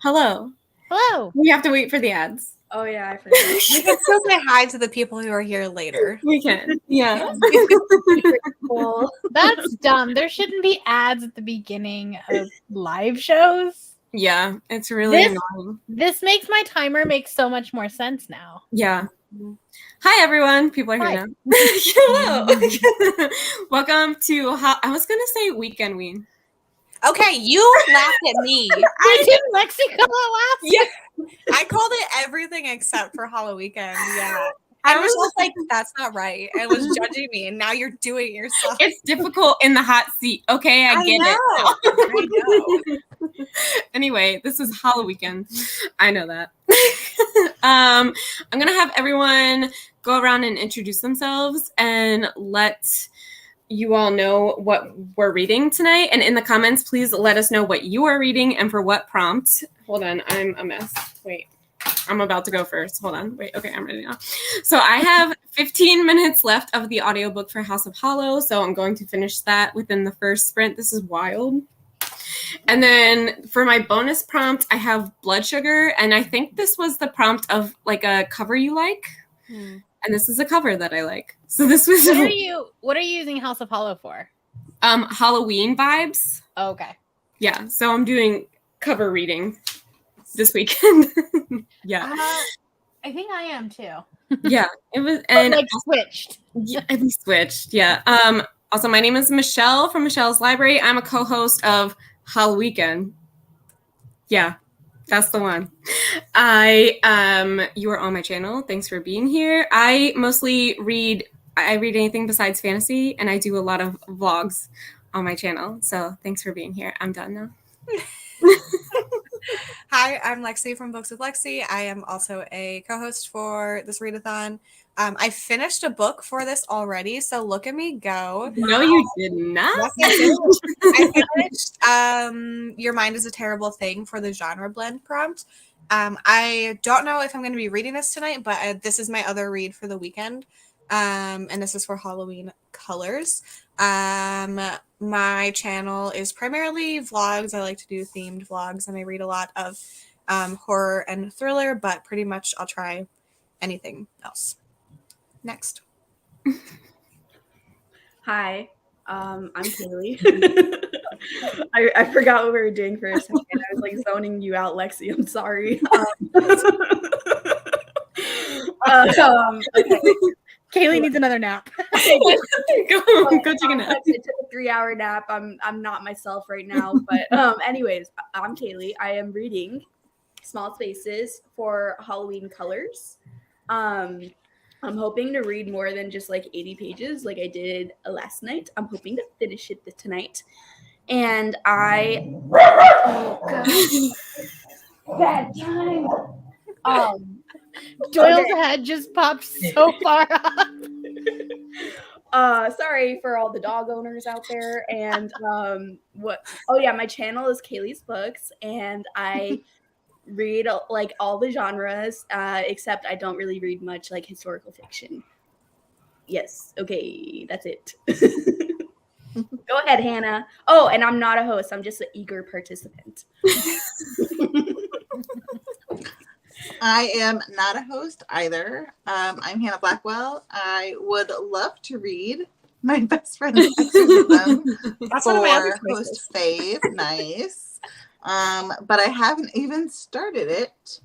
Hello. Hello. We have to wait for the ads. Oh, yeah, I forgot. We can still say hi to the people who are here later. We can. Yeah. Cool. That's dumb. There shouldn't be ads at the beginning of live shows. Yeah, it's really annoying. This makes my timer make so much more sense now. Yeah. Hi, everyone. People are here Hi. now. Hello. Welcome to, I was going to say Weekend Ween. Okay, you laughed at me. Didn't Lexi call it last? Yeah, I called it everything except for Halloweekend. Yeah. I was like, that's not right. And was judging me, and now you're doing it yourself. It's difficult in the hot seat. Okay, I get it. I know. Anyway, this is Halloweekend. I know that. I'm going to have everyone go around and introduce themselves and let you all know what we're reading tonight. And in the comments, please let us know what you are reading and for what prompt. Hold on, I'm a mess. Wait, I'm about to go first. Hold on. Wait, okay, I'm ready now. So I have 15 minutes left of the audiobook for House of Hollow, so I'm going to finish that within the first sprint. This is wild. And then for my bonus prompt, I have Blood Sugar, and I think this was the prompt of like a cover you like. And this is a cover that I like. So this was What are you using House of Hollow for? Halloween vibes. Oh, okay. Yeah, so I'm doing cover reading this weekend. Yeah. I think I am too. Yeah, it was and switched. Yeah, we switched. Yeah. Also, my name is Michelle from Michelle's Library. I'm a co-host of Halloweekend. Yeah, that's the one. You are on my channel. Thanks for being here. I mostly read anything besides fantasy, and I do a lot of vlogs on my channel. So thanks for being here. I'm done now. Hi, I'm Lexi from Books with Lexi. I am also a co-host for this readathon. I finished a book for this already, so look at me go. No, you did not. Yes, I finished Your Mind is a Terrible Thing for the genre blend prompt. I don't know if I'm going to be reading this tonight, but this is my other read for the weekend. And this is for Halloween colors. My channel is primarily vlogs. I like to do themed vlogs, and I read a lot of horror and thriller, but pretty much I'll try anything else. Next. Hi, I'm Cailey. I forgot what we were doing for a second. I was like zoning you out, Lexi. I'm sorry. Okay. Cailey needs another nap. Go take a nap. I took a 3-hour nap. I'm not myself right now. But anyways, I'm Cailey. I am reading Small Spaces for Halloween colors. I'm hoping to read more than just like 80 pages like I did last night. I'm hoping to finish it tonight. And bad time. Doyle's head just popped so far up. Sorry for all the dog owners out there. And my channel is Cailey's Books, and I read like all the genres, except I don't really read much like historical fiction. Yes, okay, that's it. Go ahead, Hannah. Oh, and I'm not a host. I'm just an eager participant. I am not a host either. I'm Hannah Blackwell. I would love to read My Best Friend's Exorcism for host fave. Nice. But I haven't even started it.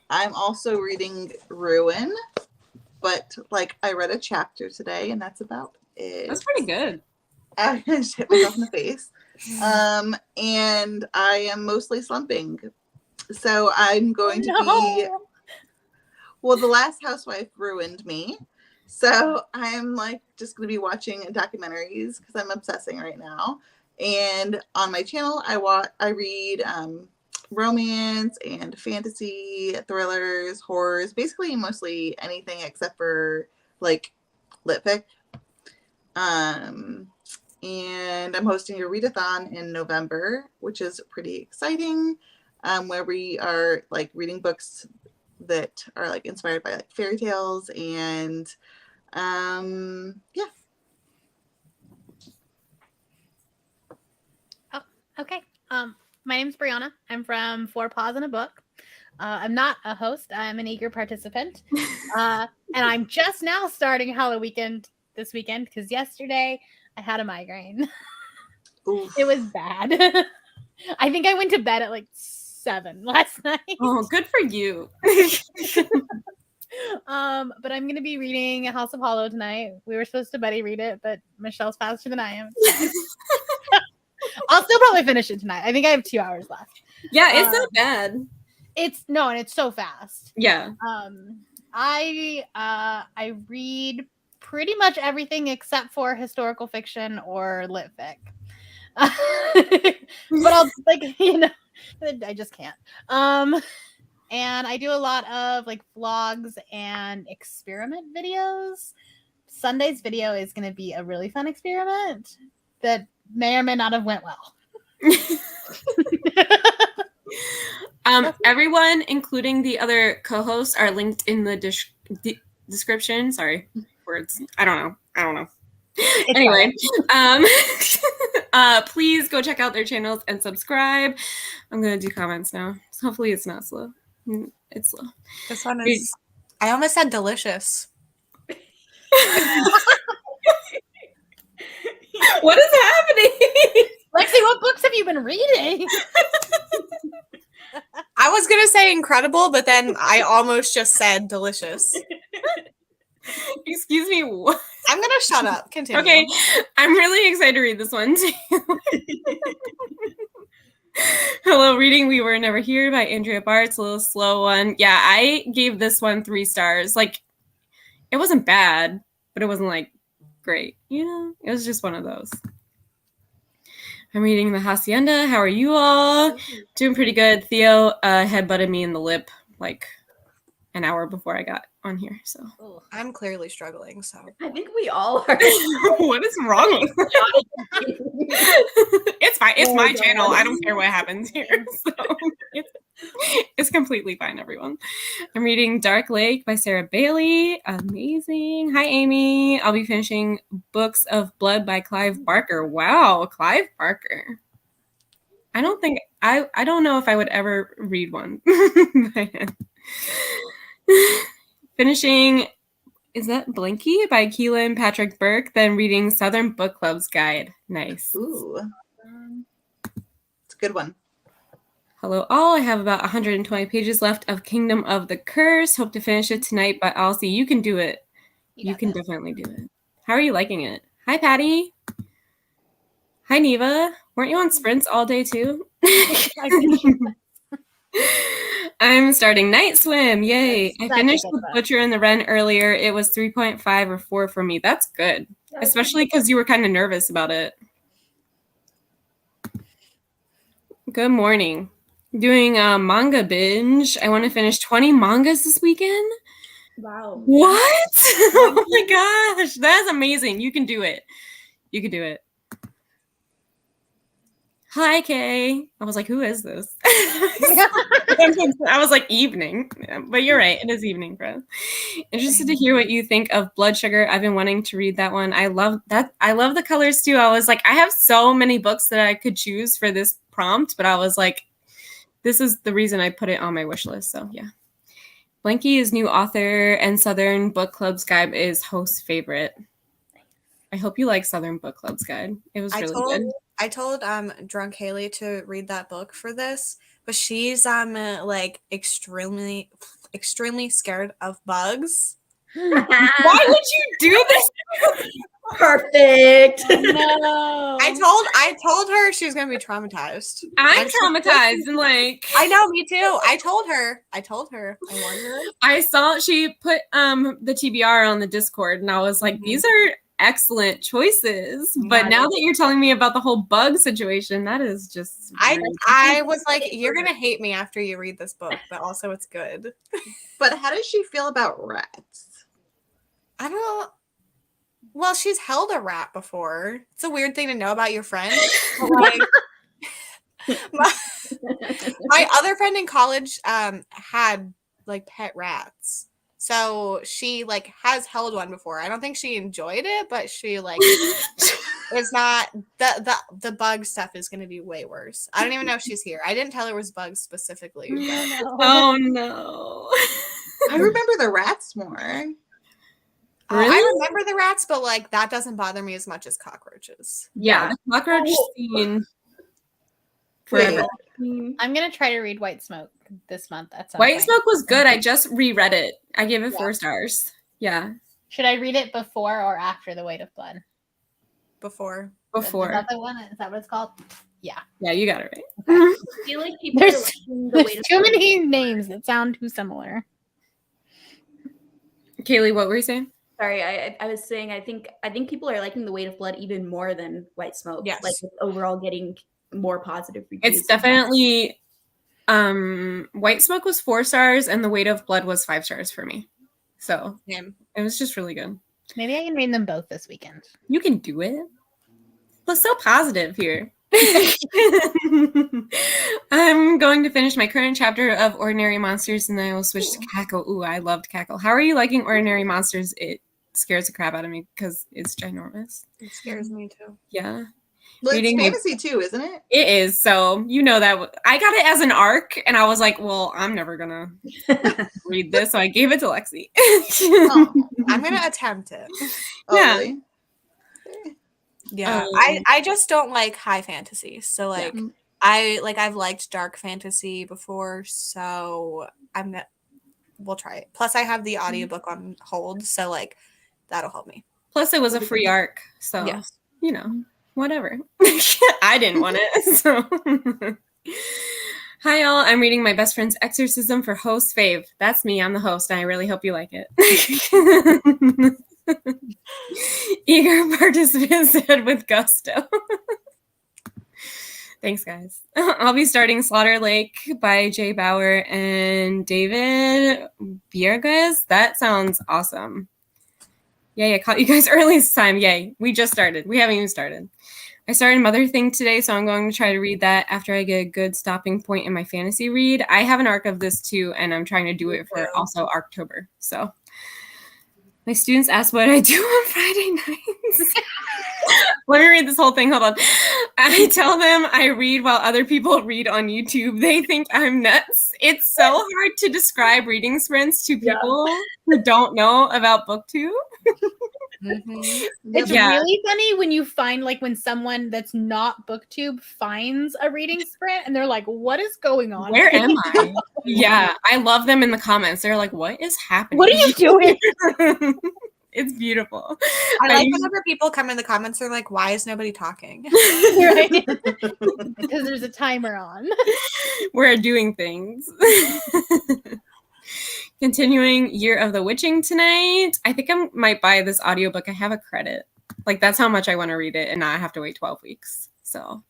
I'm also reading Ruin, but like I read a chapter today, and that's about it. That's pretty good. I just hit myself in the face. And I am mostly slumping. So I'm going to be... Well, The Last Housewife ruined me. So I'm like just going to be watching documentaries because I'm obsessing right now. And on my channel, I read romance and fantasy, thrillers, horrors, basically mostly anything except for like lit fic. And I'm hosting a readathon in November, which is pretty exciting, where we are like reading books that are like inspired by like fairy tales and yeah. Oh, okay. My name's Brianna. I'm I'm from Four Paws in a Book. I'm not a host. I'm an eager participant. And I'm just now starting Halloweekend this weekend because yesterday I had a migraine. Oof. It was bad. I think I went to bed at like 7 last night. Oh, good for you. But I'm gonna be reading House of Hollow tonight. We were supposed to buddy read it, but Michelle's faster than I am. I'll still probably finish it tonight. I think I have 2 hours left. Yeah, it's not bad. And it's so fast. Yeah. I read pretty much everything except for historical fiction or lit fic. But I'll I just can't. And I do a lot of like vlogs and experiment videos. Sunday's video is going to be a really fun experiment that may or may not have went well. Everyone, including the other co-hosts, are linked in the description. Sorry, words. I don't know. Anyway, please go check out their channels and subscribe. I'm gonna do comments now. Hopefully, it's not slow. It's slow. This one is. I almost said delicious. What is happening? Lexi, what books have you been reading? I was gonna say incredible, but then I almost just said delicious. Excuse me. What? I'm gonna shut up. Continue. Okay, I'm really excited to read this one too. Hello, reading We Were Never Here by Andrea Bart. It's a little slow one. Yeah, I gave this one 3 stars. Like, it wasn't bad, but it wasn't like great. You know, it was just one of those. I'm reading The Hacienda. How are you all? Doing pretty good. Theo headbutted me in the lip like an hour before I got on here. So I'm clearly struggling. So I think we all are. what is wrong with me? It's fine. It's my channel. I don't care what happens here. So it's completely fine, everyone. I'm reading Dark Lake by Sarah Bailey. Amazing. Hi, Amy. I'll be finishing Books of Blood by Clive Barker. Wow, Clive Barker. I don't know if I would ever read one. Finishing, is that Blinky by Keela and Patrick Burke? Then reading Southern Book Club's Guide. Nice. Ooh. It's a good one. Hello all. I have about 120 pages left of Kingdom of the Curse. Hope to finish it tonight, but Elsie, you can do it. You can definitely do it. How are you liking it? Hi, Patty. Hi, Neva. Weren't you on sprints all day too? I'm starting Night Swim. Yay. I finished The Butcher and the Wren earlier. It was 3.5 or 4 for me. That's good. Especially because you were kind of nervous about it. Good morning. Doing a manga binge. I want to finish 20 mangas this weekend. Wow. What? Oh my gosh. That's amazing. You can do it. You can do it. Hi, Kay. I was like, who is this? I was like, evening. But you're right. It is evening, friend. Interested to hear what you think of Blood Sugar. I've been wanting to read that one. I love that. I love the colors too. I was like, I have so many books that I could choose for this prompt, but I was like, this is the reason I put it on my wish list. So yeah. Blanky is new author and Southern Book Club's Guide is host's favorite. I hope you like Southern Book Club's Guide. It was really good. I told drunk Cailey to read that book for this, but she's like extremely scared of bugs. Why would you do this? Perfect. No. I told her she was gonna be traumatized. I'm traumatized and like I know, me too. I told her. I warned her. I saw she put the TBR on the Discord and I was like, these are excellent choices. But now that you're telling me about the whole bug situation, that is just I was like, you're gonna hate me after you read this book, but also it's good. But how does she feel about rats? I don't know. Well, she's held a rat before. It's a weird thing to know about your friend. Like, my other friend in college had like pet rats. So she like has held one before. I don't think she enjoyed it, but she like It's not the bug stuff is going to be way worse. I don't even know if she's here. I didn't tell her it was bugs specifically. But Oh no. I remember the rats more. Really? I remember the rats, but like that doesn't bother me as much as cockroaches. Yeah, the cockroach scene. Forever. I'm gonna try to read White Smoke this month at some White point. Smoke was good. I just reread it. I gave it Yeah. 4 stars. Yeah. Should I read it before or after The Weight of Blood? Before. Is that the one? Is that what it's called? Yeah. Yeah, you got it right. I feel like people are liking the There's Weight of too Blood. many names that sound too similar. Cailey, what were you saying? Sorry, I was saying I think people are liking the Weight of Blood even more than White Smoke. Yes. Like it's overall getting more positive reviews. It's definitely White Smoke was 4 stars and The Weight of Blood was 5 stars for me. So Same. it was just really good. Maybe I can read them both this weekend. You can do it. Let's so positive here. I'm going to finish my current chapter of Ordinary Monsters and then I will switch to Cackle. Ooh, I loved Cackle. How are you liking Ordinary Monsters? It scares the crap out of me because it's ginormous. It scares me too. Yeah. Well, it's Reading- fantasy too, isn't it? It is. So, you know that. I got it as an arc, and I was like, well, I'm never going to read this. So I gave it to Lexi. Oh, I'm gonna attempt it. Yeah. really? Yeah. I just don't like high fantasy. So like I've liked dark fantasy before, so we'll try it. Plus I have the audiobook on hold, so like that'll help me. Plus, it was a free arc. So, Yes. you know, whatever. I didn't want it. So, hi, y'all. I'm reading my best friend's exorcism for host fave. That's me. I'm the host, and I really hope you like it. Eager participant said with gusto. Thanks, guys. I'll be starting Slaughter Lake by Jay Bauer and David Vierguez. That sounds awesome. Yay, I caught you guys early this time. Yay, we just started. We haven't even started. I started Mother Thing today, so I'm going to try to read that after I get a good stopping point in my fantasy read. I have an arc of this too, and I'm trying to do it for also October. So my students ask what I do on Friday nights. Let me read this whole thing. Hold on. I tell them I read while other people read on YouTube. They think I'm nuts. It's so hard to describe reading sprints to people who don't know about Booktube. It's really funny when you find like when someone that's not Booktube finds a reading sprint and they're like, what is going on? Where am I? Yeah, I love them in the comments. They're like, what is happening? What are you doing? It's beautiful. I like whenever people come in the comments, they're like, why is nobody talking? Right? Because there's a timer on. We're doing things. Continuing Year of the Witching tonight. I think I might buy this audiobook. I have a credit. Like, that's how much I want to read it and not have to wait 12 weeks. So,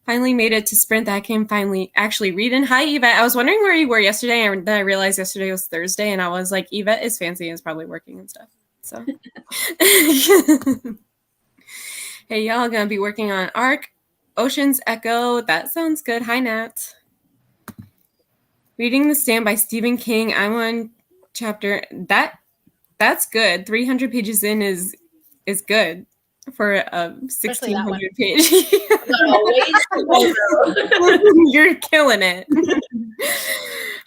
finally made it to sprint that I can finally actually read. And hi, Yvette. I was wondering where you were yesterday, and then I realized yesterday was Thursday, and I was like, Yvette is fancy and is probably working and stuff. So, hey, y'all, gonna be working on Arc, Ocean's Echo. That sounds good. Hi, Nat. Reading The Stand by Stephen King. I'm on chapter that's good. 300 pages in is good for a 1,600 page. You're killing it.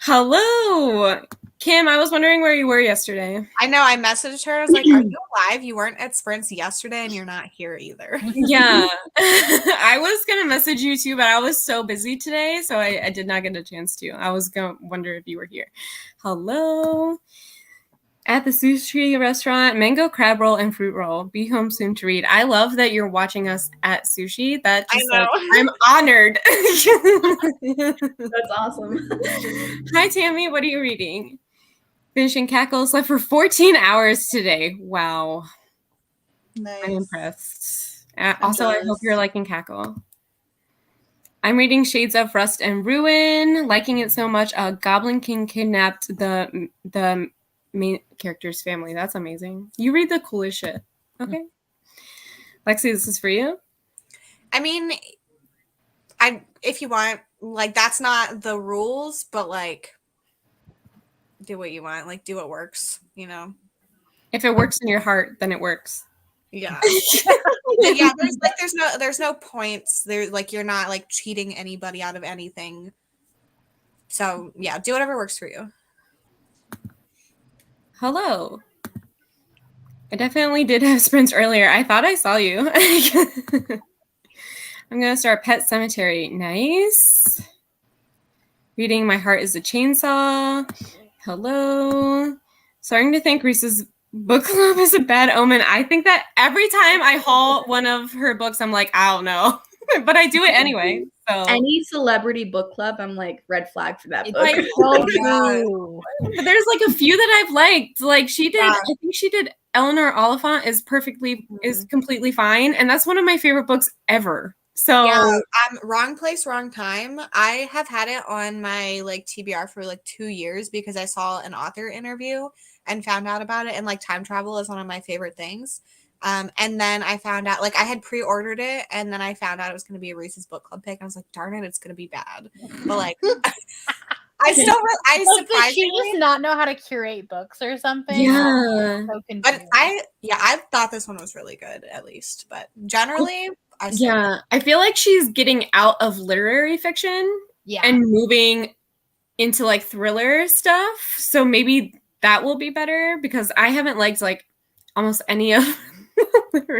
Hello, Kim. I was wondering where you were yesterday. I know. I messaged her. I was like, "Are you alive? You weren't at sprints yesterday, and you're not here either." Yeah, I was gonna message you too, but I was so busy today, so I did not get a chance to. I was gonna wonder if you were here. Hello. At the sushi restaurant, mango crab roll and fruit roll. Be home soon to read. I love that you're watching us at sushi. That just I know. I'm honored. That's awesome. Hi, Tammy. What are you reading? Finishing Cackle. Slept for 14 hours today. Wow. Nice. I'm impressed. Also, I hope jealous. you're liking Cackle. I'm reading Shades of Rust and Ruin. Liking it so much. Goblin King kidnapped the main character's family. That's amazing. You read the coolest shit. Okay. Lexi, this is for you. I mean, if you want, like, that's not the rules, but like, do what you want. Like, do what works. You know. If it works in your heart, then it works. Yeah. Yeah, there's no points. There's like you're not like cheating anybody out of anything. So yeah, do whatever works for you. Hello. I definitely did have sprints earlier. I thought I saw you. I'm gonna start Pet Cemetery. Nice. Reading My Heart is a Chainsaw. Hello. Starting to think Reese's book club is a bad omen. I think that every time I haul one of her books, I'm like, I don't know. But I do it anyway. So Any celebrity book club, I'm like, red flag for that book. like So true. but there's like a few that I've liked. Like she did, I think she did Eleanor Oliphant is completely fine. And that's one of my favorite books ever. So yeah, Wrong Place, Wrong Time. I have had it on my like TBR for like 2 years because I saw an author interview and found out about it. And like time travel is one of my favorite things. And then I found out, like I had pre-ordered it, and then I found out it was going to be a Reese's book club pick. I was like, darn it, it's going to be bad. But like, I Does she just not know how to curate books or something? yeah. So but I thought this one was really good at least. But generally, I feel like she's getting out of literary fiction and moving into like thriller stuff. So maybe that will be better because I haven't liked like almost any of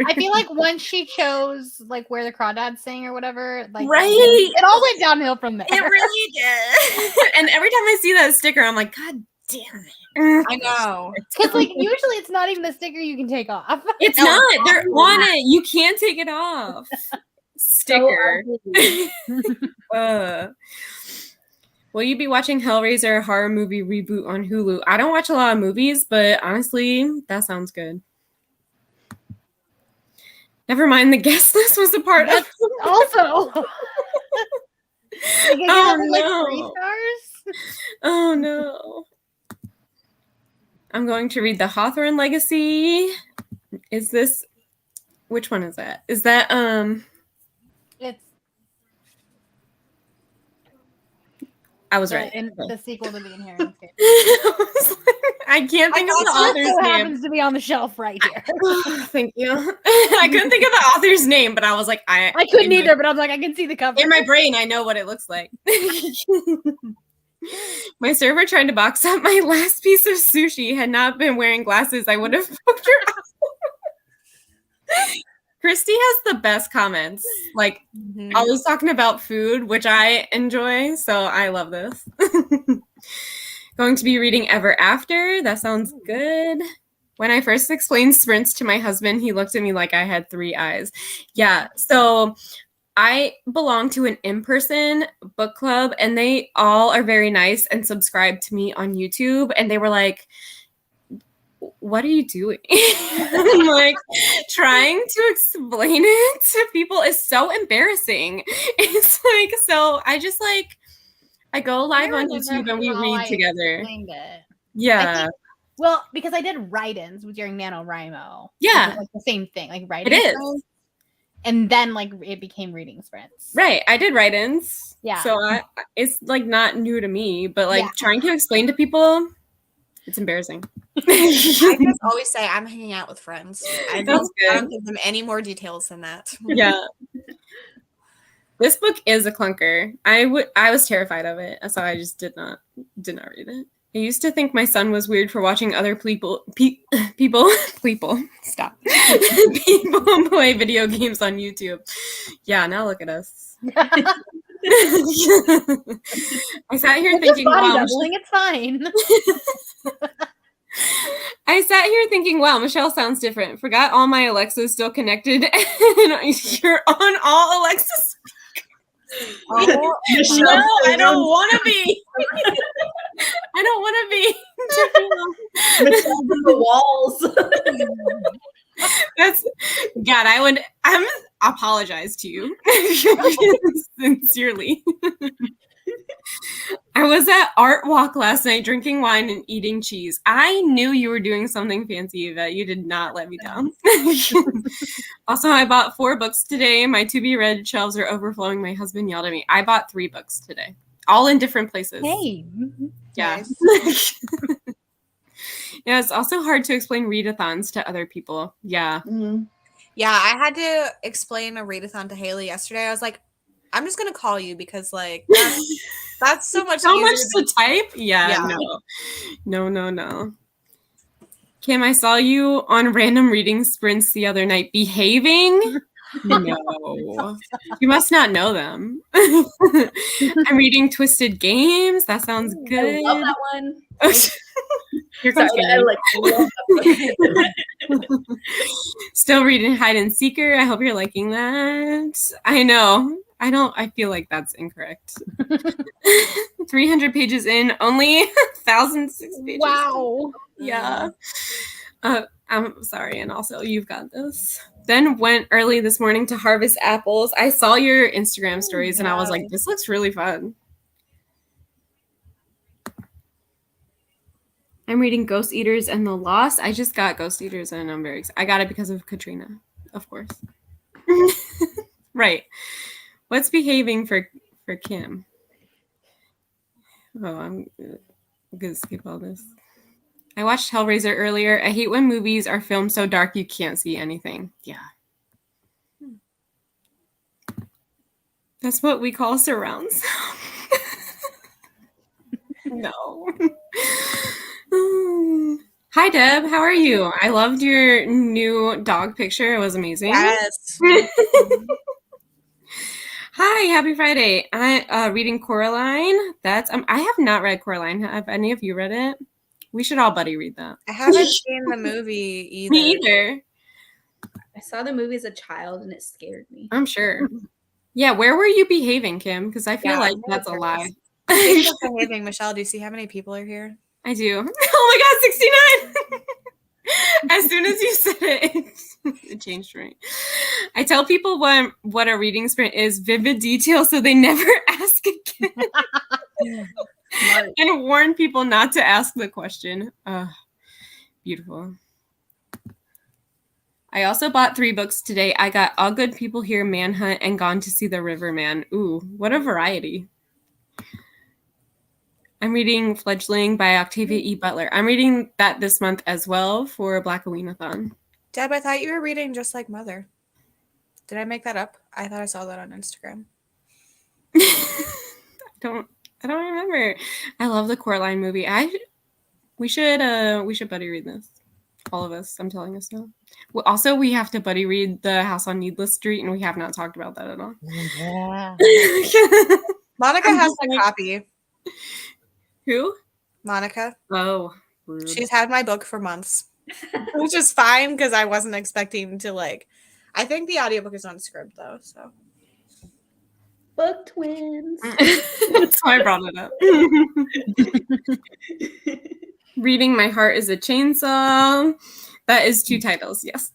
I feel like once she chose like Where the Crawdads Sing or whatever, like right, it all went downhill from there. It really did. And every time I see that sticker, I'm like, God damn it! I know, because like usually it's not even a sticker you can take off. It's not. They're on it. You can't take it off. Sticker. Will you be watching Hellraiser horror movie reboot on Hulu? I don't watch a lot of movies, but honestly, that sounds good. Never mind, the guest list was a part of also. Oh like no! 3 stars. Oh no! I'm going to read the Hawthorne Legacy. Is this? Which one is that? Is that It's. I was right. In the sequel to The Inheritance. I can't think of the author's name. Happens to be on the shelf right here. Thank you. I couldn't think of the author's name, but I was like, I couldn't either, but I'm like, I can see the cover. In my brain, I know what it looks like. My server tried to box up my last piece of sushi. Had not been wearing glasses, I would have poked her out. Christy has the best comments. Like, always talking about food, which I enjoy. So I love this. Going to be reading Ever After. That sounds good. When I first explained sprints to my husband, he looked at me like I had 3 eyes. Yeah. So I belong to an in-person book club, and they all are very nice and subscribe to me on YouTube. And they were like, what are you doing? I'm like, trying to explain it to people is so embarrassing. It's like, so I just like, I go live on YouTube and we read together. Yeah. Well, because I did write-ins during NaNoWriMo. Yeah. Like the same thing, like writing. It is. Sprints, and then like it became reading sprints. Right. I did write-ins. Yeah. So it's like not new to me, but like trying to explain to people, it's embarrassing. I just always say I'm hanging out with friends. I don't give them any more details than that. Yeah. This book is a clunker. I was terrified of it, so I just did not read it. I used to think my son was weird for watching other people stop. People play video games on YouTube. Yeah, now look at us. I sat here thinking, wow, it's fine. I sat here thinking, wow, Michelle sounds different. Forgot all my Alexas still connected, and you're on all Alexas. Oh, Michelle, I don't want to be. I don't want to be. Michelle on the walls. That's God. I'm apologize to you sincerely. I was at Art Walk last night drinking wine and eating cheese. I knew you were doing something fancy, Yvette. You did not let me down. Also, I bought 4 books today. My to-be-read shelves are overflowing. My husband yelled at me. I bought 3 books today, all in different places. Hey. Yeah. Nice. Yeah, it's also hard to explain readathons to other people. Yeah. Mm-hmm. Yeah, I had to explain a readathon to Haley yesterday. I was like, I'm just gonna call you because like that's so much So easier much to type? Yeah, Yeah. no. Kim, I saw you on random reading sprints the other night behaving. No. You must not know them. I'm reading Twisted Games. That sounds good. I love that one. Here comes Sorry, I Cailey. like love that one. Still reading Hide and Seeker. I hope you're liking that. I know. I feel like that's incorrect. 300 pages in, only 1,006 pages. Wow. Yeah. I'm sorry, and also you've got this. Then went early this morning to harvest apples. I saw your Instagram stories and I was like, this looks really fun. I'm reading Ghost Eaters and the Lost. I just got Ghost Eaters and I'm very excited. I got it because of Katrina, of course. Right. What's behaving for Kim? Oh, I'm gonna skip all this. I watched Hellraiser earlier. I hate when movies are filmed so dark you can't see anything. Yeah. That's what we call surround sound. No. Hi, Deb. How are you? I loved your new dog picture. It was amazing. Yes. Hi, happy Friday. I reading Coraline. That's I have not read Coraline. Have any of you read it? We should all buddy read that. I haven't seen the movie either. Me either. I saw the movie as a child and it scared me. I'm sure. Yeah, where were you behaving, Kim? Because I feel like that's a lie. Speaking of behaving, Michelle, do you see how many people are here? I do. Oh my god, 69! As soon as you said it, it changed for me. I tell people what a reading sprint is, vivid detail, so they never ask again. And warn people not to ask the question. Beautiful. I also bought 3 books today. I got All Good People Here, Manhunt, and Gone to See the Riverman. Ooh, what a variety. I'm reading Fledgling by Octavia E. Butler. I'm reading that this month as well for Black Readathon. Deb, I thought you were reading Just Like Mother. Did I make that up? I thought I saw that on Instagram. I don't remember. I love the Coraline movie. We should buddy read this. All of us. I'm telling us now. Well, also, we have to buddy read The House on Needless Street, and we have not talked about that at all. Yeah. Monica has my copy. Who? Monica. Oh, rude. She's had my book for months, which is fine because I wasn't expecting to like. I think the audiobook is on script though, so. Book twins. That's why I brought it up. Reading My Heart is a Chainsaw. That is 2 titles, yes.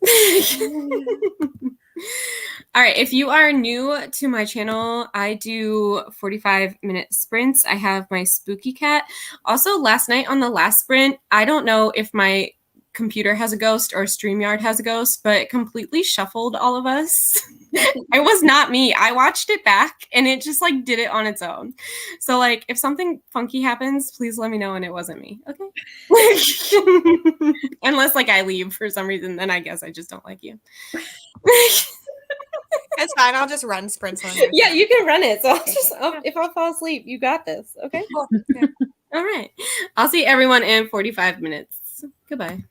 All right, if you are new to my channel, I do 45-minute sprints. I have my spooky cat. Also, last night on the last sprint, I don't know if my computer has a ghost or StreamYard has a ghost, but it completely shuffled all of us. It was not me. I watched it back and it just like did it on its own. So like if something funky happens, please let me know and it wasn't me. Okay. Unless like I leave for some reason, then I guess I just don't like you. It's fine. I'll just run sprints on you. Yeah, you can run it. So if I fall asleep, you got this. Okay. Cool. Yeah. All right. I'll see everyone in 45 minutes. Goodbye.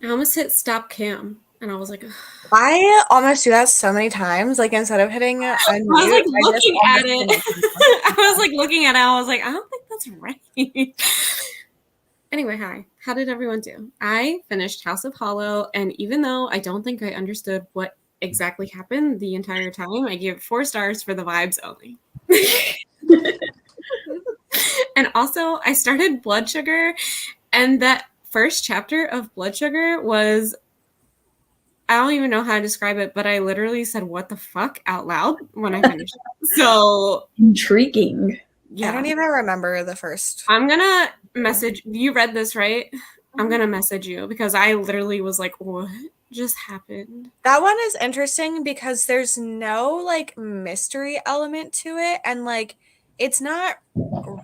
I almost hit stop cam, and I was like, ugh. I almost do that so many times. Like instead of hitting a I was like mute, I just looking at almost it. I was like looking at it. I was like, I don't think that's right. Anyway, hi. How did everyone do? I finished House of Hollow, and even though I don't think I understood what exactly happened the entire time, I gave it 4 stars for the vibes only. And also, I started Blood Sugar, and that first chapter of Blood Sugar was, I don't even know how to describe it, but I literally said "what the fuck" out loud when I finished it. So Intriguing. yeah, I don't even remember the first. I'm gonna message you. Read this, right? I'm gonna message you because I literally was like, what just happened? That one is interesting because there's no like mystery element to it, and like it's not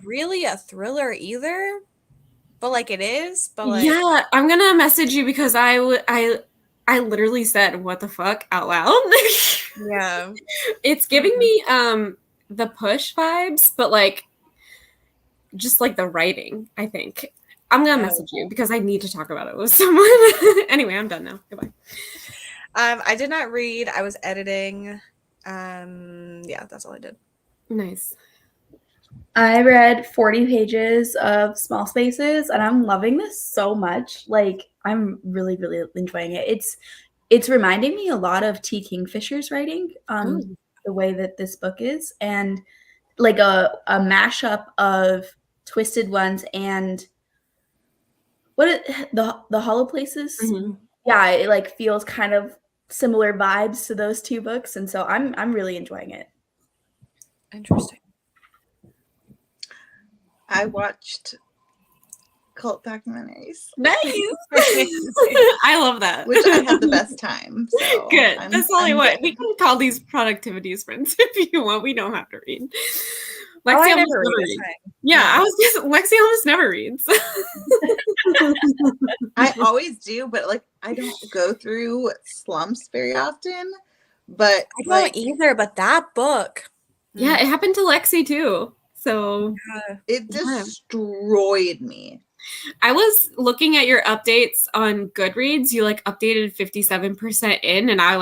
really a thriller either, but like it is. But like Yeah, I'm gonna message you because I literally said "what the fuck" out loud. yeah, It's giving me the Push vibes, but like just like the writing, I think. I'm gonna message you because I need to talk about it with someone. Anyway, I'm done now. Goodbye. I did not read. I was editing. Yeah, that's all I did. Nice. I read 40 pages of Small Spaces, and I'm loving this so much. Like, I'm really, really enjoying it. It's reminding me a lot of T. Kingfisher's writing, the way that this book is, and like a mashup of Twisted Ones and the Hollow Places. Mhm. Yeah, it like feels kind of similar vibes to those two books, and so I'm really enjoying it. Interesting. I watched cult documentaries, Nice. I love that. which I had the best time. So Good. I'm- That's all I I'm want. good. We can call these productivity sprints if you want. We don't have to read. Oh, Lexi I almost never read this reads. time. Yeah, I was just Lexi almost never reads. I always do, but like I don't go through slumps very often. But I don't like either, but that book. Yeah, it happened to Lexi too. So it destroyed me. I was looking at your updates on Goodreads. You like updated 57% in, and I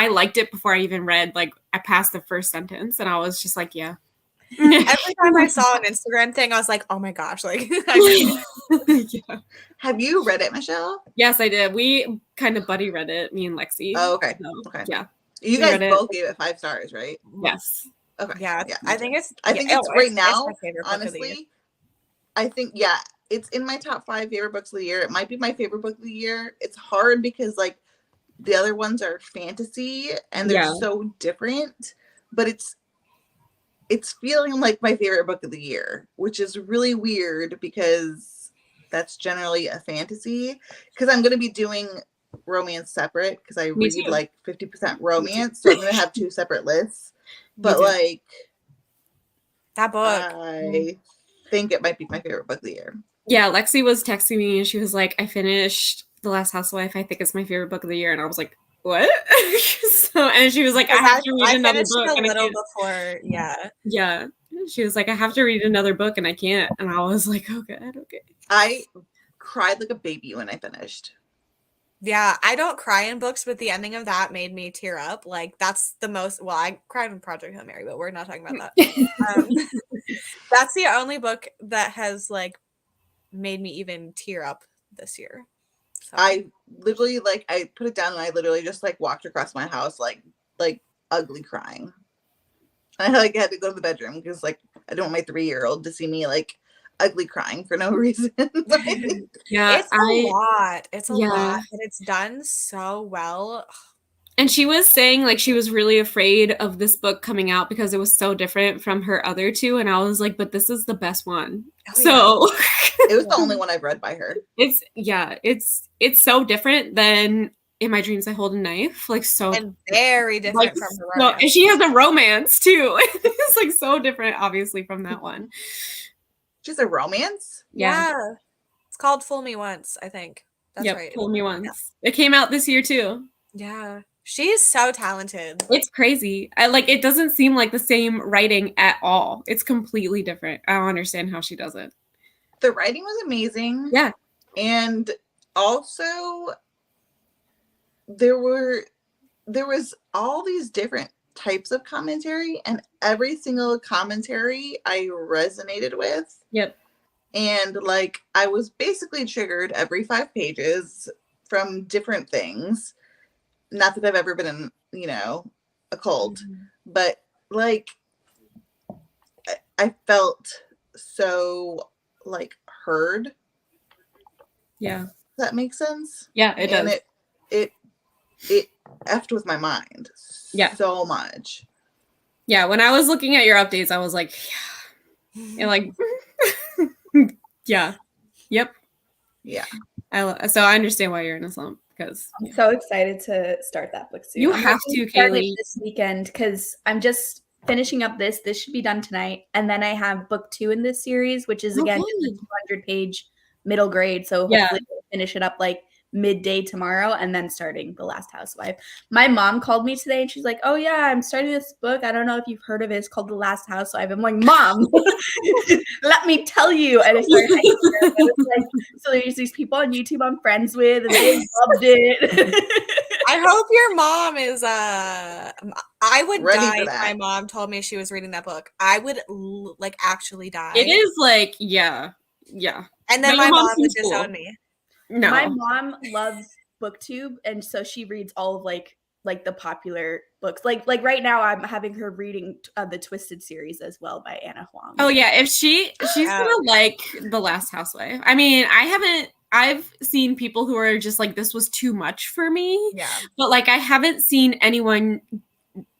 liked it before I even read. Like I passed the first sentence, and I was just like, yeah. Every time I saw an Instagram thing, I was like, oh my gosh, like I need it. Yeah. Have you read it, Michelle? Yes, I did. We kind of buddy read it, me and Lexi. Oh, okay. So, Okay. Yeah. You We guys read it. both gave it 5 stars, right? Yes. Okay. Yeah, me I too. think it's. I think yeah, it's oh, right now, my favorite book of the year. honestly. I think, yeah, it's in my top 5 favorite books of the year. It might be my favorite book of the year. It's hard because like the other ones are fantasy and they're so different, but it's feeling like my favorite book of the year, which is really weird because that's generally a fantasy. Because I'm going to be doing romance separate because I Me read too. like 50% romance, so I'm going to have 2 separate lists. But too. like That book. I think it might be my favorite book of the year. Yeah, Lexi was texting me and she was like, I finished The Last Housewife. I think it's my favorite book of the year. And I was like, what? And she was like, I have to read another finished book. it a And I little can't. before, yeah. Yeah. She was like, I have to read another book and I can't. And I was like, oh, God, okay. I cried like a baby when I finished. Yeah, I don't cry in books, but the ending of that made me tear up. Like that's the most. Well, I cried in Project Hail Mary, but we're not talking about that. That's the only book that has like made me even tear up this year. So. I literally like I put it down and I literally just like walked across my house like ugly crying. And I like had to go to the bedroom because like I don't want my 3-year-old to see me like ugly crying for no reason. Yeah, it's a lot. It's a Yeah. lot, but it's done so well. And she was saying like she was really afraid of this book coming out because it was so different from her other 2. And I was like, but this is the best one. Oh, So it was the only one I've read by her. It's so different than In My Dreams I Hold a Knife. Like so And very different like, from the so, romance. and she has a romance too. It's like so different, obviously, from that one. She's a romance? Yeah. It's called Fool Me Once, I think. That's right. Fool Me Once. It came out this year too. Yeah. She's so talented. It's crazy. It doesn't seem like the same writing at all. It's completely different. I don't understand how she does it. The writing was amazing. Yeah. And also there was all these different types of commentary, and every single commentary I resonated with. Yep. And like I was basically triggered every 5 pages from different things. Not that I've ever been in, you know, a cult, but like I felt so like heard. Yeah. Does that make sense? Yeah, it does. And it effed with my mind. Yeah. So much. Yeah, when I was looking at your updates, I was like, yeah. And like, yeah. Yep. Yeah. So I understand why you're in a slump, because I'm so excited to start that book soon. You I'm have hoping to, start it Cailey. this weekend, because I'm just finishing up this. This should be done tonight. And then I have book 2 in this series, which is again just a 200-page middle grade. So hopefully we'll finish it up like midday tomorrow, and then starting The Last Housewife. My mom called me today and she's like, oh yeah, I'm starting this book. I don't know if you've heard of it. It's called The Last Housewife. I'm like, Mom, let me tell you. And I started hanging with her. It's like, so there's these people on YouTube I'm friends with, and they loved it. I hope your mom is I would ready die for if that. my mom told me she was reading that book. I would like actually die. it is like, yeah. And then My my mom mom would seems cool. disown me. No. My mom loves Booktube, and so she reads all of like the popular books. Like right now, I'm having her reading the Twisted series as well by Anna Huang. Oh yeah, if she's gonna like The Last Housewife. I mean, I've seen people who are just like, this was too much for me. Yeah. But like, I haven't seen anyone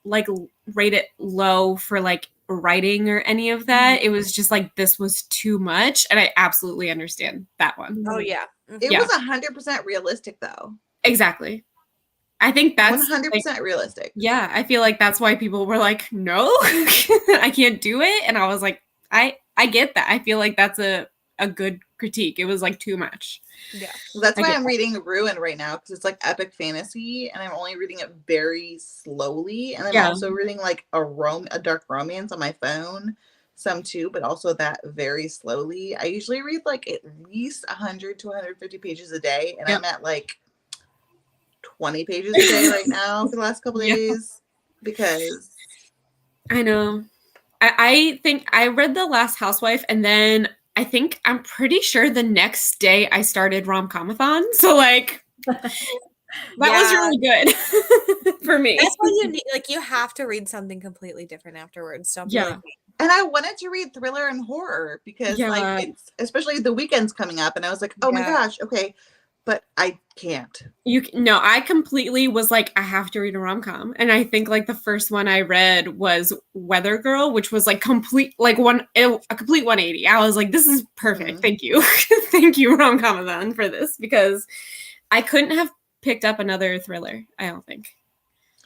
like rate it low for like writing or any of that. It was just like, this was too much, and I absolutely understand that one. Oh yeah. It was 100% realistic though. Exactly. I think that's 100% like, realistic. yeah, I feel like that's why people were like, no, I can't do it. And I was like, I get that. I feel like that's a good critique. It was like too much. Yeah. That's why get I'm reading Ruin right now, because it's like epic fantasy, and I'm only reading it very slowly. And I'm also reading like a dark romance on my phone, some too, but also that very slowly. I usually read like at least 100 to 150 pages a day, and I'm at like 20 pages a day right now for the last couple days, because I know. I think I read The Last Housewife, and then I'm pretty sure the next day I started Rom-Comathon. So like that was really good for me. That's what you need. Like, you have to read something completely different afterwards. So Yeah. and I wanted to read thriller and horror because like it's, especially the weekend's coming up, and I was like, oh my gosh, okay, but I can't. I completely was like, I have to read a rom-com. And I think like the first one I read was Weather Girl, which was like a complete 180. I was like, this is perfect. Thank you. Thank you, Rom-Comathon, for this, because I couldn't have picked up another thriller, I don't think.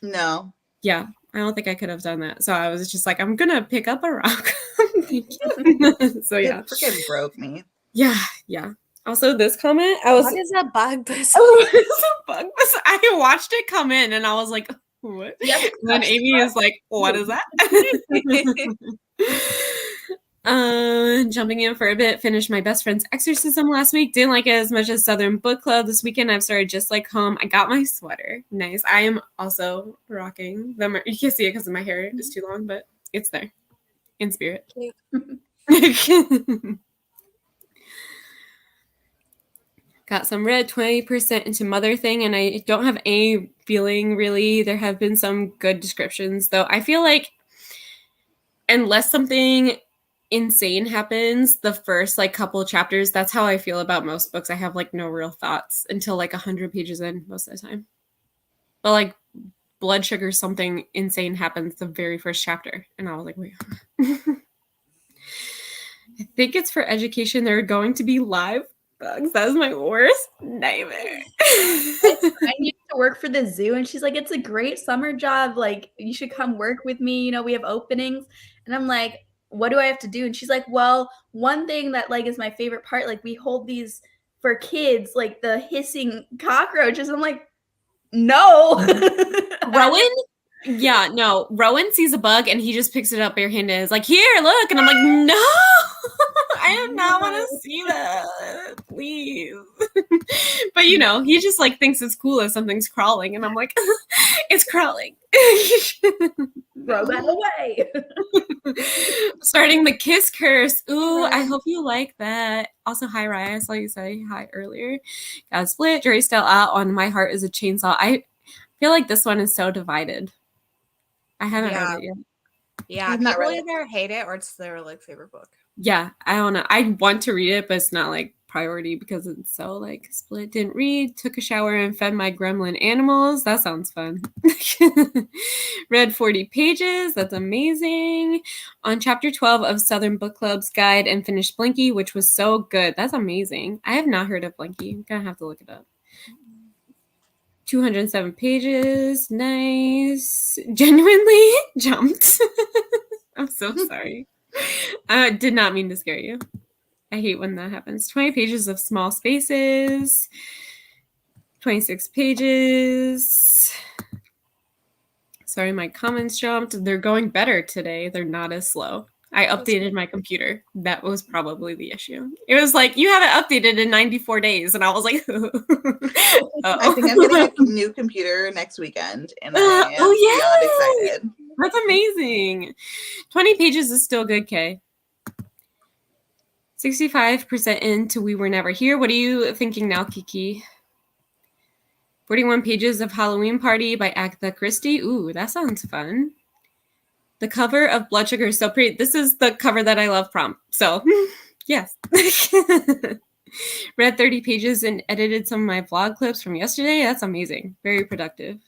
No. Yeah, I don't think I could have done that. So I was just like, I'm gonna pick up a rom-com. Thank you. So yeah. It freaking broke me. Yeah. Also, this comment, I was. What is a bug buzz? Oh, it's a bug buzz. I watched it come in, and I was like, "What?" Yep. And then Amy is like, "What is that?" Jumping in for a bit. Finished my best friend's exorcism last week. Didn't like it as much as Southern Book Club. This weekend, I've started Just Like Home. I got my sweater. Nice. I am also rocking the. You can't see it because my hair is too long, but it's there in spirit. Got some read 20% into Mother Thing, and I don't have any feeling really. There have been some good descriptions, though. I feel like unless something insane happens, the first like couple of chapters, that's how I feel about most books. I have like no real thoughts until like 100 pages in most of the time. But like Blood Sugar, something insane happens the very first chapter, and I was like, wait. I think it's for education. There are going to be live bugs. That was my worst nightmare. I used to work for the zoo, and she's like, it's a great summer job. Like, you should come work with me. You know, we have openings. And I'm like, what do I have to do? And she's like, well, one thing that like is my favorite part, like we hold these for kids, like the hissing cockroaches. I'm like, no. Rowan Yeah, no. Rowan sees a bug and he just picks it up barehanded. Is like, here, look. And I'm like, no, I do not want to see that. Please. But he just like thinks it's cool if something's crawling. And I'm like, it's crawling. Throw that away. Starting the kiss curse. Ooh, I hope you like that. Also, hi, Ryan. I saw you say hi earlier. Got split. Jury still out on My Heart is a Chainsaw. I feel like this one is so divided. I haven't read it yet. Yeah, I've not people read it. either hate it or it's their like favorite book. Yeah, I don't know. I want to read it, but it's not like priority because it's so like split. Didn't read, took a shower and fed my gremlin animals. That sounds fun. Read 40 pages. That's amazing. On chapter 12 of Southern Book Club's guide and finished Blinky, which was so good. That's amazing. I have not heard of Blinky. I'm gonna have to look it up. 207 pages. Nice. Genuinely jumped. I'm so sorry. I did not mean to scare you. I hate when that happens. 20 pages of small spaces. 26 pages. Sorry, my comments jumped. They're going better today. They're not as slow. I updated my computer. That was probably the issue. It was like, you haven't updated in 94 days. And I was like, I think I'm getting a new computer next weekend. And I am beyond excited. That's amazing. 20 pages is still good, Kay. 65% into We Were Never Here. What are you thinking now, Kiki? 41 pages of Halloween Party by Agatha Christie. Ooh, that sounds fun. The cover of Blood Sugar is so pretty. This is the cover that I love from. So, yes. Read 30 pages and edited some of my vlog clips from yesterday. That's amazing. Very productive.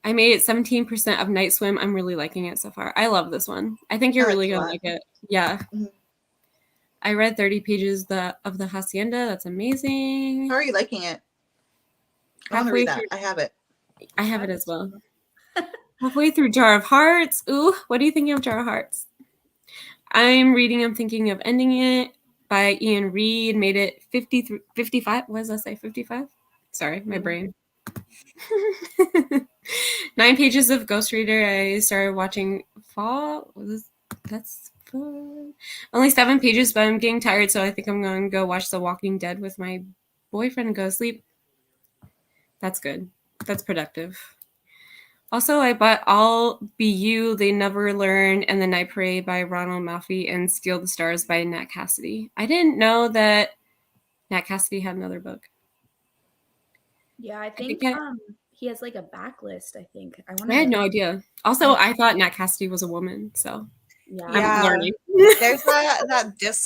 I made it 17% of Night Swim. I'm really liking it so far. I love this one. I think you're really going to like it. Yeah. Mm-hmm. I read 30 pages of the Hacienda. That's amazing. How are you liking it? I want to read that. I have it. I have it as well. Halfway through Jar of Hearts. Ooh, what are you thinking of Jar of Hearts? I'm reading I'm Thinking of Ending It by Ian Reid. Made it 55. What does that say? 55? Sorry, my brain. 9 pages of Ghost Reader. I started watching Fall. That's fun. Only 7 pages, but I'm getting tired, so I think I'm going to go watch The Walking Dead with my boyfriend and go to sleep. That's good. That's productive. Also, I bought I'll Be You, They Never Learn, and The Night Parade by Ronald Malfi and Steal the Stars by Nat Cassidy. I didn't know that Nat Cassidy had another book. Yeah, I think he has like a backlist, I think. I had no idea. Also, I thought Nat Cassidy was a woman, so yeah. I'm learning. There's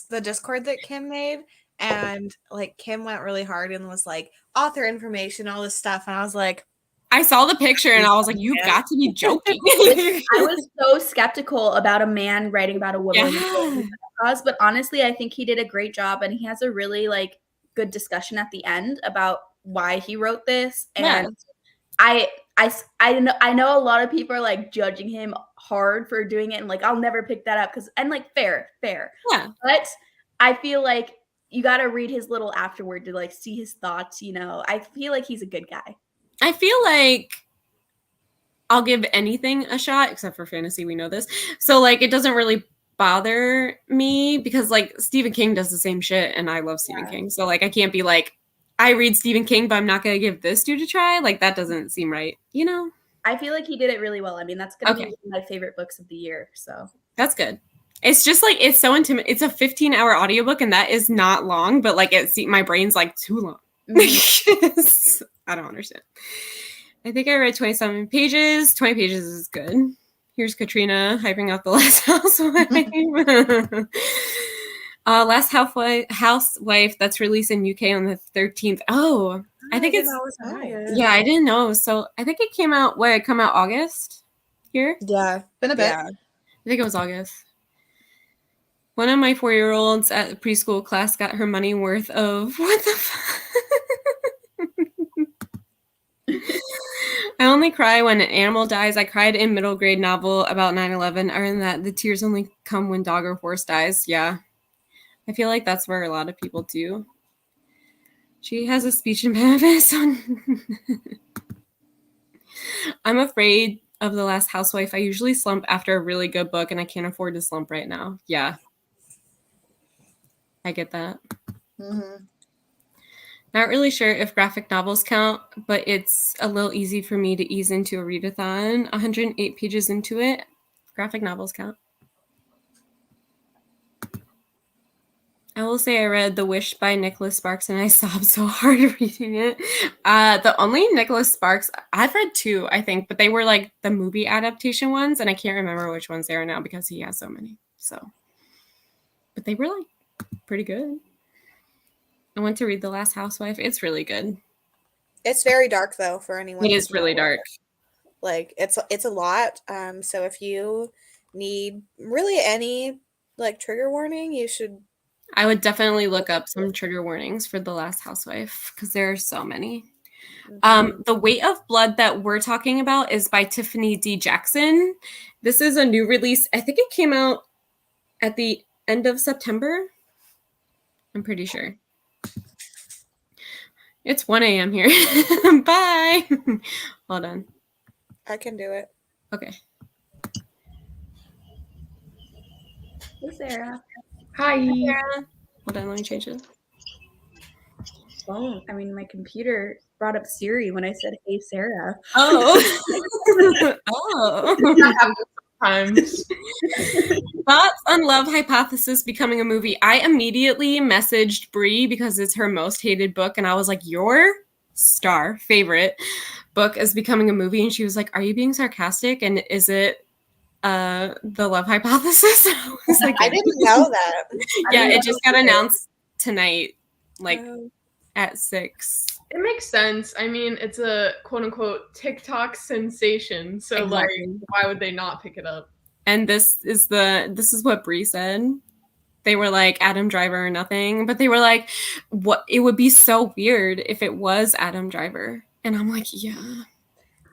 the Discord that Kim made, and like Kim went really hard and was like, author information, all this stuff, and I was like, I saw the picture and I was like, you've got to be joking. I was so skeptical about a man writing about a woman, but honestly, I think he did a great job, and he has a really like good discussion at the end about why he wrote this. And I know a lot of people are like judging him hard for doing it, and like I'll never pick that up and like fair. Yeah. But I feel like you got to read his little afterward to like see his thoughts. I feel like he's a good guy. I feel like I'll give anything a shot except for fantasy. We know this. So like it doesn't really bother me because like Stephen King does the same shit and I love Stephen King. So like I can't be like, I read Stephen King, but I'm not going to give this dude a try. Like that doesn't seem right, I feel like he did it really well. I mean, that's going to be one of my favorite books of the year. So that's good. It's just like, it's so intimate. It's a 15-hour audiobook and that is not long, but like my brain's like too long. I don't understand. I think I read 27 pages. 20 pages is good. Here's Katrina hyping out The Last Housewife. Last Housewife that's released in UK on the 13th. Oh, I think it's. Yeah, I didn't know. So I think it came out. It come out August here? Yeah, been a bit. Yeah. I think it was August. One of my 4-year-olds at the preschool class got her money worth of what the fuck? I only cry when an animal dies. I cried in middle grade novel about 9/11. I learned that the tears only come when dog or horse dies. Yeah. I feel like that's where a lot of people do. She has a speech impediment. I'm afraid of The Last Housewife. I usually slump after a really good book, and I can't afford to slump right now. Yeah. I get that. Mm-hmm. Not really sure if graphic novels count, but it's a little easy for me to ease into a readathon. 108 pages into it. Graphic novels count. I will say I read The Wish by Nicholas Sparks, and I sobbed so hard reading it. The only Nicholas Sparks, I've read 2, I think, but they were like the movie adaptation ones, and I can't remember which ones they are now because he has so many. So, but they were like pretty good. I went to read The Last Housewife. It's really good. It's very dark though for anyone. It is really dark. Like it's a lot. So if you need really any like trigger warning, you should. I would definitely look up some trigger warnings for The Last Housewife because there are so many. The Weight of Blood that we're talking about is by Tiffany D. Jackson. This is a new release. I think it came out at the end of September. I'm pretty sure. It's 1 a.m. here. Bye. Hold on. I can do it. Okay. Hey, Sarah. Hi. Sarah. Hold on, let me change it. Oh, I mean, my computer brought up Siri when I said, "Hey, Sarah." Oh. Oh. Times. Thoughts on Love Hypothesis becoming a movie? I immediately messaged Brie because it's her most hated book, and I was like, your star favorite book is becoming a movie, and she was like, are you being sarcastic? And is it The Love Hypothesis? I was like, I didn't know that. yeah, it just got announced tonight, like Oh. at 6. It makes sense. I mean, it's a quote unquote TikTok sensation. So Exactly. like why would they not pick it up? And this is what Brie said. They were like Adam Driver or nothing, but they were like, what, it would be so weird if it was Adam Driver. And I'm like, yeah.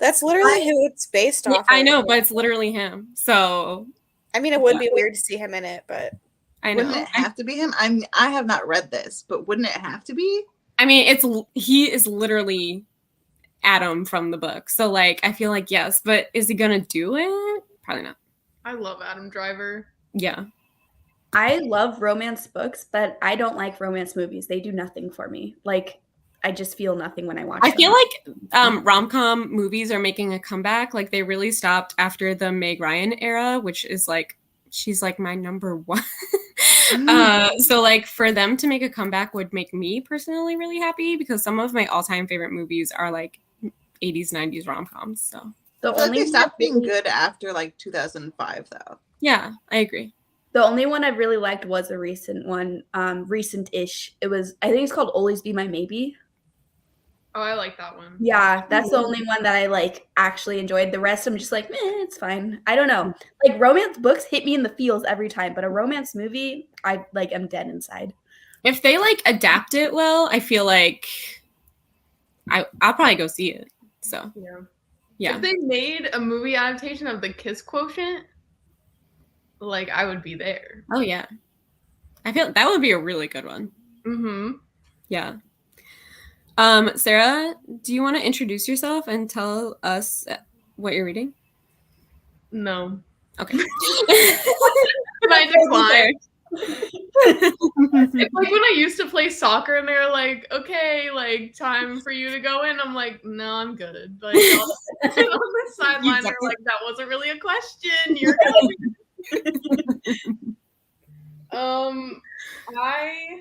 That's literally who it's based off. I know, of. but it's literally him. So I mean, it would be weird to see him in it, but I know. Wouldn't it have to be him? I have not read this, but wouldn't it have to be? I mean, he is literally Adam from the book. So like, I feel like yes, but is he gonna do it? Probably not. I love Adam Driver. Yeah. I love romance books, but I don't like romance movies. They do nothing for me. Like, I just feel nothing when I watch them. I feel like rom-com movies are making a comeback. Like they really stopped after the Meg Ryan era, which is like, she's like my number one. So like for them to make a comeback would make me personally really happy because some of my all-time favorite movies are like 80s, 90s rom-coms. So The I feel like only they stopped being one- good after like 2005, though. yeah, I agree. The only one I really liked was a recent one, recent-ish. It was, I think it's called Always Be My Maybe. Oh, I like that one. Yeah, that's the only one that I like actually enjoyed. The rest I'm just like, it's fine. I don't know. Like romance books hit me in the feels every time, but a romance movie, I like am dead inside. If they like adapt it well, I feel like I'll probably go see it. So Yeah. yeah. If they made a movie adaptation of The Kiss Quotient, like I would be there. Oh yeah. I feel that would be a really good one. Mm-hmm. Yeah. Sarah, do you want to introduce yourself and tell us what you're reading? No. Okay. I decline. It's like when I used to play soccer and they're like, okay, like time for you to go in. I'm like, no, I'm good. Like on the sideline, they're like, that wasn't really a question. You're good. I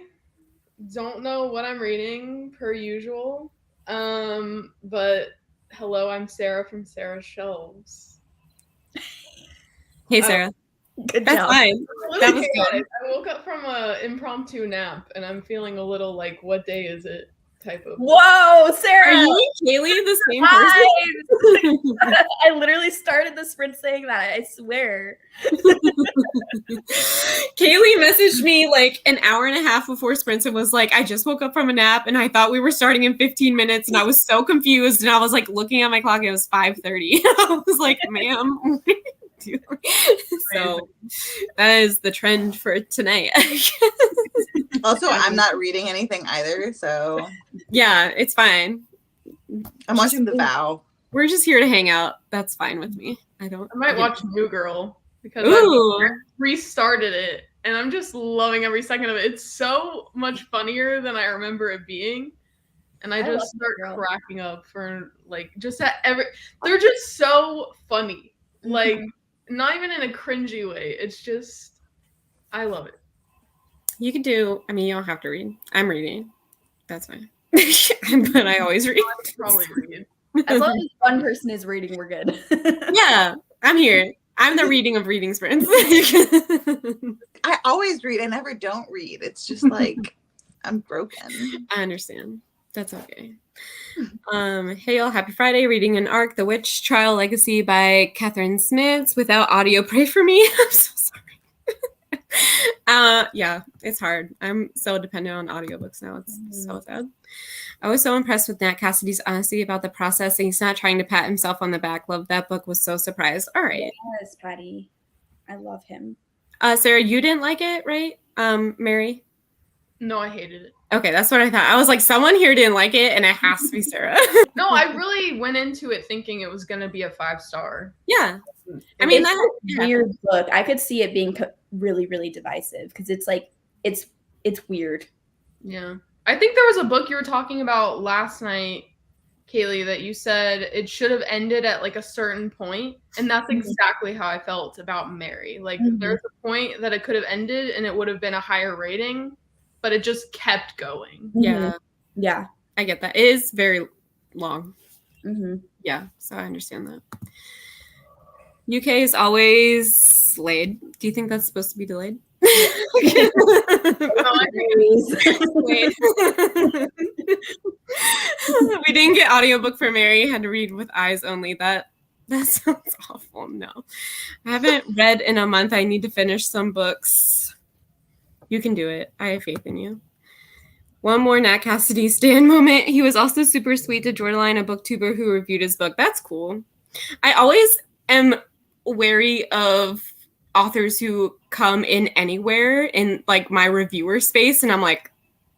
don't know what I'm reading per usual. But hello, I'm Sarah from Sarah's Shelves. Hey Sarah. Good That's job. fine. That was good. I woke up from a impromptu nap and I'm feeling a little like, what day is it? Type of. Whoa, Sarah! Are you and Cailey the same person? Hi! I literally started the sprint saying that. I swear. Cailey messaged me like an hour and a half before sprints and was like, I just woke up from a nap and I thought we were starting in 15 minutes and I was so confused and I was like looking at my clock, it was 5:30. I was like, ma'am. So that is the trend for tonight. Also, I'm not reading anything either, so Yeah, it's fine. I'm watching The Vow. We're just here to hang out. That's fine with me. I might watch New Girl because Ooh. I restarted it and I'm just loving every second of it. It's so much funnier than I remember it being. And I just start cracking up for like just at they're just so funny. Like not even in a cringy way. It's just I love it. You could do, I mean, you don't have to read. I'm reading. That's fine. But I always read. I'll probably read. As long as one person is reading, we're good. Yeah, I'm here. I'm the reading of reading sprints. I always read. I never don't read. It's just like I'm broken. I understand. That's okay. Hey y'all, happy Friday. Reading an arc, The Witch Trial Legacy by Catherine Smits. Without audio, pray for me. I'm so sorry. Yeah, it's hard. I'm so dependent on audiobooks now. It's so sad. I was so impressed with Nat Cassidy's honesty about the process, and he's not trying to pat himself on the back. Love that book. Was so surprised. All right. Yes, Patty. I love him. Sarah, you didn't like it, right? Mary? No, I hated it. Okay, that's what I thought. I was like, someone here didn't like it, and it has to be Sarah. No, I really went into it thinking it was going to be a 5-star. Yeah. I mean, that's a weird book. I could see it being really, really divisive because it's like, it's weird. Yeah. I think there was a book you were talking about last night, Cailey, that you said it should have ended at like a certain point, and that's exactly how I felt about Mary. Like there's a point that it could have ended and it would have been a higher rating, but it just kept going. Yeah. Yeah. I get that. It is very long. Mm-hmm. Yeah, so I understand that. UK is always delayed. Do you think that's supposed to be delayed? We didn't get audiobook for Mary. Had to read with eyes only. That sounds awful. No, I haven't read in a month. I need to finish some books. You can do it. I have faith in you. One more Nat Cassidy stan moment. He was also super sweet to Jordaline, a booktuber who reviewed his book. That's cool. I always am wary of authors who come in anywhere in like my reviewer space, and I'm like,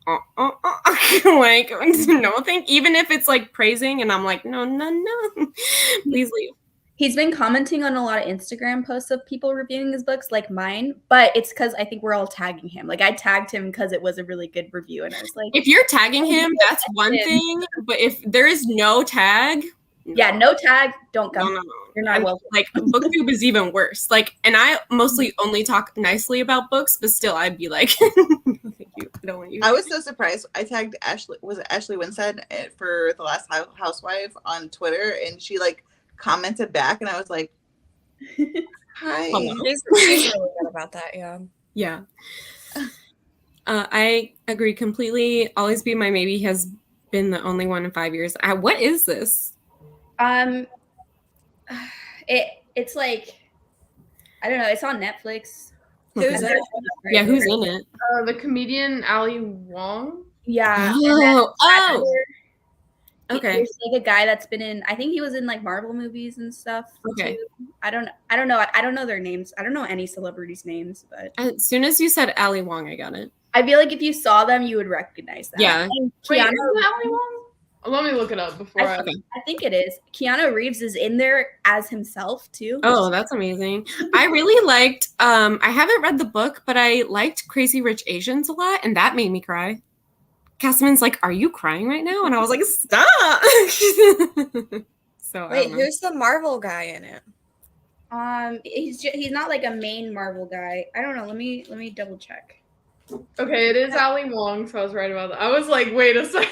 like no, thank. Even if it's like praising, and I'm like, no, please leave. He's been commenting on a lot of Instagram posts of people reviewing his books, like mine, but it's because I think we're all tagging him. Like I tagged him because it was a really good review, and I was like, if you're tagging him, that's one thing. But if there is no tag, no tag, don't come. No. You're not welcome. Like Booktube is even worse. Like, and I mostly only talk nicely about books, but still, I'd be like, thank you. I don't want you. I was so surprised. I tagged Ashley. Was it Ashley Winstead for The Last Housewife on Twitter, and she like commented back, and I was like, hi. She's really good about that. Yeah. I agree completely. Always Be My Maybe has been the only one in 5 years. What is this? It's like, I don't know. It's on Netflix. Who's in it? Yeah, who's in it? The comedian Ali Wong. Yeah. Okay. There's like a guy that's been in. I think he was in like Marvel movies and stuff. Okay. Too. I don't know. I don't know their names. I don't know any celebrities' names, but As soon as you said Ali Wong, I got it. I feel like if you saw them, you would recognize them. Yeah. Wait, Keanu, is it Ali Wong? Let me look it up before I think it is. Keanu Reeves is in there as himself too. Oh, that's amazing. I really liked, I haven't read the book, but I liked Crazy Rich Asians a lot, and that made me cry. Castman's like, are you crying right now? And I was like, stop. So Wait, who's the Marvel guy in it? He's not like a main Marvel guy. I don't know. Let me double check. Okay, it is Ali Wong, so I was right about that. I was like, wait a second.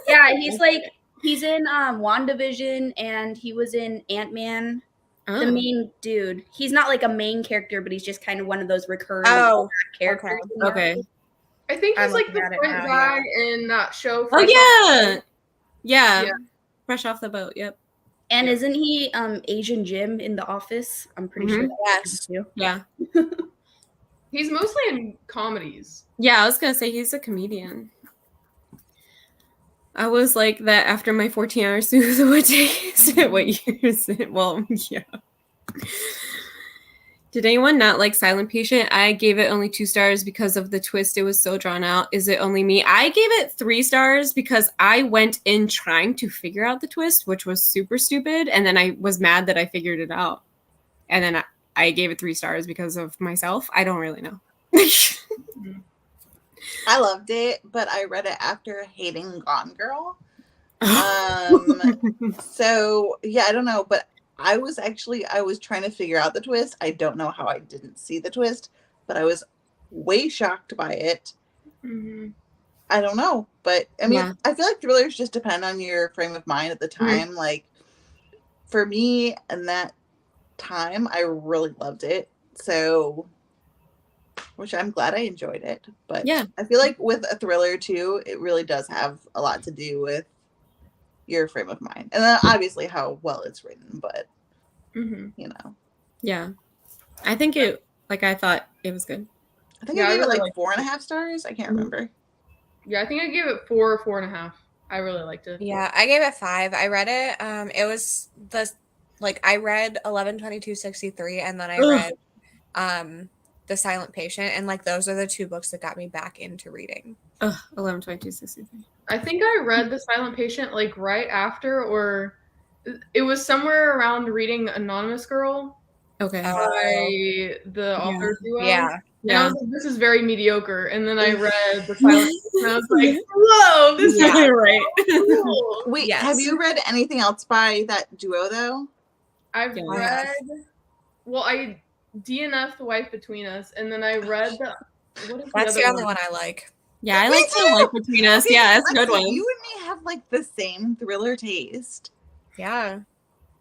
Yeah, he's in WandaVision, and he was in Ant-Man. The main dude. He's not like a main character, but he's just kind of one of those recurring characters. Okay. I think he's like the front guy in that show. Yeah. Fresh off the boat. Yep. And isn't he Asian Jim in The Office? I'm pretty sure. Yes. Too. Yeah. He's mostly in comedies. Yeah, I was gonna say he's a comedian. I was like that after my 14 hours through what day is it? What year is it? Well, yeah. Did anyone not like Silent Patient? I gave it only 2 stars because of the twist. It was so drawn out. Is it only me? I gave it 3 stars because I went in trying to figure out the twist, which was super stupid. And then I was mad that I figured it out. And then I gave it 3 stars because of myself. I don't really know. I loved it, but I read it after hating Gone Girl. So yeah, I don't know, but I was trying to figure out the twist. I don't know how I didn't see the twist, but I was way shocked by it. Mm-hmm. I don't know, but I mean, Yeah. I feel like thrillers just depend on your frame of mind at the time. Mm-hmm. Like for me, in that time, I really loved it. So, which I'm glad I enjoyed it. But Yeah. I feel like with a thriller too, it really does have a lot to do with your frame of mind, and then obviously how well it's written. But you know, Yeah. I think I thought it was good. I think Yeah, I I gave it really like 4.5 stars. I can't remember. Yeah, I think I gave it 4 or 4.5. I really liked it. Yeah, I gave it 5. I read it. It was I read 11/22/63, and then I read The Silent Patient, and like those are the 2 books that got me back into reading. 11/22/63. I think I read The Silent Patient like right after, or it was somewhere around reading Anonymous Girl Okay. by the author duo. Yeah. And I was like, this is very mediocre. And then I read The Silent Patient, and I was like, whoa, this is right. cool. Wait, Yes. have you read anything else by that duo though? I've Yeah. read, well, I DNF'd The Wife Between Us, and then I read what is That's the the other only one? one I like. Yeah, I like The Life Between Us. Okay, Yeah, it's a good Lexi, one. You and me have like the same thriller taste. Yeah.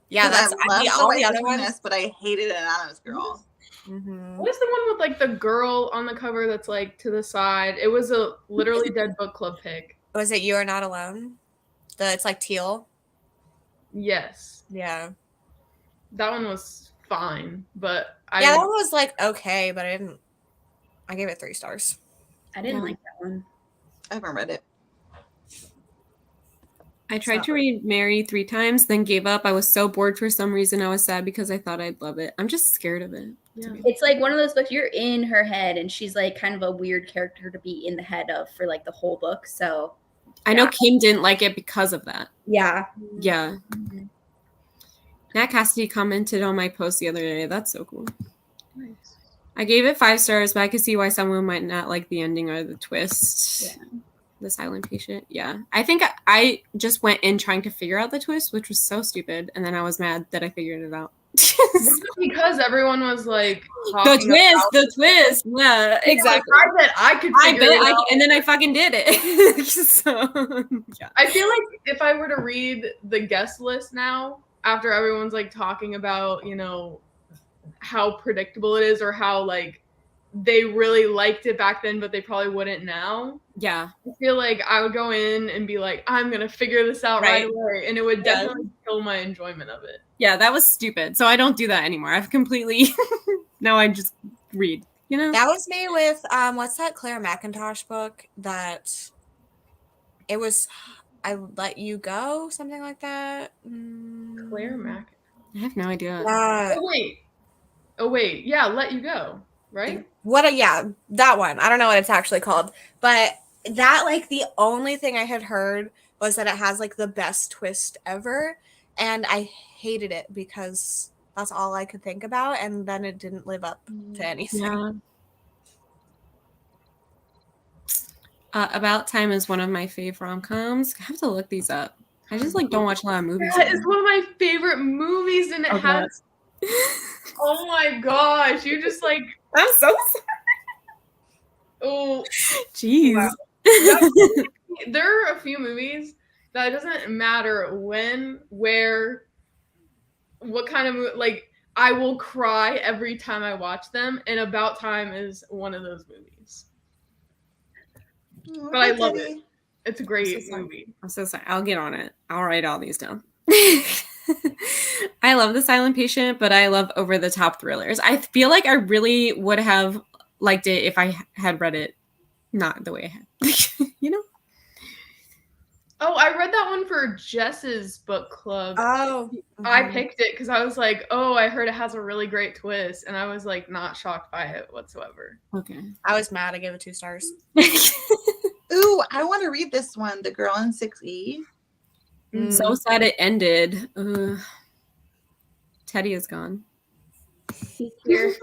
Yeah, 'Cause that's I love all Wife the other Between ones. Us, but I hated Anonymous Girl. Mm-hmm. What is the one with like the girl on the cover that's like to the side? It was a literally dead book club pick. Was it You Are Not Alone? It's like teal. Yes, Yeah. that one was fine, but Yeah, that one was like okay, but I gave it 3 stars. I didn't Yeah. like that one. I haven't read it. I tried to read Mary 3 times, then gave up. I was so bored for some reason. I was sad because I thought I'd love it. I'm just scared of it. Yeah. It's like one of those books you're in her head, and she's like kind of a weird character to be in the head of for like the whole book. So I know Kim didn't like it because of that. yeah, Yeah. Nat Cassidy commented on my post the other day. That's so cool. Nice. I gave it 5 stars, but I could see why someone might not like the ending or the twist. Yeah. The Silent Patient. Yeah. I think I just went in trying to figure out the twist, which was so stupid. And then I was mad that I figured it out. Because everyone was like The twist. Yeah, exactly. I bet I could figure it out. And then I fucking did it. So, yeah. I feel like if I were to read the guest list now, after everyone's like talking about, you know, how predictable it is or how like they really liked it back then, but they probably wouldn't now. Yeah. I feel like I would go in and be like, I'm going to figure this out right away. And it would definitely kill my enjoyment of it. Yeah, that was stupid. So I don't do that anymore. I've completely, now I just read, you know? That was me with, what's that Claire McIntosh book that it was, I Let You Go, something like that. Claire Mac. I have no idea. Oh, wait. Yeah, Let You Go. Right? That one. I don't know what it's actually called, but that like the only thing I had heard was that it has like the best twist ever, and I hated it because that's all I could think about, and then it didn't live up to anything. Yeah. About Time is one of my fave rom-coms. I have to look these up. I just like don't watch a lot of movies. That is one of my favorite movies, and it has. Oh my gosh! You just like. I'm so sorry. Oh, jeez. Wow. There are a few movies that it doesn't matter when, where, what kind of movie. Like, I will cry every time I watch them, and About Time is one of those movies. But I love it. It's a great movie. I'm so sorry. I'll get on it. I'll write all these down. I love The Silent Patient, but I love over the top thrillers. I feel like I really would have liked it if I had read it not the way I had. You know? Oh, I read that one for Jess's book club. Oh, I picked it because I was like, oh, I heard it has a really great twist, and I was like not shocked by it whatsoever. Okay. I was mad. I gave it 2 stars. Ooh, I want to read this one, The Girl in 6E. So sad it ended. Teddy is gone. He's here.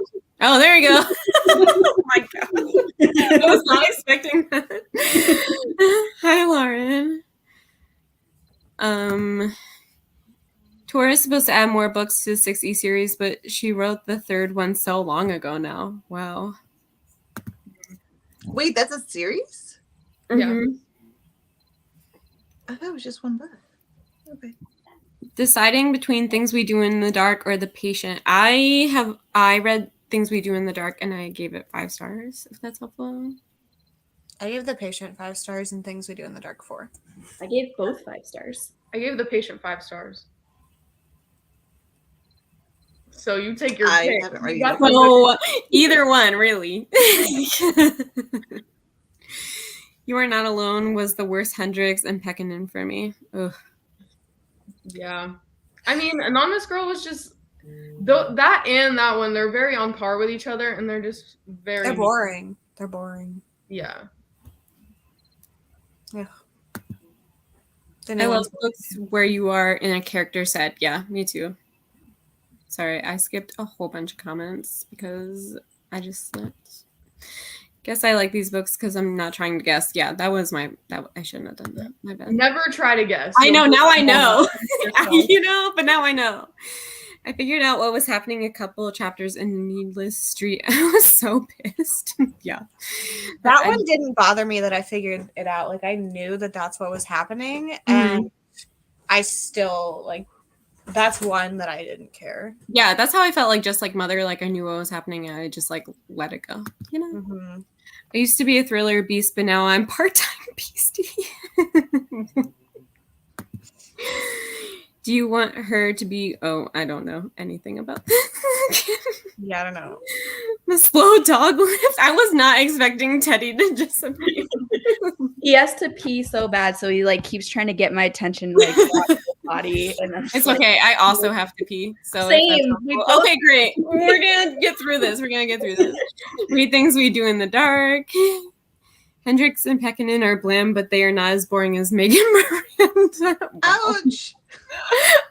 Oh, there we go. Oh my god. I was not expecting that. Hi, Lauren. Tora is supposed to add more books to the 6E series, but she wrote the 3rd one so long ago now. Wow. Wait, that's a series? Yeah. I thought it was just one book. Okay. Deciding between Things We Do in the Dark or The Patient. I read Things We Do in the Dark and I gave it 5 stars, if that's helpful. I gave The Patient 5 stars and Things We Do in the Dark 4. I gave both 5 stars. I gave The Patient 5 stars. So you take your I pick. haven't read You got it. the So either one, really. You Are Not Alone was the worst Hendrix and Pekkanen for me. Ugh. Yeah. I mean, Anonymous Girl was just that and that one, they're very on par with each other and they're just very They're boring. They're boring. Yeah. Yeah. I love books where you are in a character's head. Yeah, me too. Sorry, I skipped a whole bunch of comments because I just slipped. Guess I like these books because I'm not trying to guess. Yeah, I shouldn't have done that. My bad. Never try to guess. I know, now I know. Yourself. But now I know. I figured out what was happening a couple of chapters in Needless Street. I was so pissed. Yeah. That one didn't bother me that I figured it out. Like, I knew that that's what was happening. And I still, like, that's one that I didn't care. Yeah, that's how I felt like just like Mother. Like, I knew what was happening and I just like let it go. You know? Mm-hmm. I used to be a thriller beast, but now I'm part-time beastie. Do you want her to be... Oh, I don't know anything about this. Yeah, I don't know. The slow dog lift. I was not expecting Teddy to just appear. He has to pee so bad, so he like keeps trying to get my attention, like his body. And I'm It's just like, okay. I also have to pee. So Same. Okay, great. We're gonna get through this. Read Things We Do in the Dark. Hendrix and Pekkanen are bland, but they are not as boring as Megan Miranda. Wow. Ouch!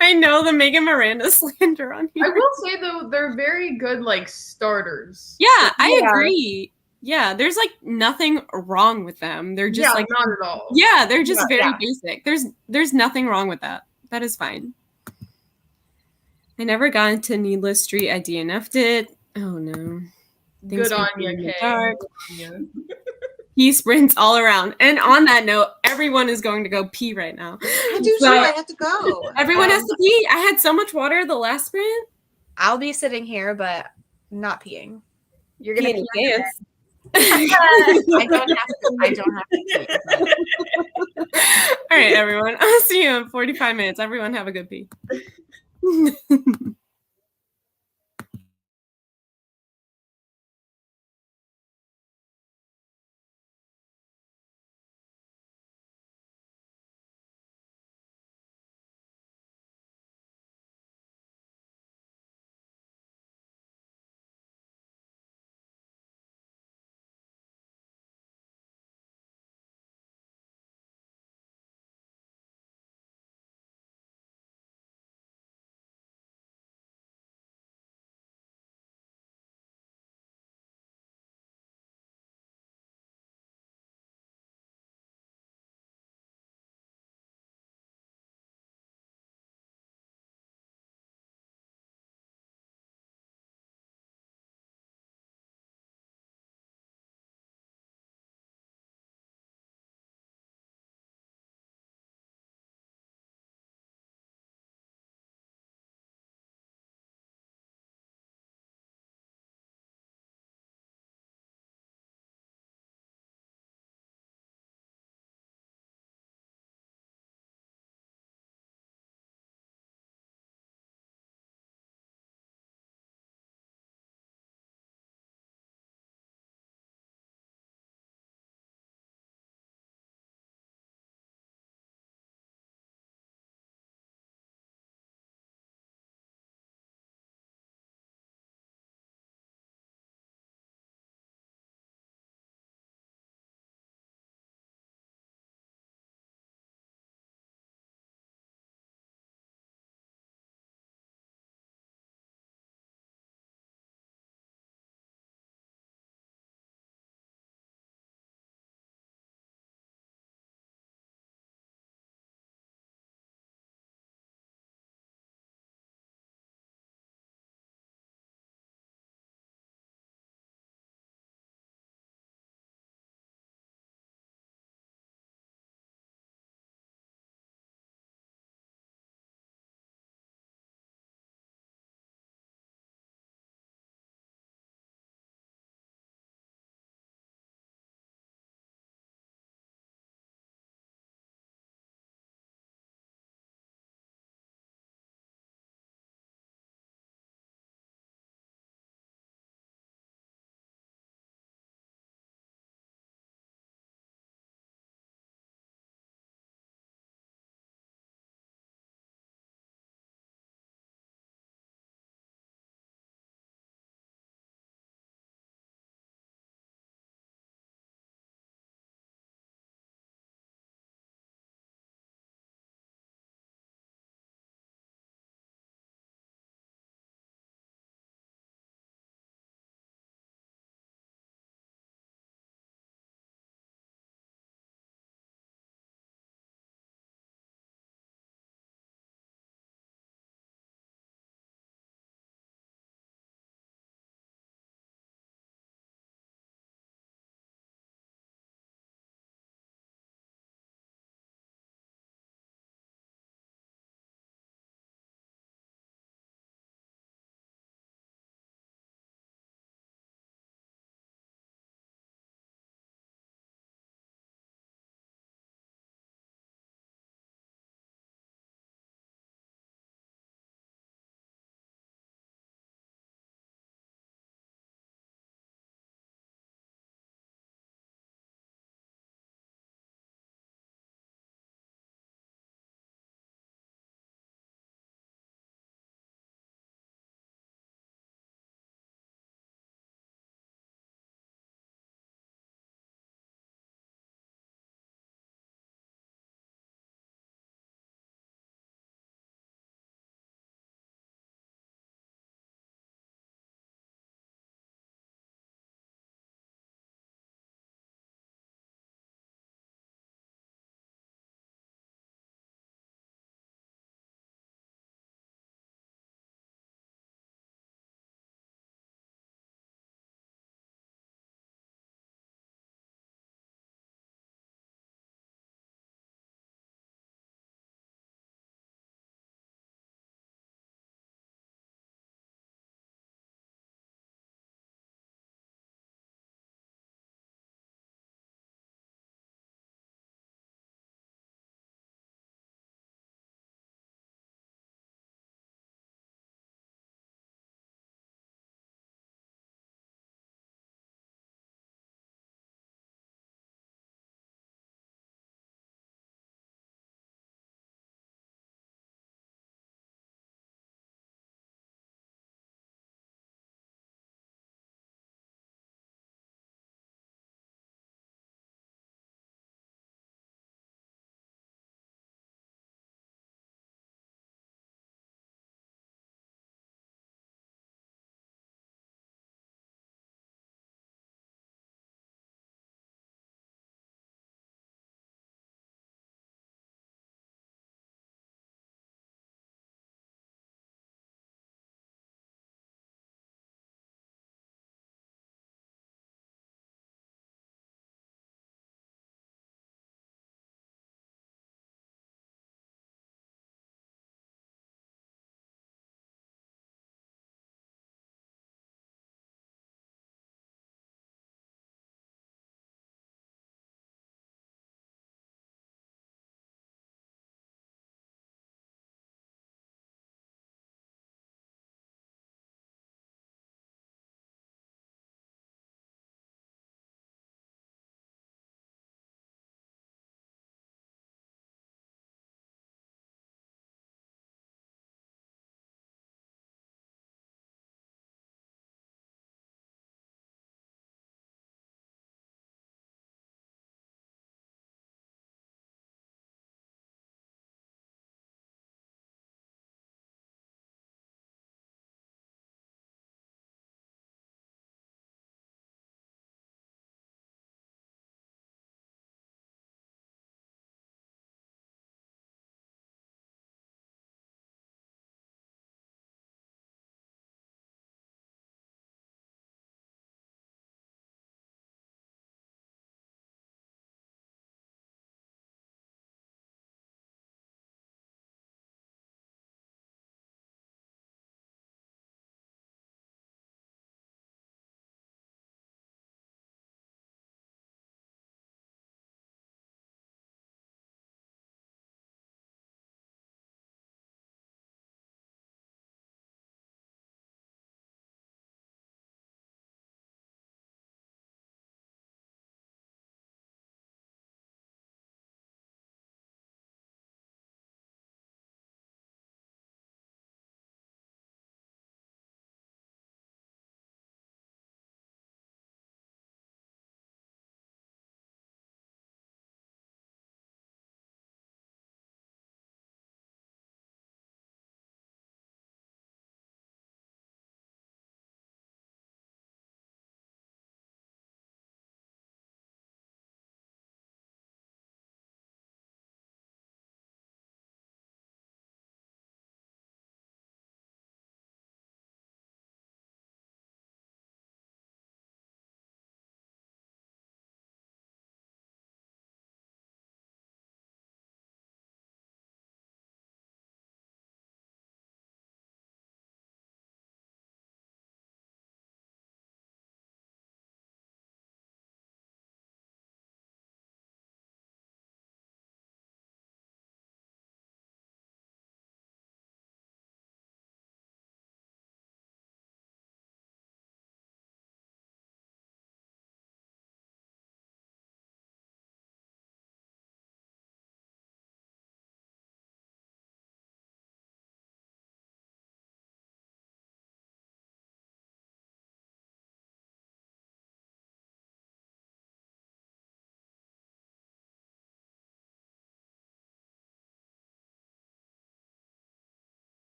I know the Megan Miranda slander on here. I will say though, they're very good like starters. Yeah, I agree. Yeah, there's like nothing wrong with them. They're just like not at all. Yeah, they're just very basic. There's nothing wrong with that. That is fine. I never got into Needless Street. I DNF'd it. Oh no. Good on you, Kay. He sprints all around. And on that note, everyone is going to go pee right now. I do too. I have to go. Everyone has to pee. I had so much water the last sprint. I'll be sitting here, but not peeing. You're gonna Pee pee in advance. I don't have to pee. All right, everyone. I'll see you in 45 minutes. Everyone have a good pee.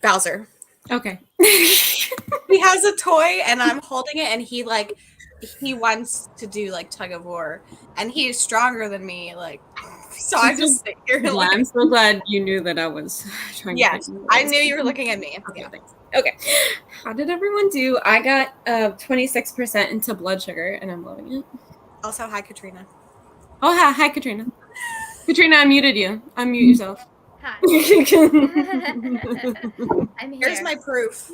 Bowser. Okay. He has a toy and I'm holding it and he wants to do like tug of war and he is stronger than me, like, so I just sit here and Well, I'm so glad you knew that I was trying yes, to I knew you were looking at me. Okay, Yeah. thanks. Okay. How did everyone do? I got 26% into blood sugar and I'm loving it. Also, hi Katrina. Oh, hi Katrina. Katrina, I muted you. Unmute yourself. Hi. I'm here. Here's my proof.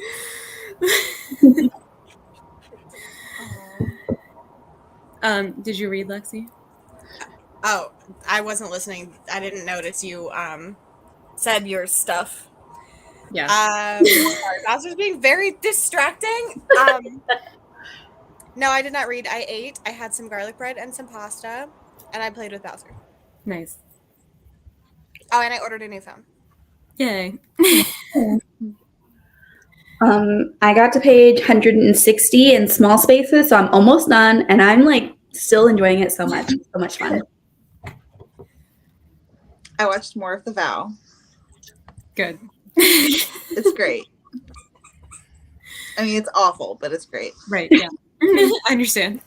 Did you read, Lexi? Oh, I wasn't listening. I didn't notice you said your stuff. Yeah. Sorry, Bowser's being very distracting. No, I did not read. I ate. I had some garlic bread and some pasta, and I played with Bowser. Nice. Oh, and I ordered a new phone. Yay. I got to page 160 in small spaces, so I'm almost done, and I'm like still enjoying it so much. So much fun. I watched more of The Vow. Good. It's great. I mean, it's awful, but it's great. Right. Yeah. I understand.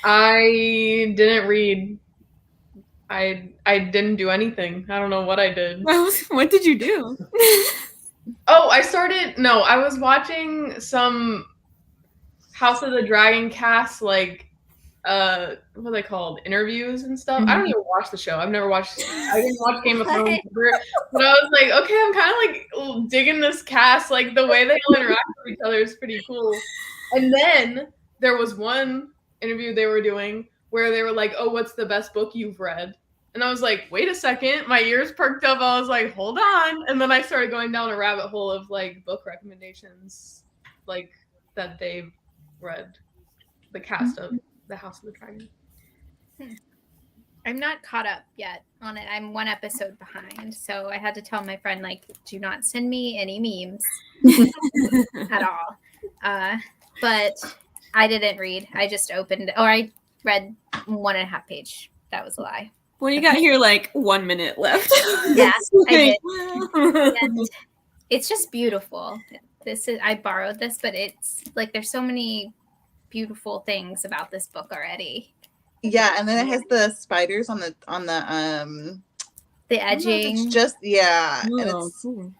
I didn't read. I didn't do anything. I don't know what I did. Well, what did you do? Oh, I was watching some House of the Dragon cast, like, what are they called? Interviews and stuff. I don't even watch the show. I didn't watch Game of Thrones. But I was like, okay, I'm kind of like digging this cast. Like, the way they all interact with each other is pretty cool. And then there was one interview they were doing where they were like, oh, what's the best book you've read? And I was like, wait a second. My ears perked up. I was like, hold on. And then I started going down a rabbit hole of like book recommendations, like that they've read. The cast of The House of the Dragon. I'm not caught up yet on it. I'm one episode behind. So I had to tell my friend, like, do not send me any memes at all. But I didn't read. I just I read 1.5 page. That was a lie. Well, you got here like 1 minute left. Yeah, I did. Wow. And it's just beautiful. I borrowed this, but it's like there's so many beautiful things about this book already. Yeah, and then it has the spiders on the The edging. It's just and Oh, cool.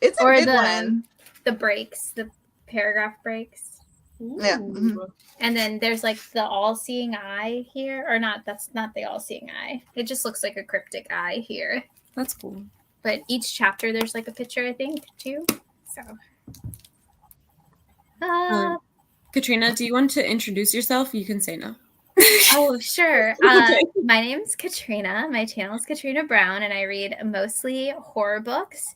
it's a Or good one. the breaks, the paragraph breaks. Yeah. Mhm. And then there's like the all-seeing eye here, or not. That's not the all-seeing eye. It just looks like a cryptic eye here. That's cool. But each chapter, there's like a picture, I think, too. So, Katrina, do you want to introduce yourself? You can say no. oh sure. Okay. My name's Katrina. My channel is Katrina Brown, and I read mostly horror books,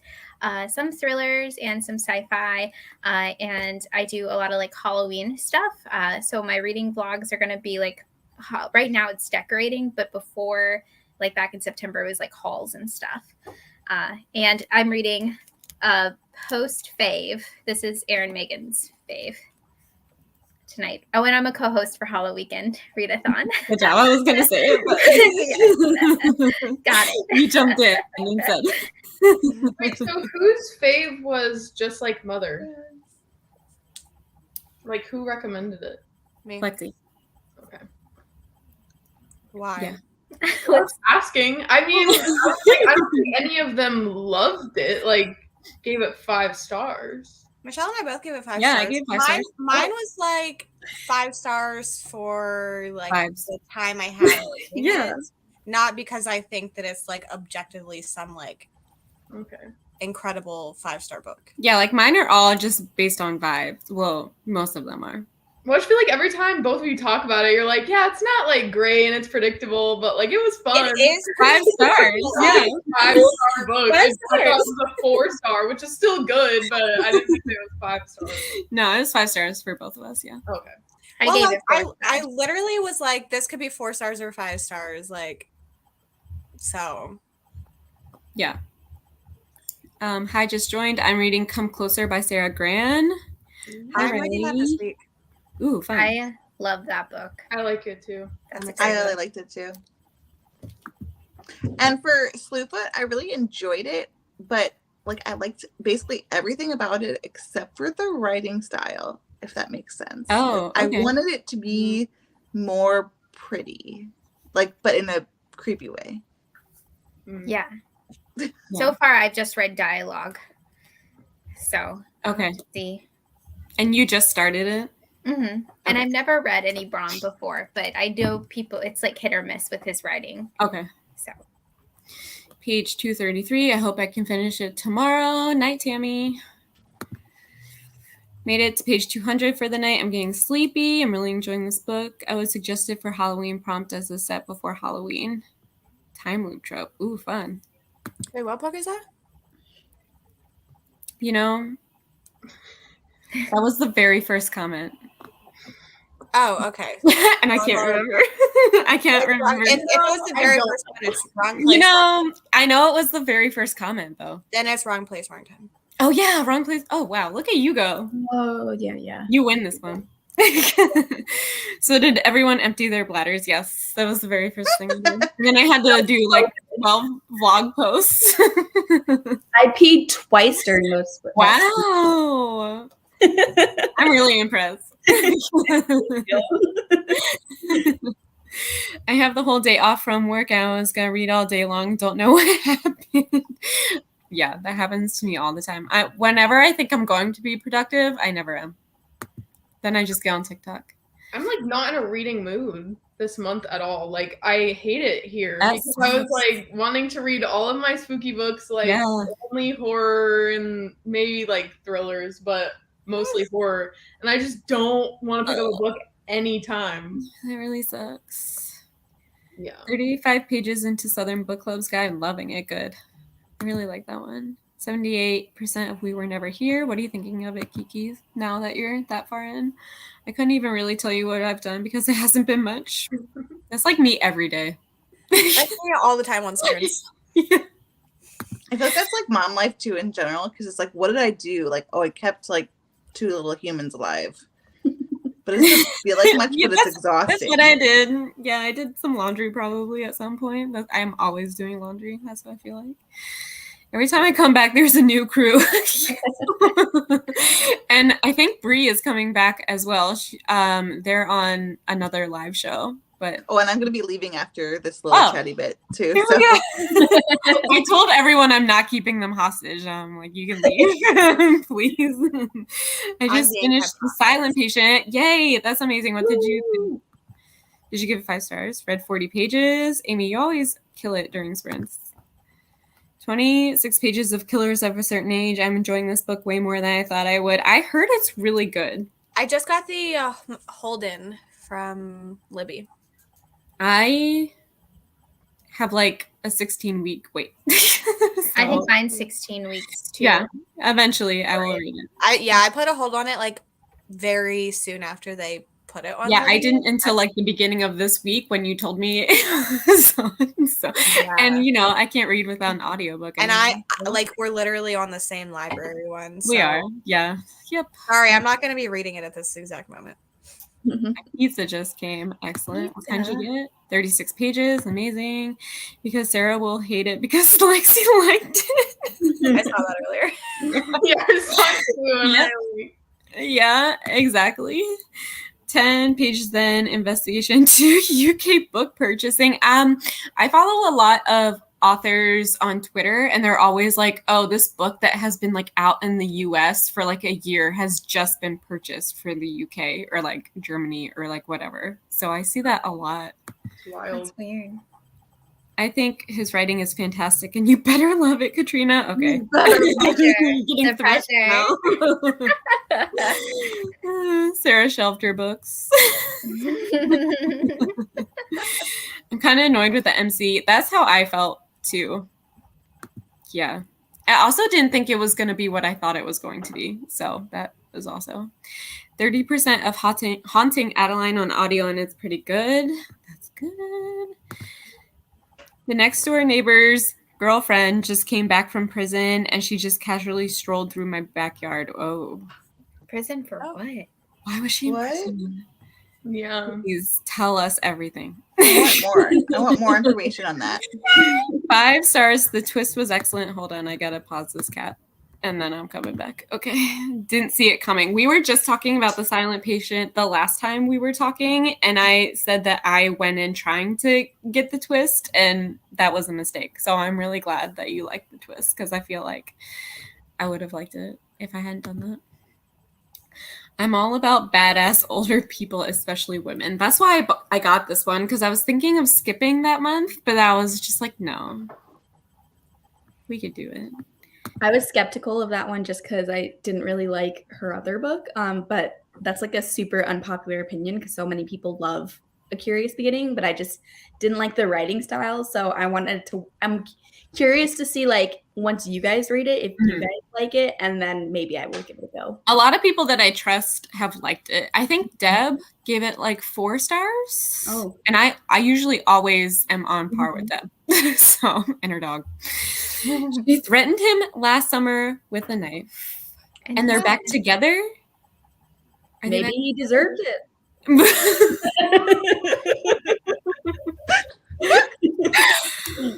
some thrillers, and some sci-fi. And I do a lot of like Halloween stuff. So my reading vlogs are going to be like, right now it's decorating, but before, like back in September, it was like hauls and stuff. And I'm reading post fave. This is Erin Megan's fave tonight. Oh, and I'm a co-host for Halloweekend Readathon. Good job. I was gonna say it, but Got it. You jumped in and said. Wait, so whose fave was Just Like Mother? Like, who recommended it? Me. Lexi. Okay. Why? Yeah. I was asking. I mean, I don't think any of them loved it. Like, gave it 5 stars. Michelle and I both gave it 5 Yeah, stars. I gave 5 stars. Mine was like 5 stars for like 5s. the time I had. reading Yeah. it. Not because I think that it's like objectively some like Okay. incredible 5-star book. Yeah, like mine are all just based on vibes. Well, most of them are. Well, I just feel like every time both of you talk about it, you're like, yeah, it's not like great and it's predictable, but like it was fun. It is 5 stars. Yeah. 5-star book. 5 I thought it stars. was a 4-star, which is still good, but I didn't think it was 5 stars. No, it was 5 stars for both of us. Yeah. Okay. I Well, gave like, it 4 I stars. literally was like, this could be 4 stars or 5 stars. Like, so. Yeah. Hi, just joined. I'm reading Come Closer by Sarah Gran. I'm reading that this week. Ooh, fun. I love that book. I like it too. That's I exciting. really liked it too. And for Slewfoot, I really enjoyed it, but like I liked basically everything about it except for the writing style, if that makes sense. Oh, I okay. wanted it to be more pretty, like, but in a creepy way. Yeah. So far, I've just read dialogue. So, Okay. See. And you just started it? Mm-hmm. And I've never read any Brahm before, but I know people, it's like hit or miss with his writing. Okay. So. Page 233. I hope I can finish it tomorrow. Night, Tammy. Made it to page 200 for the night. I'm getting sleepy. I'm really enjoying this book. I would suggest it for Halloween prompt as a set before Halloween. Time loop trope. Ooh, fun. Wait, what book is that? You know, that was the very first comment. Oh, okay. And I can't remember. I can't remember. If it was the very first one, it's wrong place. You know, I know it was the very first comment, though. Then it's wrong place, wrong time. Oh, yeah, wrong place. Oh, wow. Look at you go. Oh, yeah. You win this one. So did everyone empty their bladders? Yes, that was the very first thing I did. And then I had to do like 12 vlog posts. I peed twice during those. Wow. I'm really impressed. I have the whole day off from work. I was going to read all day long. Don't know what happened. Yeah, that happens to me all the time. Whenever I think I'm going to be productive, I never am. Then I just get on TikTok. I'm like not in a reading mood this month at all. Like I hate it here That's because I was like wanting to read all of my spooky books, like only horror and maybe like thrillers, but mostly horror. And I just don't want to pick up a book anytime. That really sucks. Yeah. 35 pages into Southern Book Club's guide. I'm loving it. Good. I really like that one. 78% of We Were Never Here. What are you thinking of it, Kiki, now that you're that far in? I couldn't even really tell you what I've done because it hasn't been much. That's like me every day. I say it all the time on students. Yeah. I feel like that's like mom life too in general, because it's like, what did I do? Like, oh, I kept like 2 little humans alive. But it doesn't feel like much, but it's exhausting. That's what I did. Yeah, I did some laundry probably at some point. I'm always doing laundry. That's what I feel like. Every time I come back, there's a new crew. And I think Bree is coming back as well. They're on another live show. But and I'm going to be leaving after this little chatty bit too. So. I told everyone I'm not keeping them hostage. Like, you can leave, please. I just finished The Silent Patient. Yay, that's amazing. What did you do? Did you give it 5 stars? Read 40 pages. Amy, you always kill it during sprints. 26 pages of Killers of a Certain Age. I'm enjoying this book way more than I thought I would. I heard it's really good. I just got the hold-in from Libby. I have like a 16-week wait. I think mine's 16 weeks too. Yeah, eventually I will read it. I put a hold on it like very soon after they put it on. Yeah, I didn't until like the beginning of this week when you told me. And you know, I can't read without an audiobook. And I like, we're literally on the same library one. So. We are. Yeah. Yep. Sorry, I'm not going to be reading it at this exact moment. Pizza just came. Excellent. What time did you get? 36 pages. Amazing. Because Sarah will hate it because Lexi liked it. I saw that earlier. Yeah, I saw it too. Yeah, exactly. 10 pages then, investigation to UK book purchasing. I follow a lot of authors on Twitter, and they're always like, oh, this book that has been like out in the US for like a year has just been purchased for the UK or like Germany or like whatever. So I see that a lot. It's wild. That's weird. I think his writing is fantastic, and you better love it, Katrina. Okay. The pressure. Sarah shelved her books. I'm kind of annoyed with the MC. That's how I felt too. Yeah. I also didn't think it was going to be what I thought it was going to be. So that was also 30% of Haunting Adeline on audio, and it's pretty good. That's good. The next door neighbor's girlfriend just came back from prison, and she just casually strolled through my backyard. Oh. Prison for what? Why was she in prison? Yeah. Please tell us everything. I want more information on that. 5 stars. The twist was excellent. Hold on, I gotta pause this cat. And then I'm coming back. Okay. Didn't see it coming. We were just talking about The Silent Patient the last time we were talking, and I said that I went in trying to get the twist, and that was a mistake. So I'm really glad that you liked the twist, because I feel like I would have liked it if I hadn't done that. I'm all about badass older people, especially women. That's why I got this one, because I was thinking of skipping that month, but I was just like, no. We could do it. I was skeptical of that one just because I didn't really like her other book. But that's like a super unpopular opinion because so many people love A Curious Beginning, but I just didn't like the writing style. So I'm curious to see, like, once you guys read it, if you guys like it, and then maybe I will give it a go. A lot of people that I trust have liked it. I think Deb gave it like 4 stars. Oh. And I usually always am on par with Deb. So, and her dog. She threatened him last summer with a knife. And they're back together? Maybe he deserved it.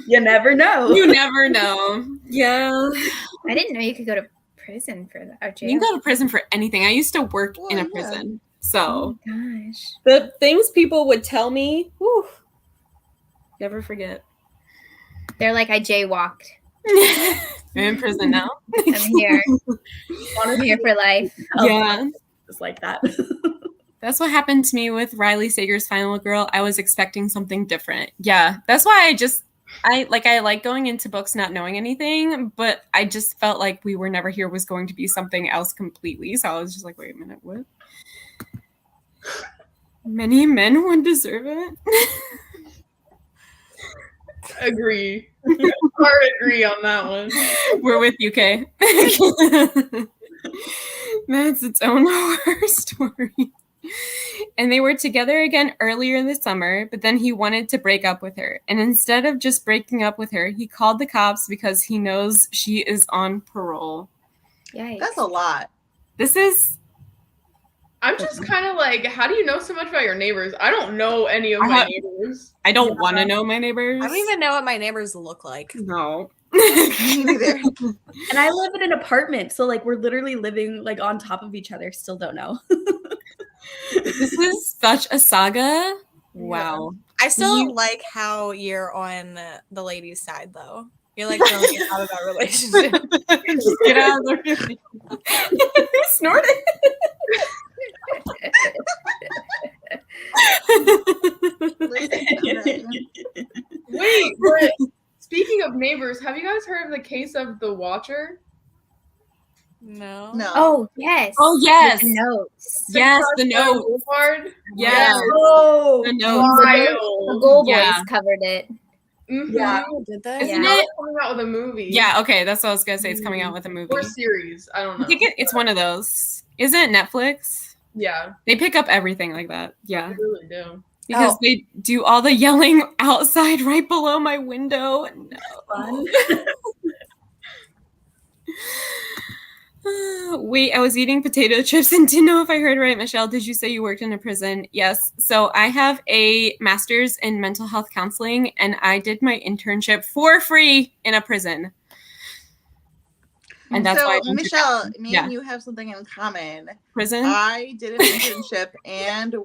You never know. You never know. Yeah. I didn't know you could go to prison for that. Or jail. You can go to prison for anything. I used to work in a prison. So Oh my gosh. the things people would tell me, whew, never forget. They're like, I jaywalked. I'm in prison now. I'm here. I'm here for life. Yeah. Just like that. That's what happened to me with Riley Sager's Final Girl. I was expecting something different. Yeah. That's why I like going into books not knowing anything, but I just felt like We Were Never Here was going to be something else completely. So I was just like, wait a minute, what? Many men would deserve it. Agree. Hard agree on that one. We're with you, Kay. That's its own horror story. And they were together again earlier this summer, but then he wanted to break up with her. And instead of just breaking up with her, he called the cops because he knows she is on parole. Yikes. That's a lot. I'm just kind of like, how do you know so much about your neighbors? I don't know any of my neighbors. I don't want to know my neighbors. I don't even know what my neighbors look like. No. Me neither. And I live in an apartment, so like we're literally living like on top of each other. Still don't know. This is such a saga. Wow. I still like how you're on the ladies' side, though. You're like throwing it out of that relationship. Just get out of the relationship. Snorted. Wait, but speaking of neighbors, have you guys heard of the case of the Watcher? No. Oh, yes. Oh, yes. With the notes. Yes, the note. Boulevard? Yes. Oh, The note. Wild. The Gold Yeah. Boys covered it. Mhm. Yeah. Did they? Isn't Now it? it's coming out with a movie. Yeah, okay, that's what I was gonna say. It's coming out with a movie. Or series. I don't I know. think it's one of those. Isn't it Netflix? Yeah, They pick up everything like that. Yeah. they really do. Because they do all the yelling outside right below my window. No. Wait, I was eating potato chips and didn't know if I heard right. Michelle, did you say you worked in a prison? Yes. So I have a master's in mental health counseling, and I did my internship for free in a prison. And that's why I didn't do Michelle, that. me Yeah. and you have something in common. Prison. I did an internship and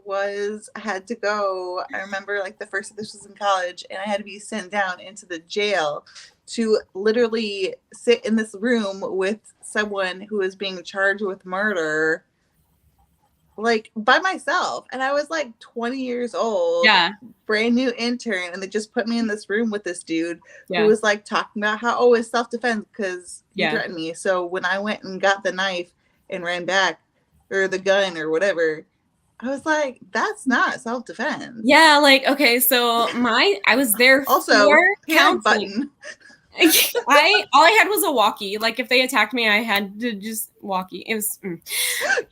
had to go. I remember like this was in college, and I had to be sent down into the jail to literally sit in this room with someone who is being charged with murder, like by myself. And I was like 20 years old, Yeah. brand new intern, and they just put me in this room with this dude Yeah. who was like talking about how it's self-defense because he Yeah. threatened me. So when I went and got the knife and ran back, or the gun or whatever, I was like, that's not self-defense. Yeah, like, okay, so I was there Also, for panic counseling. button. All I had was a walkie. Like, if they attacked me, I had to just walkie. It was, You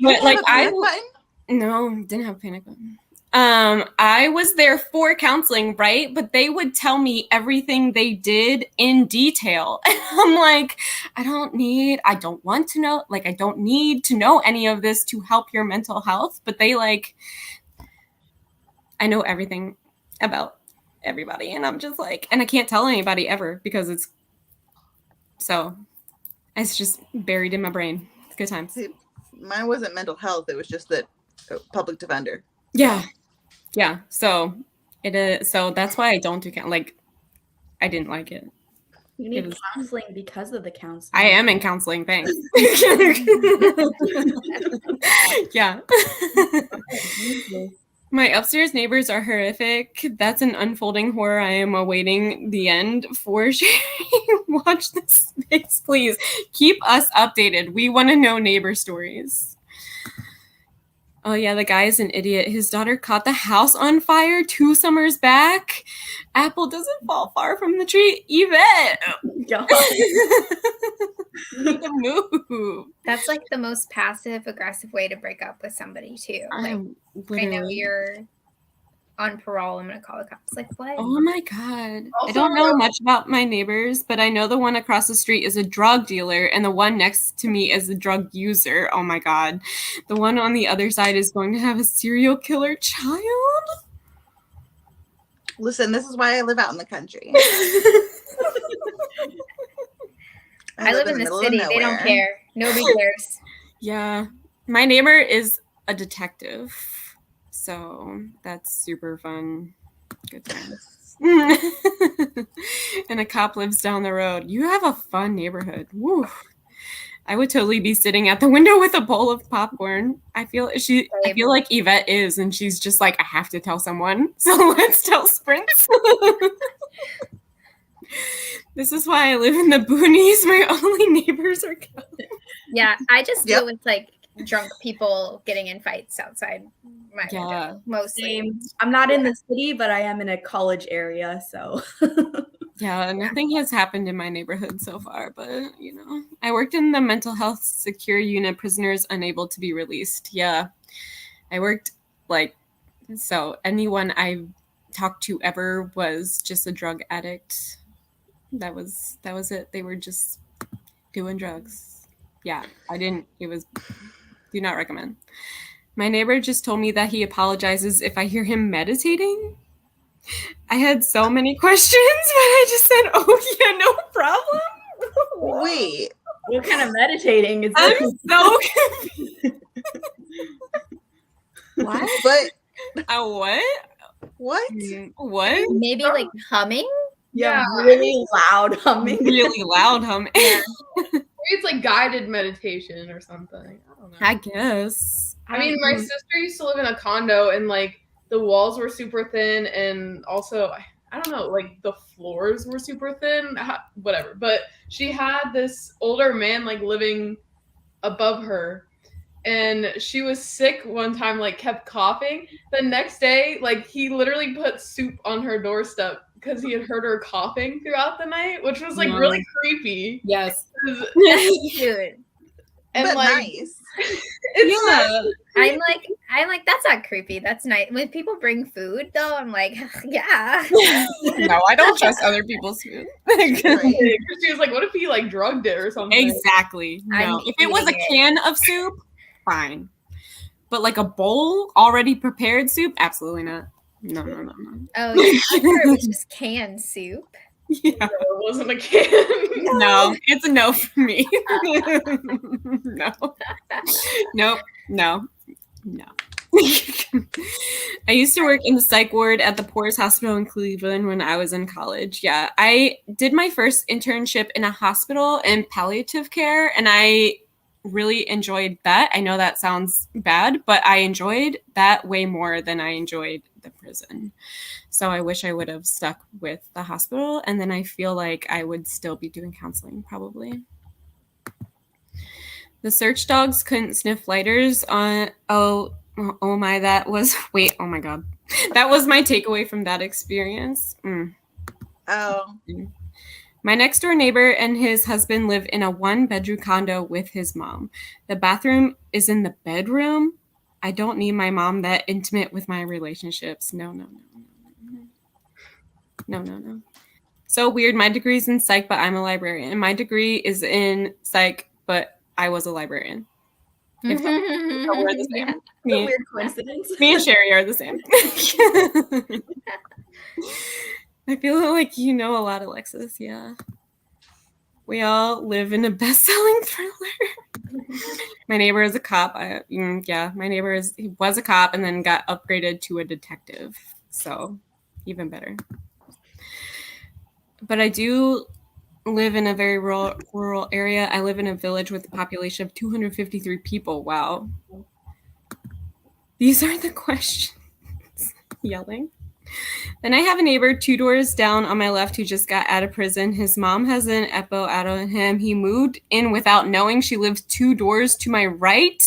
but have like a panic I button? no, didn't have a panic button. I was there for counseling, right? But they would tell me everything they did in detail. And I'm like, I don't want to know, like, I don't need to know any of this to help your mental health. But they like, I know everything about everybody, and I'm just like, and I can't tell anybody ever because it's just buried in my brain. It's good times. See, mine wasn't mental health. It was just that public defender. Yeah. So it is. So that's why I don't do like. I didn't like it. You need counseling because of the counseling. I am in counseling. Thanks. Yeah. My upstairs neighbors are horrific. That's an unfolding horror I am awaiting the end for. Watch this space, please. Keep us updated. We want to know neighbor stories. Oh, yeah, the guy is an idiot. His daughter caught the house on fire 2 summers back. Apple doesn't fall far from the tree. Yvette! Need to move. That's like the most passive-aggressive way to break up with somebody, too. Like, I know you're on parole. I'm going to call the cops. Like, what? Oh, my God. Also, I don't know much about my neighbors, but I know the one across the street is a drug dealer, and the one next to me is a drug user. Oh, my God. The one on the other side is going to have a serial killer child? Listen, this is why I live out in the country. I live in the city. They don't care. Nobody cares. Yeah. My neighbor is a detective. So that's super fun. Good times. And a cop lives down the road. You have a fun neighborhood. Woo. I would totally be sitting at the window with a bowl of popcorn. I feel like Yvette is, and she's just like, I have to tell someone. So let's tell Sprints. This is why I live in the boonies. My only neighbors are Kelly. Yeah, I just deal with like drunk people getting in fights outside my window, mostly. I'm not in the city, but I am in a college area, so. Yeah, nothing has happened in my neighborhood so far, but you know, I worked in the mental health secure unit, prisoners unable to be released. Yeah, I worked so anyone I talked to ever was just a drug addict. That was it. They were just doing drugs. Yeah, do not recommend. My neighbor just told me that he apologizes if I hear him meditating. I had so many questions, but I just said, oh, yeah, no problem. Wait. What kind of meditating is I'm this? so confused. What? But What? what? What? Maybe like humming? Yeah, really loud humming. Really loud humming. Maybe it's like guided meditation or something. I don't know. I guess. I mean, my sister used to live in a condo, and like the walls were super thin, and also I don't know, like the floors were super thin. Whatever. But she had this older man like living above her. And she was sick one time, like kept coughing. The next day, like he literally put soup on her doorstep because he had heard her coughing throughout the night, which was like really creepy. Yes. That's cute. And but like nice. it's I'm like, that's not creepy. That's nice. When people bring food though, I'm like, yeah. No, I don't trust other people's food. she was like, what if he like drugged it or something? Exactly. No. If it was a eating it. can of soup, fine. But like a bowl already prepared soup, absolutely not. No. Oh, yeah. I'm sure it was just canned soup. Yeah. No, it wasn't a can. No, it's a no for me. No. I used to work in the psych ward at the poorest hospital in Cleveland when I was in college. Yeah, I did my first internship in a hospital in palliative care, and I really enjoyed that. I know that sounds bad, but I enjoyed that way more than I enjoyed the prison. So I wish I would have stuck with the hospital, and then I feel like I would still be doing counseling probably. The search dogs couldn't sniff lighters on oh my that was my god. That was my takeaway from that experience. Oh. My next door neighbor and his husband live in a 1-bedroom condo with his mom. The bathroom is in the bedroom. I don't need my mom that intimate with my relationships. No. So weird. My degree's in psych, but I'm a librarian. My degree is in psych, but I was a librarian. If so, we're the same. Yeah. Weird coincidence. Me and Sherry are the same. I feel like you know a lot, Alexis. Yeah. We all live in a best-selling thriller. My neighbor is a cop. My neighbor was a cop and then got upgraded to a detective. So even better. But I do live in a very rural area. I live in a village with a population of 253 people. Wow. These are the questions. Yelling. Then I have a neighbor 2 doors down on my left who just got out of prison. His mom has an EPO out on him. He moved in without knowing. She lives 2 doors to my right.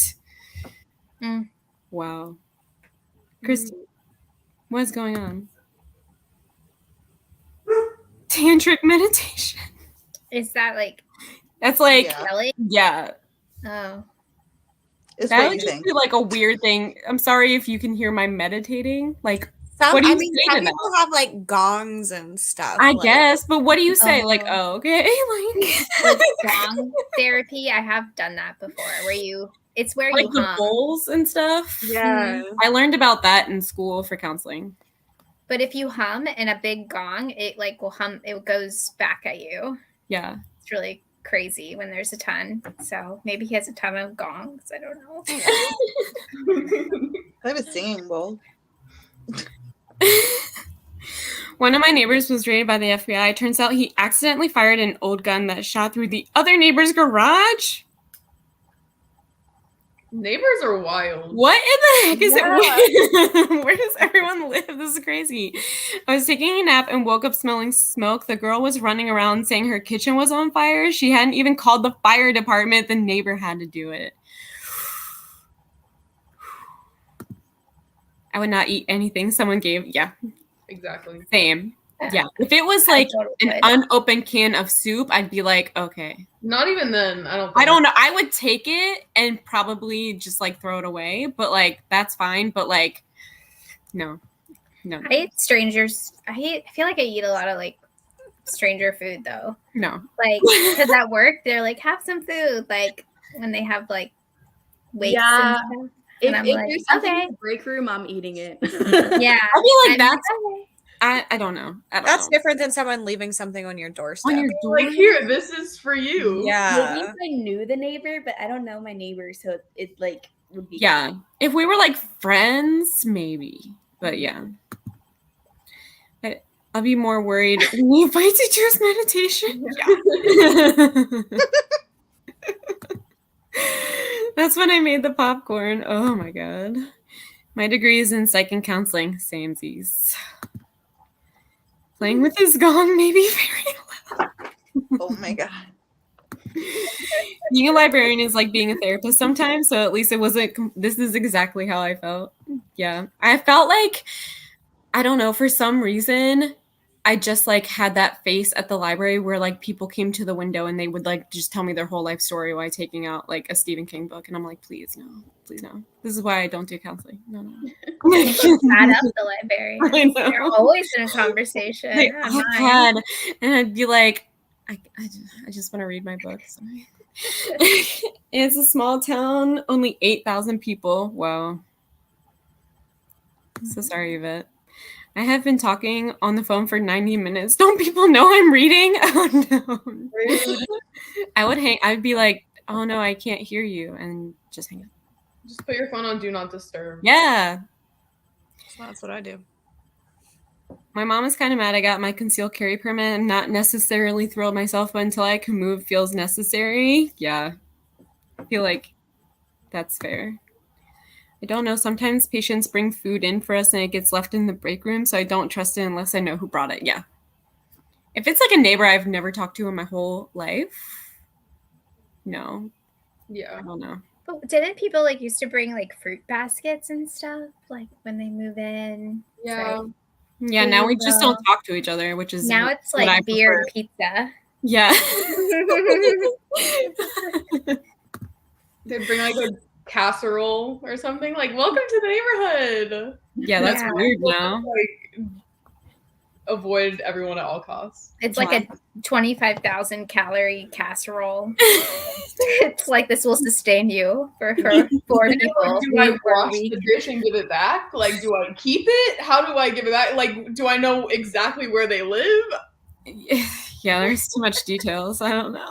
Wow. Christy, what's going on? Tantric meditation. Is that like? That's like, really? Yeah. Oh. That would just be like a weird thing. I'm sorry if you can hear my meditating. Like, some what do you some say to that? people have like gongs and stuff. I like, guess, but what do you say? Like, oh, okay, like gong therapy. I have done that before, where it's where like you the hum. bowls and stuff. Yeah, I learned about that in school for counseling. But if you hum in a big gong, it like will hum. It goes back at you. Yeah, it's really crazy when there's a ton. So maybe he has a ton of gongs. I don't know. I have a singing bowl. One of my neighbors was raided by the FBI. Turns out he accidentally fired an old gun that shot through the other neighbor's garage. Neighbors are wild. What in the heck is it? Where does everyone live? This is crazy. I was taking a nap and woke up smelling smoke. The girl was running around saying her kitchen was on fire. She hadn't even called the fire department. The neighbor had to do it. I would not eat anything someone gave. Yeah. Exactly. Same. Yeah. If it was like an unopened can of soup, I'd be like, okay. Not even then. I don't know. I would take it and probably just like throw it away, but like that's fine. But like, no. I hate strangers. I feel like I eat a lot of like stranger food though. No. Like, because at work they're like, have some food. Like when they have like weights and stuff. If I'm like, there's something in the break room, I'm eating it. Yeah. I feel like that's I don't know. That's different than someone leaving something on your doorstep. On your door? Like, here, this is for you. Yeah. Maybe if I knew the neighbor, but I don't know my neighbor, so it like would be. Yeah. If we were like friends, maybe. But yeah. I'll be more worried when he invites you to his meditation. Yeah. That's when I made the popcorn. Oh my god. My degree is in psych and counseling. Samesies. Playing with his gong may be very loud. Oh my god. Being a librarian is like being a therapist sometimes, so at least it wasn't. This is exactly how I felt. Yeah. I felt like, I don't know, for some reason, I just like had that face at the library where like people came to the window and they would like just tell me their whole life story while taking out like a Stephen King book. And I'm like, please no. This is why I don't do counseling. No. Add up the library. I know. They're always in a conversation. They all had, and I'd be like, I just want to read my books. It's a small town, only 8,000 people. Wow. So sorry, Yvette. I have been talking on the phone for 90 minutes. Don't people know I'm reading? Oh no. I'd be like, oh no, I can't hear you, and just hang up. Just put your phone on Do Not Disturb. Yeah. So that's what I do. My mom is kind of mad I got my concealed carry permit. I'm not necessarily thrilled myself, but until I can move feels necessary. Yeah. I feel like that's fair. I don't know. Sometimes patients bring food in for us and it gets left in the break room, so I don't trust it unless I know who brought it. Yeah. If it's like a neighbor I've never talked to in my whole life, no. Yeah. I don't know. But didn't people like used to bring like fruit baskets and stuff like when they move in? Yeah. Like, Yeah, now we just don't talk to each other, which is now it's what I like beer prefer. and pizza. Yeah. They bring like a casserole or something. Like, welcome to the neighborhood. Yeah, that's weird now. Like, avoid everyone at all costs. It's like a 25,000 calorie casserole. It's like this will sustain you for 4 people. Do I for a wash week. the dish and give it back? Like, do I keep it? How do I give it back? Like, do I know exactly where they live? Yeah, there's too much details. I don't know.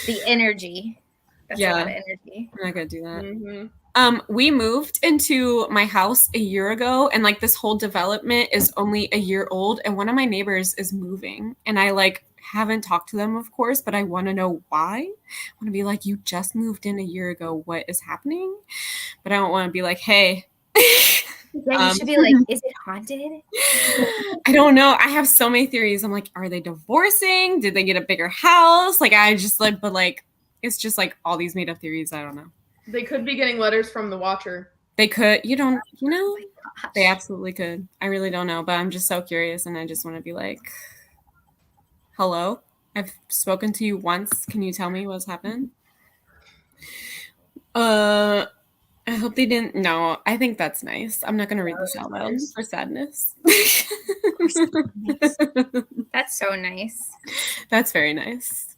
The energy. That's a Yeah. lot of energy. I'm not gonna do that. Mm-hmm. We moved into my house a year ago, and like this whole development is only a year old, and one of my neighbors is moving, and I like haven't talked to them, of course, but I want to know why. I want to be like, you just moved in a year ago. What is happening? But I don't want to be like, hey. Yeah, you should be like, is it haunted? I don't know. I have so many theories. I'm like, are they divorcing? Did they get a bigger house? Like, I just like, but like, it's just like all these made up theories. I don't know. They could be getting letters from the Watcher. They could, you know, they absolutely could. I really don't know, but I'm just so curious, and I just want to be like, hello, I've spoken to you once. Can you tell me what's happened? I hope they didn't. No, I think that's nice. I'm not going to read this out loud for sadness. That's so nice. That's very nice.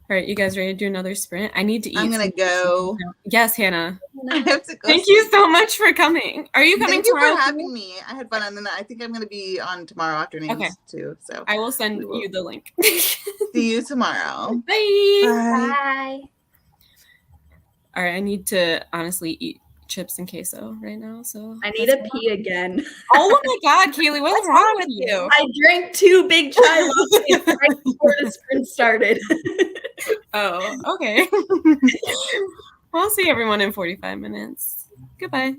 All right, you guys ready to do another sprint? I need to eat. I'm gonna go. Yes, Hannah. I have to go. Thank you so much for coming. Are you coming Thank you tomorrow? for having me. I had fun, and then I think I'm gonna be on tomorrow afternoons too. So I will send you the link. see you tomorrow. Bye. Bye. All right, I need to honestly eat chips and queso right now. So I need to pee again. Oh my God, Cailey, what's wrong with you? I drank 2 big chai lattes right before the sprint started. Oh, okay. Well, I'll see everyone in 45 minutes. Goodbye.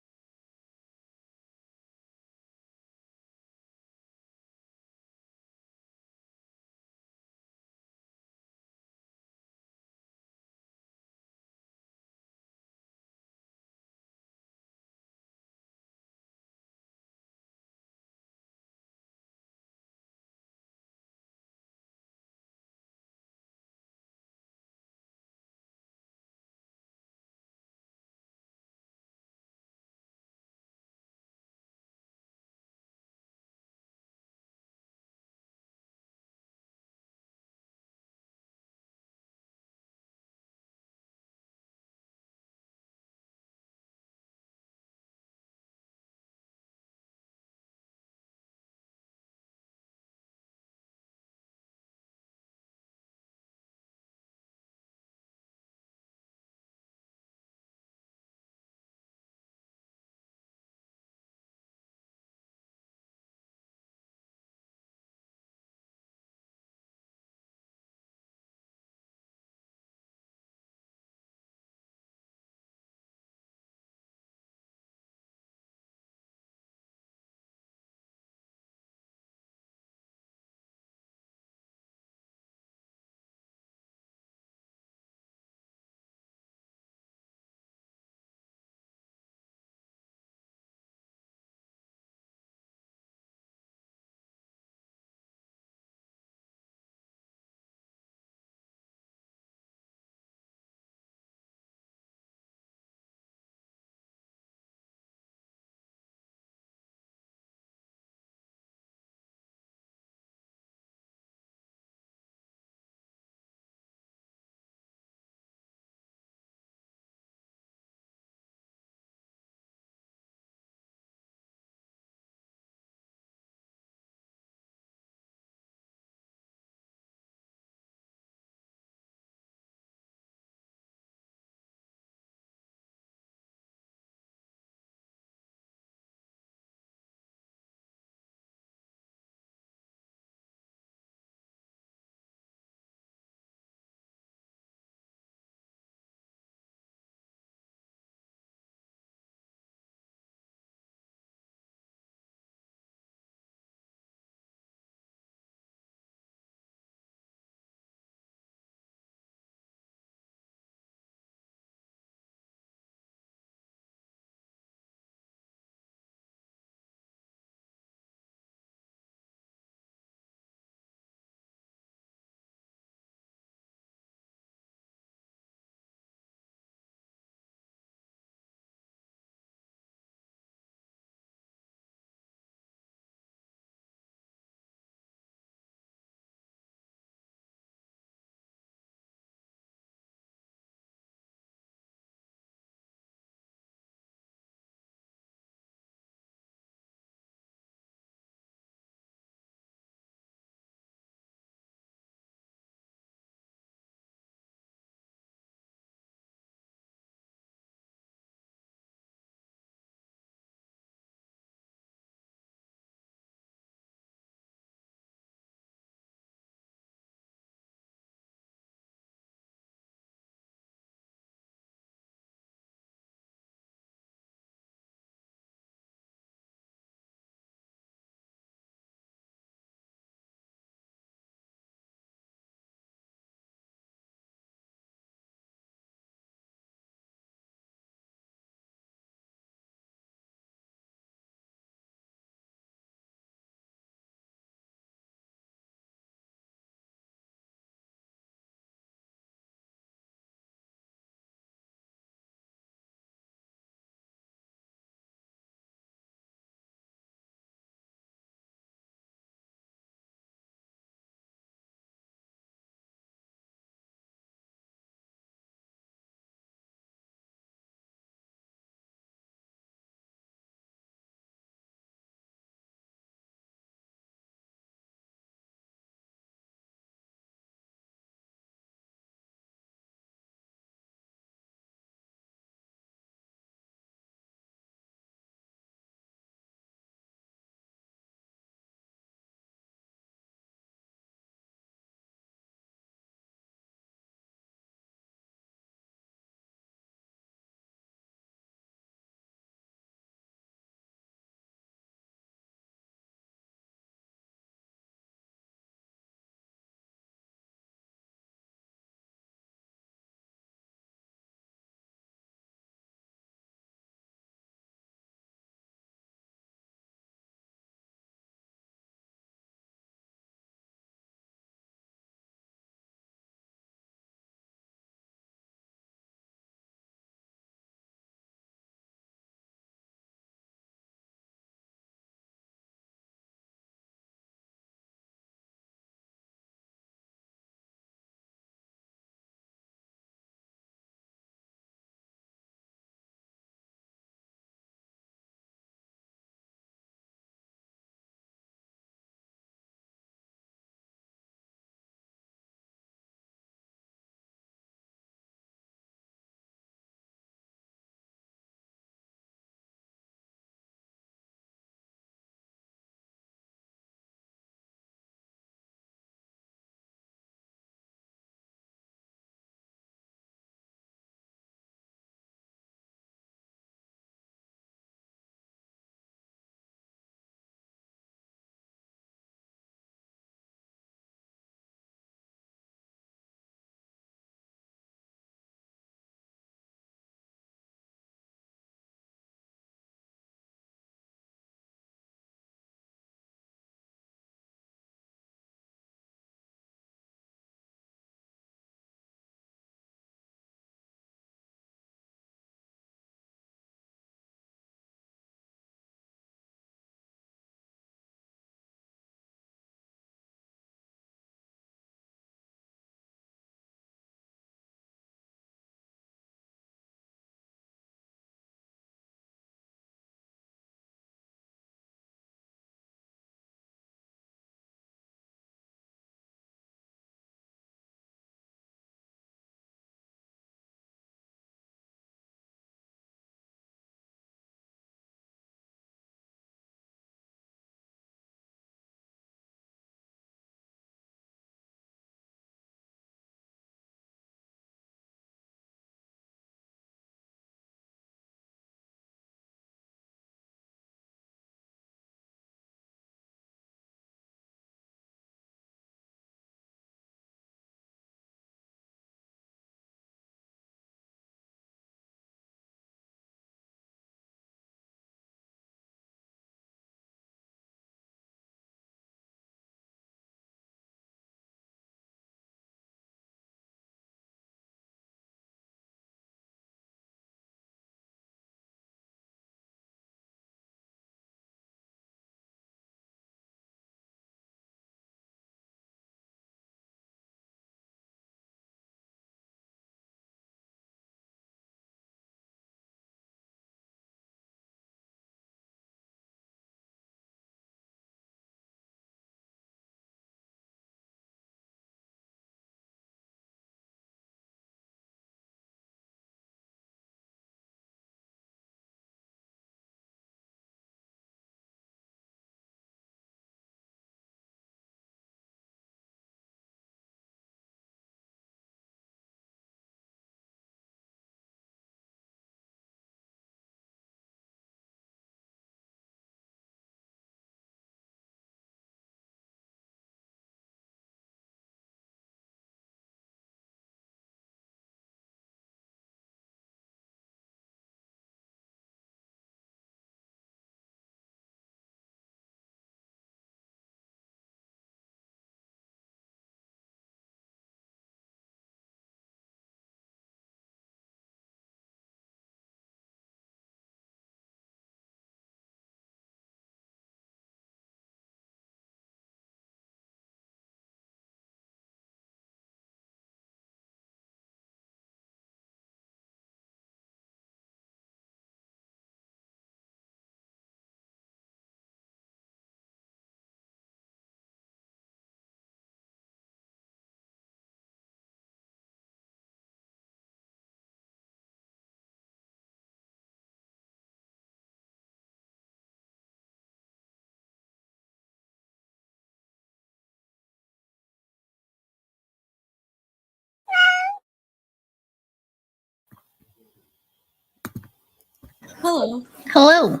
Hello. Hello.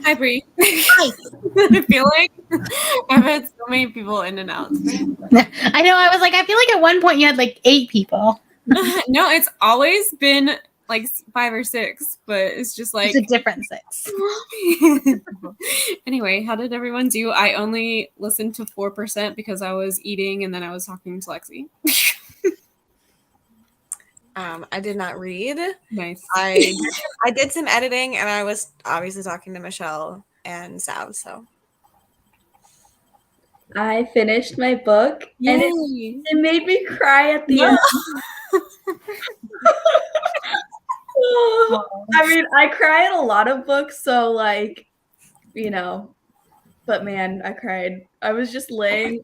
Hi, Bree. Hi. I feel like I've had so many people in and out today. I know. I was like, I feel like at one point you had like 8 people. No, it's always been like 5 or 6, but it's just like It's a different 6. Anyway, how did everyone do? I only listened to 4% because I was eating and then I was talking to Lexi. I did not read. Nice. I did some editing, and I was obviously talking to Michelle and Sav. So I finished my book, and it made me cry at the end. I mean, I cry at a lot of books, so like, but man, I cried. I was just laying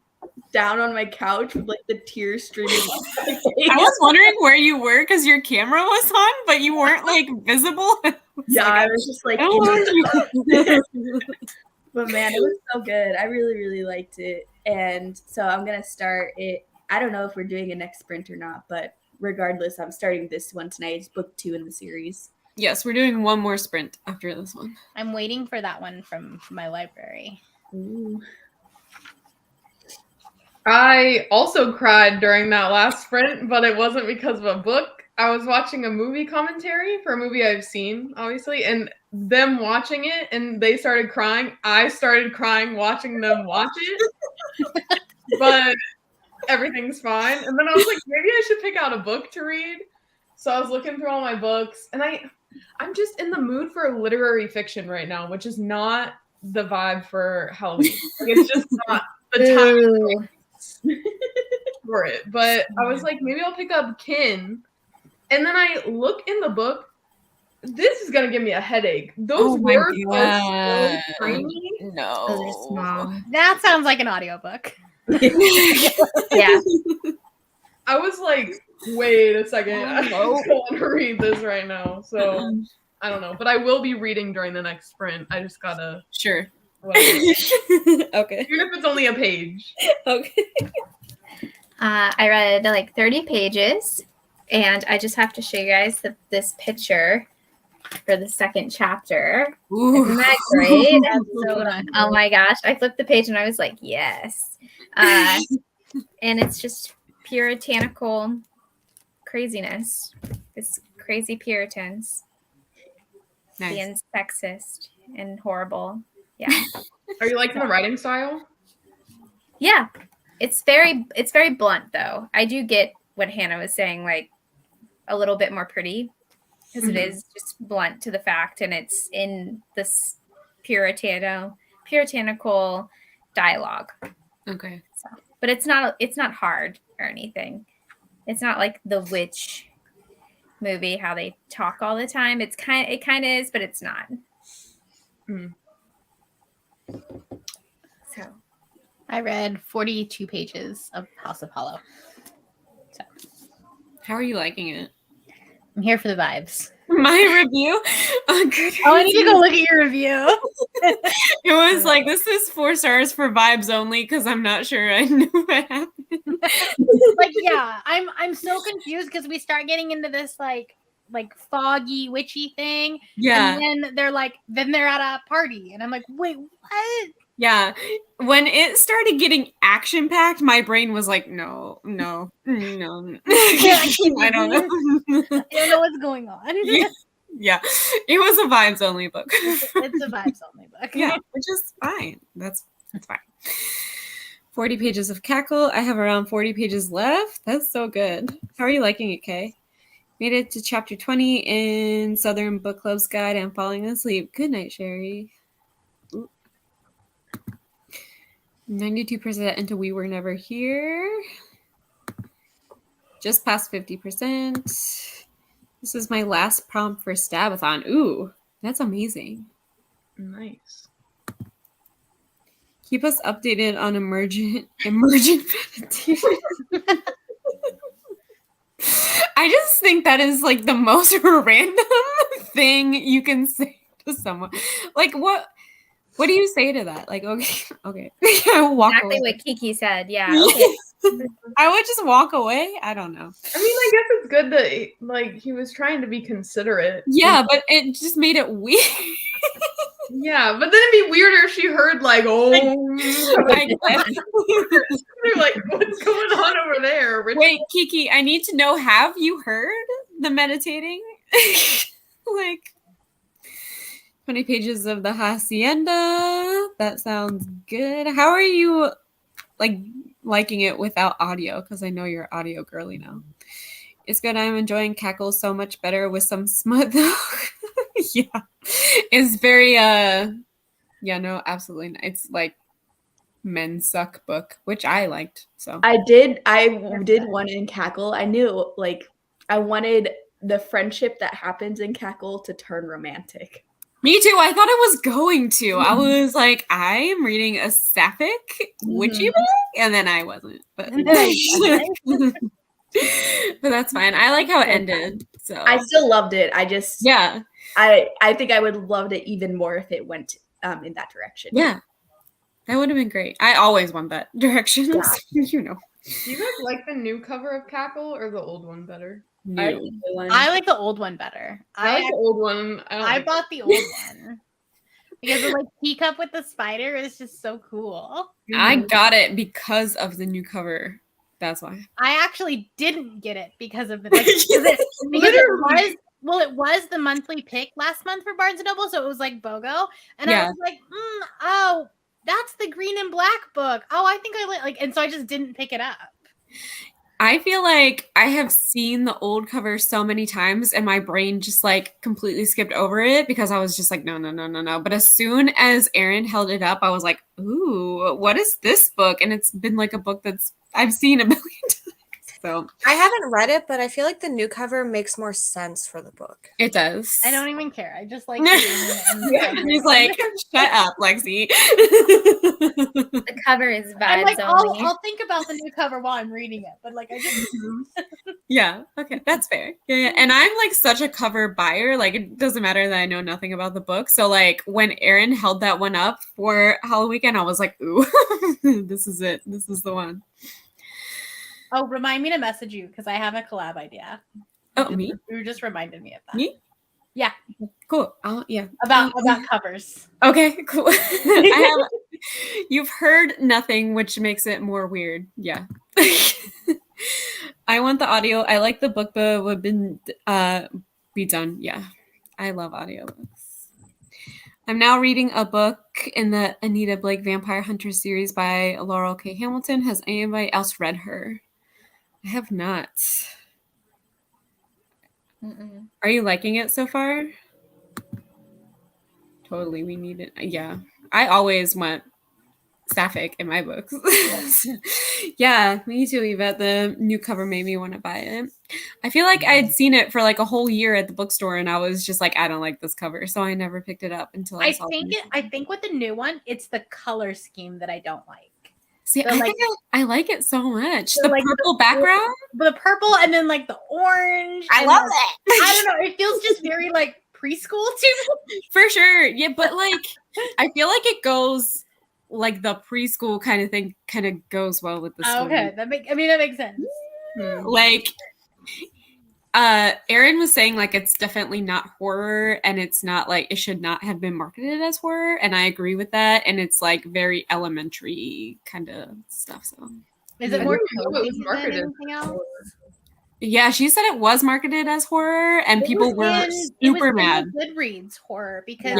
down on my couch with like the tears streaming off my face. I was wondering where you were because your camera was on, but you weren't like visible. Yeah, I was just like, but man, it was so good. I really, really liked it. And so I'm going to start it. I don't know if we're doing a next sprint or not, but regardless, I'm starting this one tonight. It's book 2 in the series. Yes, we're doing one more sprint after this one. I'm waiting for that one from my library. Ooh. I also cried during that last sprint, but it wasn't because of a book. I was watching a movie commentary for a movie I've seen, obviously, and them watching it, and they started crying. I started crying watching them watch it, but everything's fine. And then I was like, maybe I should pick out a book to read. So I was looking through all my books, and I'm just in the mood for literary fiction right now, which is not the vibe for Halloween. Like, it's just not the time for it. But I was like, maybe I'll pick up Kin. And then I look in the book. This is gonna give me a headache. Those words are so tiny. No. Those are small. That sounds like an audiobook. Yeah. I was like, wait a second. I don't want to read this right now. So I don't know. But I will be reading during the next sprint. I just gotta Sure. whatever. Okay. Even if it's only a page. Okay. I read like 30 pages, and I just have to show you guys this picture for the second chapter. Ooh. Isn't that great? So Oh my gosh. I flipped the page and I was like, yes. And it's just puritanical craziness. It's crazy Puritans being sexist and horrible. Yeah. Are you liking the writing style? Yeah. It's very blunt though. I do get what Hannah was saying, like a little bit more pretty, because it is just blunt to the fact, and it's in this puritanical dialogue. Okay. So, but it's not hard or anything. It's not like the witch movie, how they talk all the time. It kind of is, but it's not. So I read 42 pages of House of Hollow. So How are you liking it? I'm here for the vibes. My review? Oh, I need to go look at your review. It was like, this is 4 stars for vibes only because I'm not sure I knew what happened. Like, yeah, I'm so confused because we start getting into this like foggy witchy thing. Yeah. And then they're at a party. And I'm like, wait, what? Yeah. When it started getting action packed, my brain was like, no. I don't know. I don't know what's going on. Yeah. It was a vibes only book. It's a vibes only book. Yeah, which is fine. That's fine. 40 pages of cackle. I have around 40 pages left. That's so good. How are you liking it, Kay? Made it to chapter 20 in Southern Book Club's Guide. I'm falling asleep. Good night, Sherry. 92% into We Were Never Here. Just past 50%. This is my last prompt for Stabathon. Ooh, that's amazing. Nice. Keep us updated on emergent meditation. I just think that is like the most random thing you can say to someone. Like, what do you say to that? Like, okay. I will walk exactly away. what Kiki said. Yeah. Okay. I would just walk away. I don't know. I mean, I guess it's good that like he was trying to be considerate. Yeah, but it just made it weird. Yeah, but then it'd be weirder if she heard like, oh, they're like, what's going on over there? Wait, Kiki, I need to know, have you heard the meditating? Like 20 pages of the Hacienda. That sounds good. How are you liking it without audio? Because I know you're audio girly now. It's good. I'm enjoying Cackle so much better with some smut though. Yeah. It's very no, absolutely not. It's like men suck book, which I liked. So I did one in Cackle. I knew I wanted the friendship that happens in Cackle to turn romantic. Me too. I thought it was going to. I was like, I am reading a sapphic witchy book, and then I wasn't. But but that's fine. I like how it ended. So I still loved it. I just I think I would loved it even more if it went in that direction. Yeah. That would have been great. I always want that direction. Yeah. You know. Do you guys like the new cover of Cackle or the old one better? I like the old one better. I like the old one. I bought the old one because the teacup with the spider is just so cool. I got it because of the new cover. That's why. I actually didn't get it because of the it was the monthly pick last month for Barnes & Noble, so it was like BOGO, and I was like, oh, that's the green and black book. Oh, I think I like, and so I just didn't pick it up. I feel like I have seen the old cover so many times and my brain just completely skipped over it because I was just like, no. But as soon as Erin held it up, I was like, ooh, what is this book? And it's been a book that's I've seen a million times. So I haven't read it, but I feel like the new cover makes more sense for the book. It does. I don't even care. I just like He's like, shut up, Lexi. The cover is vibes. I'm like, only. I'll think about the new cover while I'm reading it, but I just Yeah, okay, that's fair. Yeah. And I'm such a cover buyer. It doesn't matter that I know nothing about the book. So when Erin held that one up for Halloweekend, I was like, ooh, this is it. This is the one. Oh, remind me to message you because I have a collab idea. Oh, me? You just reminded me of that. Me? Yeah. Cool. Yeah. About covers. Okay, cool. You've heard nothing, which makes it more weird. Yeah. I want the audio. I like the book, but would be done. Yeah. I love audiobooks. I'm now reading a book in the Anita Blake Vampire Hunter series by Laurel K. Hamilton. Has anybody else read her? I have not. Mm-mm. Are you liking it so far? Totally, we need it. Yeah, I always want sapphic in my books. Yeah, me too, Yvette. The new cover made me want to buy it. I feel like I'd seen it for a whole year at the bookstore, and I was just like, I don't like this cover, so I never picked it up until I saw it. I think with the new one, it's the color scheme that I don't like. See, I like it so much. The purple background, the purple, and then the orange. I love it. I don't know. It feels just very preschool to me. For sure. Yeah, but I feel like it goes the preschool kind of thing kind of goes well with the story. Okay, that makes sense. Erin was saying it's definitely not horror, and it's not it should not have been marketed as horror, and I agree with that. And it's very elementary kind of stuff. So is it more marketed than anything else? Yeah, she said it was marketed as horror, and people were super mad. Goodreads horror because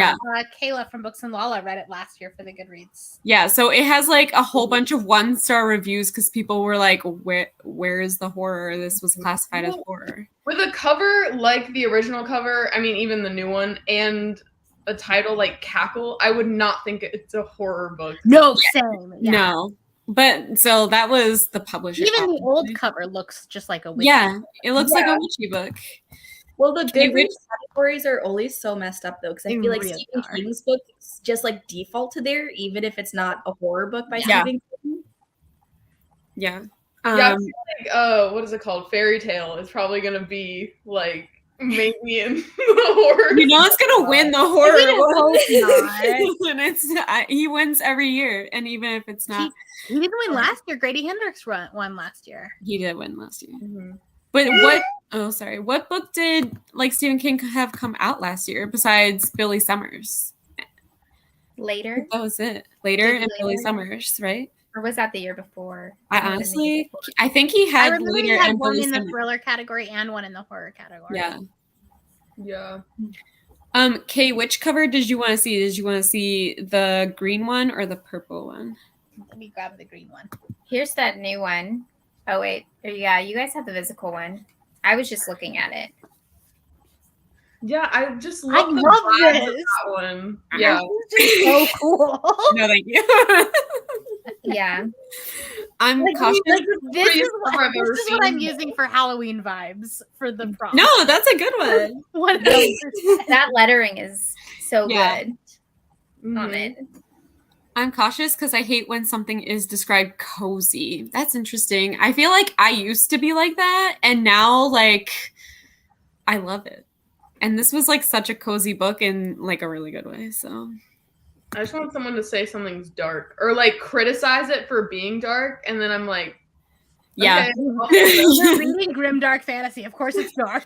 Kayla from Books and Lala read it last year for the Goodreads. Yeah, so it has a whole bunch of 1-star reviews because people were like, where is the horror? This was classified as horror. With a cover like the original cover, I mean, even the new one, and a title like Cackle, I would not think it's a horror book. No, same. Yeah. No. But so that was the publisher. Even the old cover looks just like a witchy. Yeah, it looks like a witchy book. Well, the Goodreads categories are always so messed up though, because I feel like Stephen King's books just default to there, even if it's not a horror book by Stephen King. Yeah. Yeah, what is it called? Fairy Tale is probably gonna be maybe in the horror. You know it's gonna win the horror hope one. And he wins every year, and even if it's not, he didn't win last year. Grady Hendrix won last year. He did win last year. Mm-hmm. But what? Oh, sorry. What book did Stephen King have come out last year besides Billy Summers? Later. That was it. Later and Billy Later? Summers, right? Or was that the year before? I honestly, I think he had I remember Later he had and one Billy in the Summers. thriller category and one in the horror category. Yeah. Yeah. Kay, which cover did you want to see? Did you want to see the green one or the purple one? Let me grab the green one. Here's that new one. Oh wait, yeah, you guys have the physical one. I was just looking at it. Yeah, I just I love the love vibes of this. that one. Yeah. This is so cool. No, thank you. Yeah. I'm Like, cautious. this Prettiest is cover I've ever what I'm seen. using for Halloween vibes for the prom. No, that's a good one. 100%. That lettering is so Yeah. good Mhm. on it. I'm cautious because I hate when something is described cozy. That's interesting. I feel like I used to be like that, and now like I love it. And this was like such a cozy book in like a really good way. So I just want someone to say something's dark or like criticize it for being dark, and then I'm like, yeah. okay, We're reading grimdark fantasy. Of course, it's dark.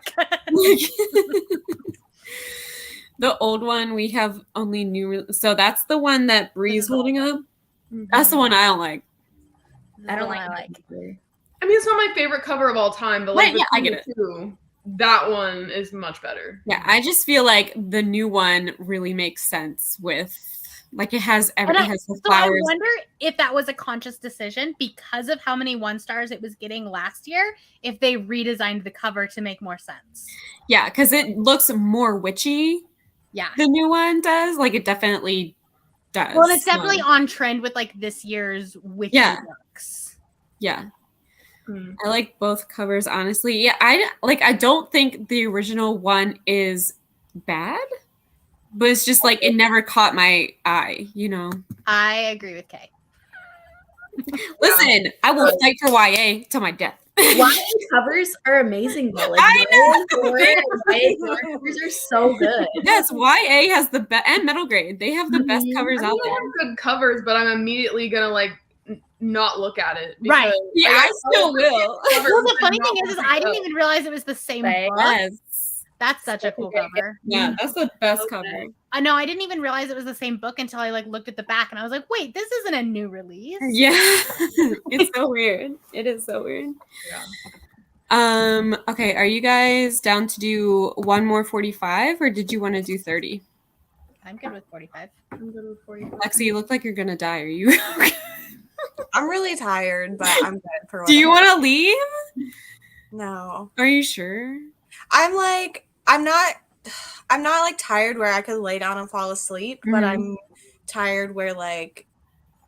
The old one we have only new. So that's the one that Bree's holding up. Mhm. That's the one I don't like. I don't like like. I mean, it's not my favorite cover of all time, but like Right, yeah, I between get the two, that one is much better. Yeah, I just feel like the new one really makes sense with like it has And everything has the So I flowers. wonder if that was a conscious decision because of how many 1 stars it was getting last year. If they redesigned the cover to make more sense. Yeah, because it looks more witchy. Yeah. The new one does. Like it definitely does. Well, it's definitely So, on trend with like this year's witchy Yeah. books. yeah. Hmm. I like both covers, honestly. Yeah, I don't think the original one is bad, but it's just like it never caught my eye, you know. I agree with Kay. Listen, I will fight for YA till my death. YA covers are amazing though. Like, I know! YA covers are so good. Yes, YA has the best, and middle grade. They have the best Mhm. covers I out mean, they there. have good covers, but I'm immediately gonna like not look at it. Right. because, Yeah, like, I still will. cover Well, the and funny not thing is look I it didn't up. even realize it was the same Right. book. Yes. That's such a cool cover. Yeah, that's the best cover. I know. I didn't even realize it was the same book until I like looked at the back and I was like, wait, this isn't a new release. Yeah. It's so weird. It is so weird. Yeah. Okay, are you guys down to do one more 45 or did you want to do 30? I'm good with 45. I'm good with 40. Lexi, you look like you're gonna die. Are you I'm really tired, but I'm good for Do you whatever. want to leave? No. Are you sure? I'm not like tired where I could lay down and fall asleep, but Mhm. I'm tired where like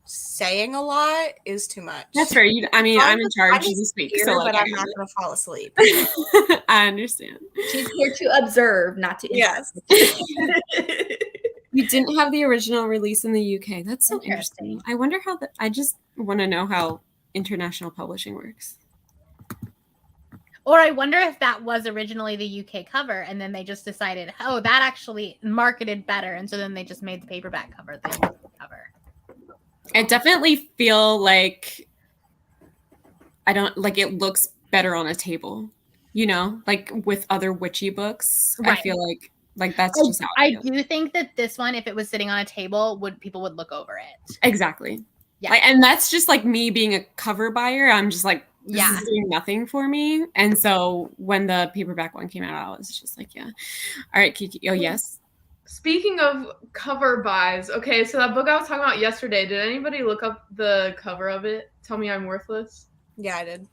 saying a lot is too much. That's fair. I'm in charge I'm this week, here, so like, but I'm not gonna fall asleep. I understand. She's here to observe, not to Yes. You didn't have the original release in the UK. That's so Interesting. interesting. I wonder how I just want to know how international publishing works. Or I wonder if that was originally the UK cover and then they just decided, oh, that actually marketed better. And so then they just made the paperback cover the cover. I definitely feel like it looks better on a table, you know, like with other witchy books. Right. I feel like that's just how I feel. do think that this one, if it was sitting on a table, people would look over it. Exactly. Yeah. And that's just like me being a cover buyer. I'm just like, this Yeah. is doing nothing for me. And so when the paperback one came out, I was just like, yeah. All right, Kiki. Oh, yes. Speaking of cover buys, okay, so that book I was talking about yesterday, did anybody look up the cover of it? Tell Me I'm Worthless? Yeah, I did.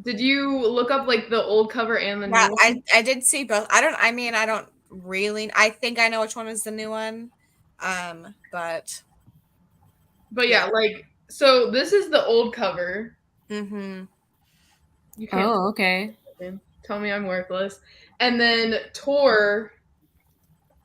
Did you look up like the old cover and the new Yeah, one? I did see both. I don't really. I think I know which one is the new one. But Yeah, like, so this is the old cover. mm-hmm. You can't Oh, okay. Tell Me I'm Worthless. And then Tor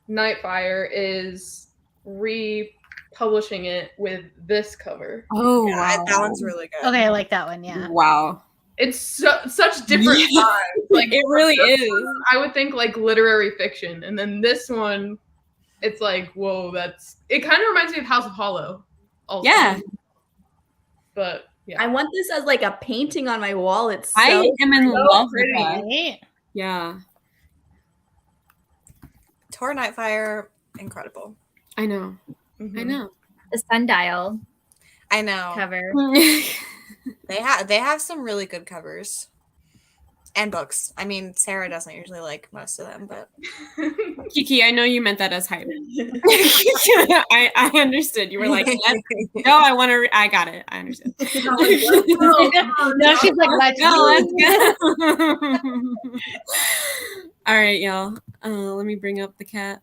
Nightfire is republishing it with this cover. Oh, Yeah, wow. that one's really good. Okay, I like that one. Yeah. Wow. it's such different Yeah. vibes. Like It really is. I would think like literary fiction, and then this one, it's like, whoa, it kind of reminds me of House of Hollow. Also. Yeah. But yeah. I want this as like a painting on my wall. It's so I am in love with pretty. that. Right? Yeah. Tor Nightfire, incredible. I know. Mhm. I know. The Sundial I know. cover. They have some really good covers. And books. I mean, Sarah doesn't usually like most of them, but Kiki, I know you meant that as hype. I understood. You were like, no, I want to. I got it. I understand. No, she's like, let's No, go. let's go. All right, y'all. Let me bring up the cat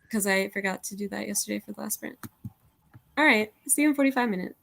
because I forgot to do that yesterday for the last sprint. All right. See you in 45 minutes.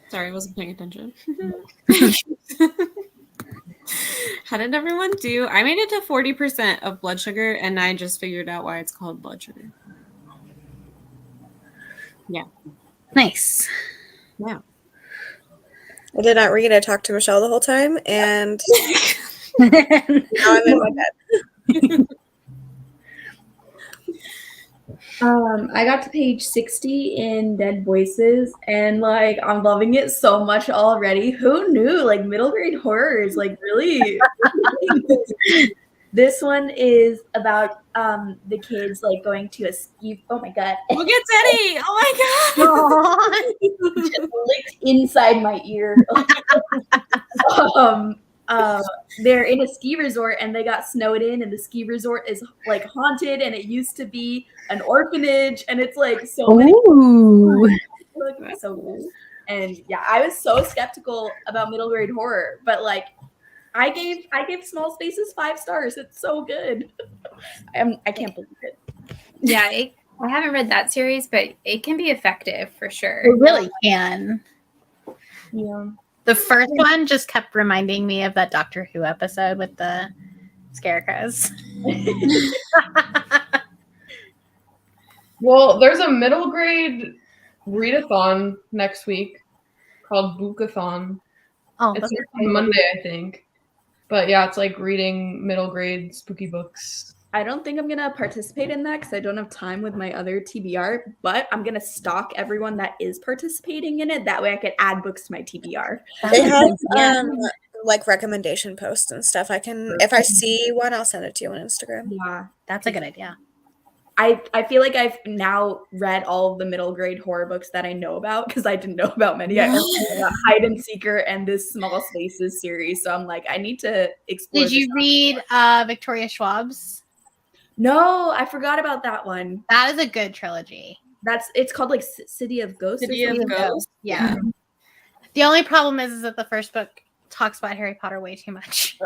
Sorry, I wasn't paying attention. How did everyone do? I made it to 40% of blood sugar, and I just figured out why it's called blood sugar. Yeah. Nice. Yeah. I did not read. I talked to Michelle the whole time, and now I'm in my bed. I got to page 60 in Dead Voices, and like I'm loving it so much already. Who knew? Like middle grade horror is like really. This one is about the kids like going to a ski. Oh my god! Look at Teddy! Oh my god! Just licked inside my ear. They're in a ski resort and they got snowed in, and the ski resort is like haunted, and it used to be an orphanage, and it's like so many. So cool. And yeah, I was so skeptical about middle grade horror, but like I gave Small Spaces 5 stars. It's so good. I can't believe it. Yeah, I haven't read that series, but it can be effective for sure. It really can. Yeah. The first one just kept reminding me of that Doctor Who episode with the scarecrows. Well, there's a middle grade readathon next week called Bookathon. Oh, It's on Monday, I think. But yeah, it's like reading middle grade spooky books. I don't think I'm gonna participate in that because I don't have time with my other TBR, but I'm gonna stalk everyone that is participating in it. That way I could add books to my TBR. They have like recommendation posts and stuff. I can, if I see one, I'll send it to you on Instagram. Yeah. that's a good idea. I feel like I've now read all of the middle grade horror books that I know about because I didn't know about many. I only got Hide and Seeker and this Small Spaces series. So I'm like, I need to explore. Did you read Victoria Schwab's? No, I forgot about that one. That is a good trilogy. It's called like City of Ghosts. City of Ghosts. Yeah. The only problem is that the first book talks about Harry Potter way too much.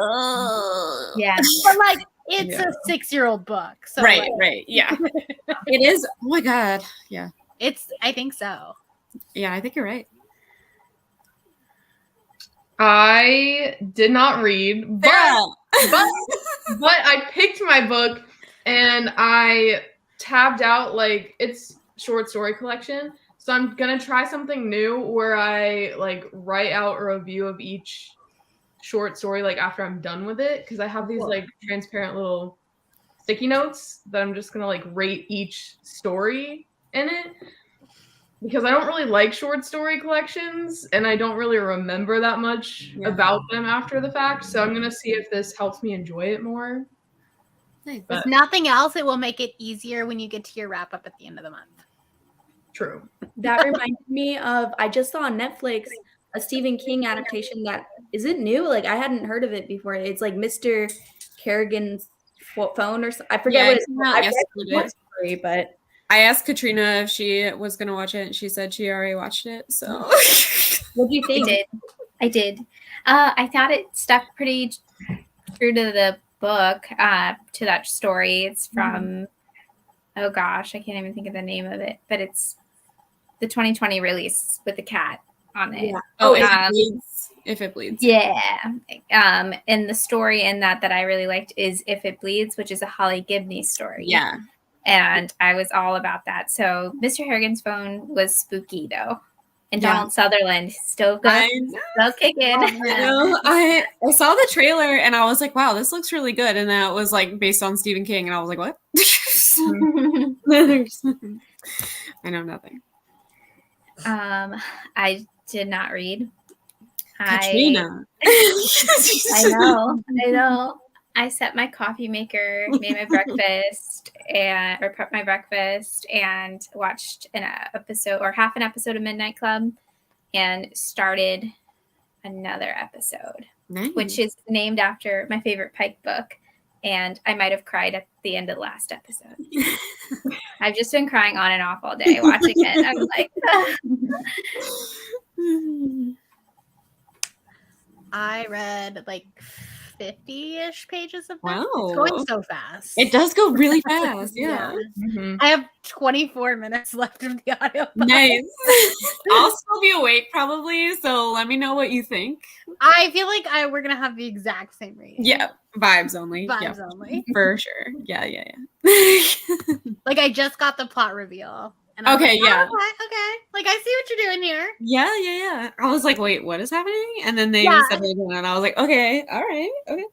Yeah. But like it's a 6-year-old book. So Right, like, right. Yeah. It is. Oh my god. Yeah. I think so. Yeah, I think you're right. I did not read, but I picked my book and I tabbed out like it's short story collection. So I'm gonna try something new where I like write out a review of each short story like after I'm done with it, because I have these like transparent little sticky notes that I'm just gonna like rate each story in it, because I don't really like short story collections and I don't really remember that much about them after the fact. So I'm gonna see if this helps me enjoy it more. If nothing else, it will make it easier when you get to your wrap up at the end of the month. True. That reminded me of, I just saw on Netflix a Stephen King adaptation that isn't new. Like I hadn't heard of it before. It's like Mr. Kerrigan's phone or something. I forget what it's called. Story, but I asked Katrina if she was going to watch it, and she said she already watched it. So what do you think? I did. I thought it stuck pretty true to the book, to that story. It's from, oh gosh, I can't even think of the name of it, but it's the 2020 release with the cat on it. Yeah. Oh, If It Bleeds. Yeah. And the story in that I really liked is If It Bleeds, which is a Holly Gibney story. Yeah. And I was all about that. So Mr. Harrigan's phone was spooky though. And Donald Sutherland still kicking. I saw the trailer and I was like, wow, this looks really good. And that was like based on Stephen King. And I was like, what? I know nothing. I did not read. Katrina. I know. I set my coffee maker, made my breakfast, or prepped my breakfast, and watched an episode or half an episode of Midnight Club, and started another episode, which is named after my favorite Pike book. And I might have cried at the end of the last episode. I've just been crying on and off all day watching it. I was like, I read like 50-ish pages of this. Wow. It's going so fast. It does go really fast. Yeah. Mhm. I have 24 minutes left of the audio. Nice. I'll still be awake probably, so let me know what you think. I feel like we're gonna have the exact same reading. Yeah, vibes only. Vibes Yeah, only. for sure. Yeah. Like I just got the plot reveal. And I was Okay, like, yeah. Okay. Like I see what you're doing here. Yeah. I was like, wait, what is happening? And then they Yeah. said it again, and I was like, okay, all right, okay.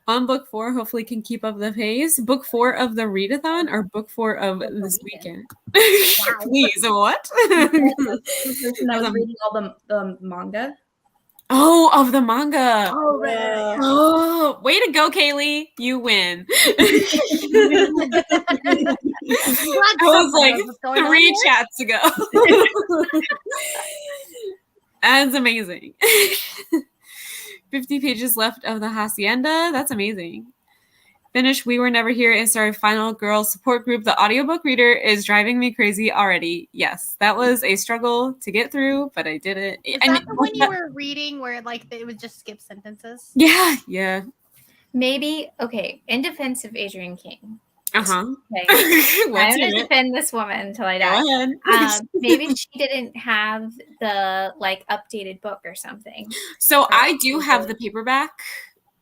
On book 4, hopefully can keep up the pace. Book 4 of the Readathon or book 4 of this weekend? Please, what? The person that was reading all the manga. Oh, of the manga. Oh, right. Oh, way to go, Cailey. You win. I was like 3 chats ago. That's amazing. 50 pages left of the Hacienda. That's amazing. Finished We Were Never Here and started Final Girl Support Group. The audiobook reader is driving me crazy already. Yes, that was a struggle to get through, but I did it. Is that the one you were reading where like it would just skip sentences? Yeah. Maybe, okay, in defense of Adrienne King. Uh-huh. Okay. I'm going to defend this woman until I die. Go ahead. Maybe she didn't have the like updated book or something. So I do have the paperback,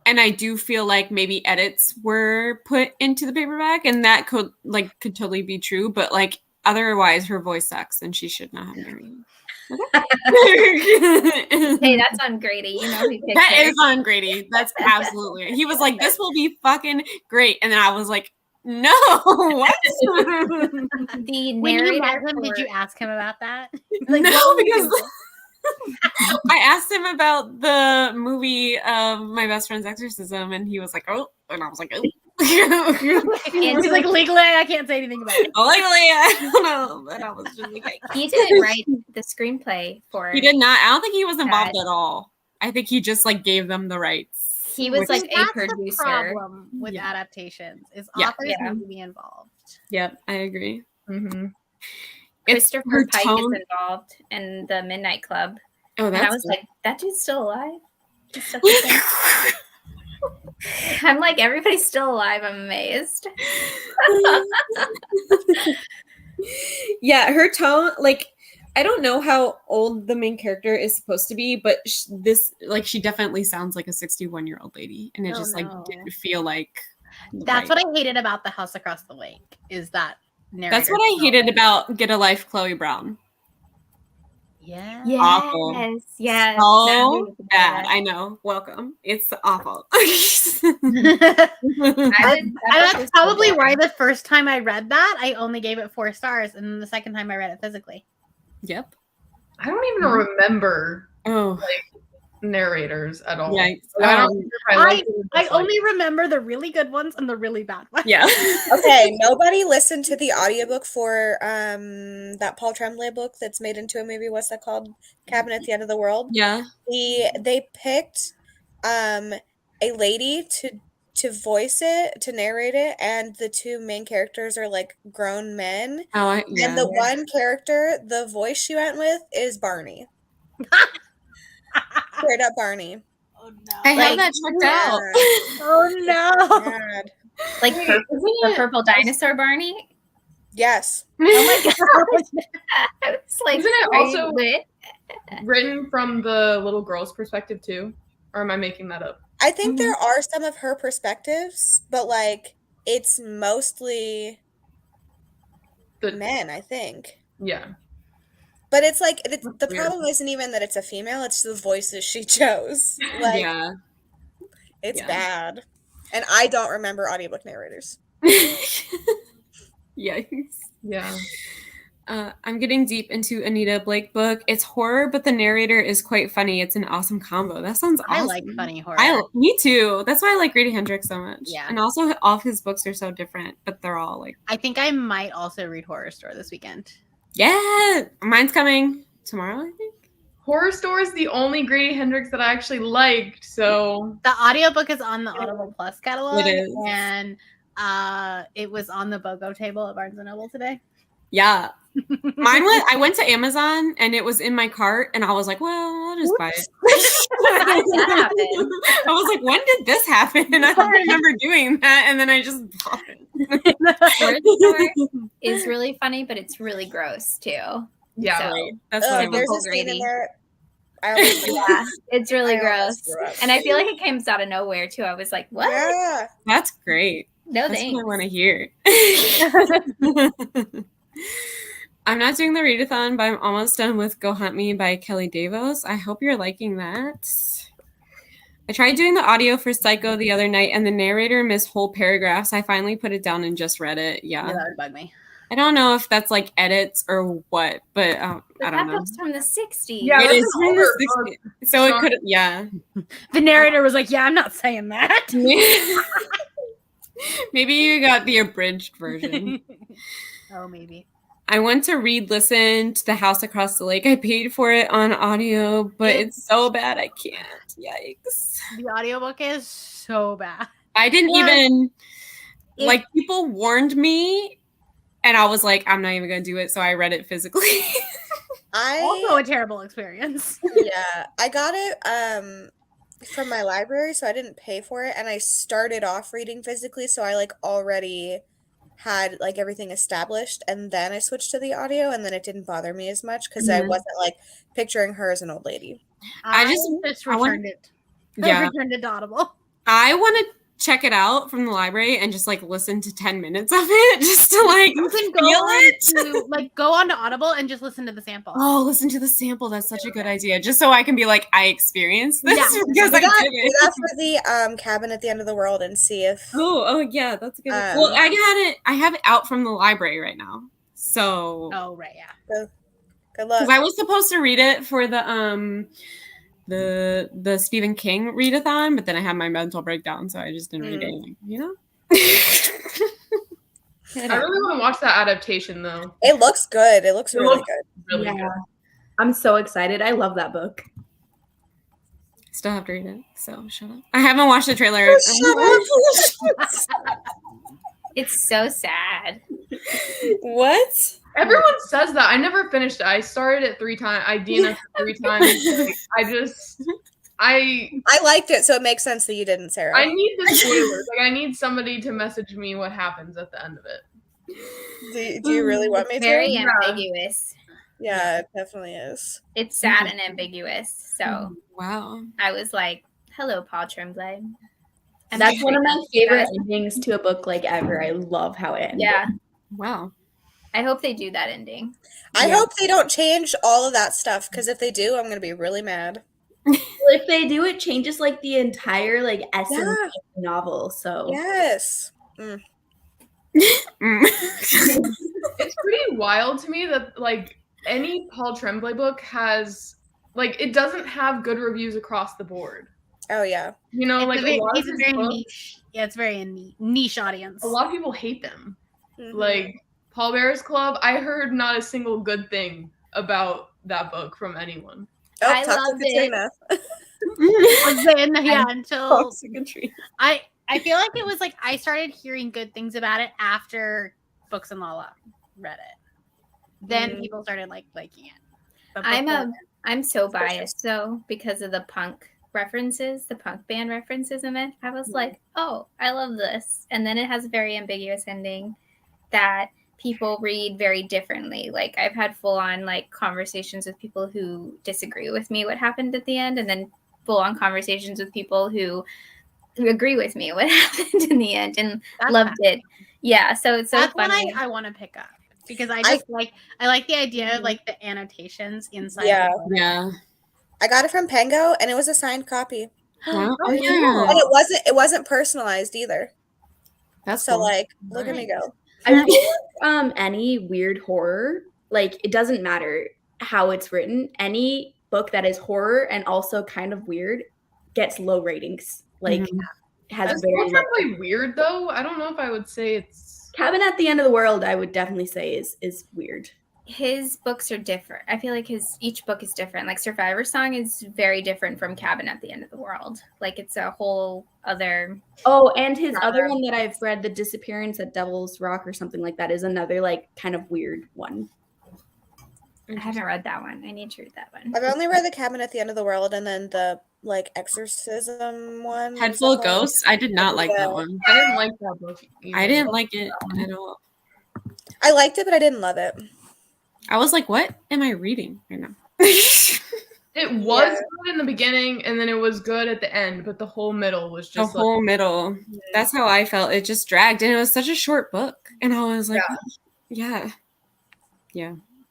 and I do feel like maybe edits were put into the paperback, and that could totally be true, but like otherwise her voice sucks and she should not have married. Hey, that's on Grady. You know who picked That her. is on Grady. That's absolutely. He was like, this will be fucking great. And then I was like, no, what? The When you narrator met him, for- did you ask him about that? No, because I asked him about the movie My Best Friend's Exorcism, and he was like, oh, and I was like, oh. And he's like, legally, I can't say anything about it. Legally, I don't know, but I was just like, he didn't write the screenplay for he did not. I don't think he was involved at all. I think he just like gave them the rights. He was like a That's producer. the problem with adaptations is authors need to be involved. Yep, I agree. Mm-hmm. Christopher Pike is involved in the Midnight Club. Oh, that's and I was like, that dude's still alive? He's still kicking? I'm like, everybody's still alive. I'm amazed. Yeah, her tone, like, I don't know how old the main character is supposed to be, but she definitely sounds like a 61-year-old lady, and it didn't feel like. That's what I hated about The House Across the Lake is that narrator. That's what I hated about Get a Life, Chloe Brown. Yeah. Yes. Awful. Yes. So bad. I know. Welcome. It's awful. That's probably why the first time I read that, I only gave it 4 stars, and then the second time I read it physically. Yep. I don't even remember Oh, narrators at all. yeah. I don't remember if I liked it or I disliked only remember the really good ones and the really bad ones. Yeah. Okay, nobody listened to the audiobook for that Paul Tremblay book that's made into a movie. What's that called? Cabin at the End of the World. Yeah. They picked a lady to voice it, to narrate it, and the 2 main characters are like grown men. Oh, yeah. And the one character, the voice she went with is Barney. Straight up Barney. Oh no. I have that checked out. Oh no. God. Like the purple dinosaur Barney. Yes. Oh my god. I was like, Isn't it are also- you lit? written from the little girl's perspective too, or am I making that up? I think there are some of her perspectives, but like it's mostly men, I think. Yeah. But it's like the problem isn't even that it's a female; it's the voices she chose. Like, Yeah. it's Yeah. bad, and I don't remember audiobook narrators. Yikes. Yeah. I'm getting deep into Anita Blake book. It's horror, but the narrator is quite funny. It's an awesome combo. That sounds awesome. I like funny horror. Me too. That's why I like Grady Hendrix so much. Yeah. And also all of his books are so different, but they're all like. I think I might also read Horror Store this weekend. Yeah. Mine's coming tomorrow, I think. Horror Store is the only Grady Hendrix that I actually liked, so The audiobook is on the Audible Plus catalog. It is. And it was on the BOGO table at Barnes & Noble today. Yeah. Mine was, I went to Amazon and it was in my cart and I was like, well, I'll just buy it. How did that happen? I was like, when did this happen? I don't remember doing that. And then I just bought it. Word store is really funny, but it's really gross too. Yeah. So, Right. That's what I There's was. a scene in grading. there. I almost yeah, it's really I almost gross. threw up. And I feel like it comes out of nowhere too. I was like, what? Yeah. That's great. No That's thanks. what I want to hear. I'm not doing the readathon, but I'm almost done with Go Hunt Me by Kelly Davos. I hope you're liking that. I tried doing the audio for Psycho the other night, and the narrator missed whole paragraphs. I finally put it down and just read it. Yeah, Yeah. that would bug me. I don't know if that's like edits or what, but I But don't that know. book's from the 60s. Yeah, It that's is an from older the book. 60s. So it could, yeah. The narrator was like, "Yeah, I'm not saying that." Maybe you got the abridged version. Oh, maybe. I went to listen to The House Across the Lake. I paid for it on audio, but it's so bad I can't. Yikes. The audiobook is so bad. I didn't Yeah. even, If- like, people warned me, and I was like, I'm not even going to do it, so I read it physically. Also a terrible experience. I got it from my library, so I didn't pay for it, and I started off reading physically, so I like already had like everything established, and then I switched to the audio, and then it didn't bother me as much because I Mhm. wasn't like picturing her as an old lady. I I just I want- returned it. Yeah. I returned it to Audible. I want to check it out from the library and just, like, listen to 10 minutes of it just to, like, You can go feel on it. to, like, go on to Audible and just listen to the sample. Oh, listen to the sample. That's such a good idea. Just so I can be like, I experienced this Yeah. because I Do that, did do it. that for the cabin at the end of the world and see if Oh, yeah, that's a good. Well, I have it out from the library right now. So, Oh, right, yeah. good luck. because I was supposed to read it for the Stephen King readathon, but then I had my mental breakdown, so I just didn't read anything. You know. I really want to watch that adaptation though. It looks good. It looks It really looks good. Really Yeah. good. I'm so excited. I love that book. Still have to read it, so shut up. I haven't watched the trailer. It's so sad. What? Everyone says that. I never finished it. I started it 3 times. I DNF'd 3 times. I liked it, so it makes sense that you didn't, Sarah. I need the spoilers. Like I need somebody to message me what happens at the end of it. Do you really want me to? Very ambiguous. Yeah, it definitely is. It's sad and ambiguous. So Wow. I was like, hello, Paul Tremblay. I'm That's one of my favorite guys. endings to a book like ever. I love how it ended. Yeah. Wow. I hope they do that ending. I hope they don't change all of that stuff, because if they do, I'm gonna be really mad. Well, if they do, it changes like the entire like essence Yeah. of the novel. So Yes. Mm. It's pretty wild to me that like any Paul Tremblay book has like it doesn't have good reviews across the board. Oh yeah. You know, It's like a very, a lot of he's a his very books, niche. Yeah, it's very a niche audience. a lot of people hate them. Mhm. Like Paul Bear's Club, I heard not a single good thing about that book from anyone. Oh, I talk loved to it. Katrina. Until I feel like it was like I started hearing good things about it after Books and Lala read it. Then people started like liking it. But before I'm so biased though because of the punk references, the punk band references in it. I was like, oh, I love this. And then it has a very ambiguous ending that people read very differently. Like I've had full on like conversations with people who disagree with me what happened at the end, and then full on conversations with people who agree with me what happened in the end and That's loved it. Yeah, so it's so that's funny. one I want to pick up because I just I like the idea of like the annotations inside. Yeah. the book. Yeah. I got it from Pengo, and it was a signed copy, Wow. Oh, yeah. and it wasn't personalized either. That's So cool. like, look at me go. I feel like any weird horror, like it doesn't matter how it's written. Any book that is horror and also kind of weird gets low ratings. Like has Is very Paul low. Tremblay weird though? I don't know if I would say it's Cabin at the End of the World, I would definitely say is weird. his books are different. I feel like each book is different. Like Survivor Song is very different from Cabin at the End of the World. Like it's a whole other. Oh, and his other one that I've read, The Disappearance at Devil's Rock or something like that, is another like kind of weird one. I haven't read that one. I need to read that one. I've only read The Cabin at the End of the World and then the like exorcism one. Head Full of Ghosts. I did not like that one. I didn't like that book either. I didn't like it at all. I liked it, but I didn't love it. I was like, what am I reading right now? It was good in the beginning, and then it was good at the end, but the whole middle was just the whole middle. That's how I felt. It just dragged, and it was such a short book. And I was like, yeah.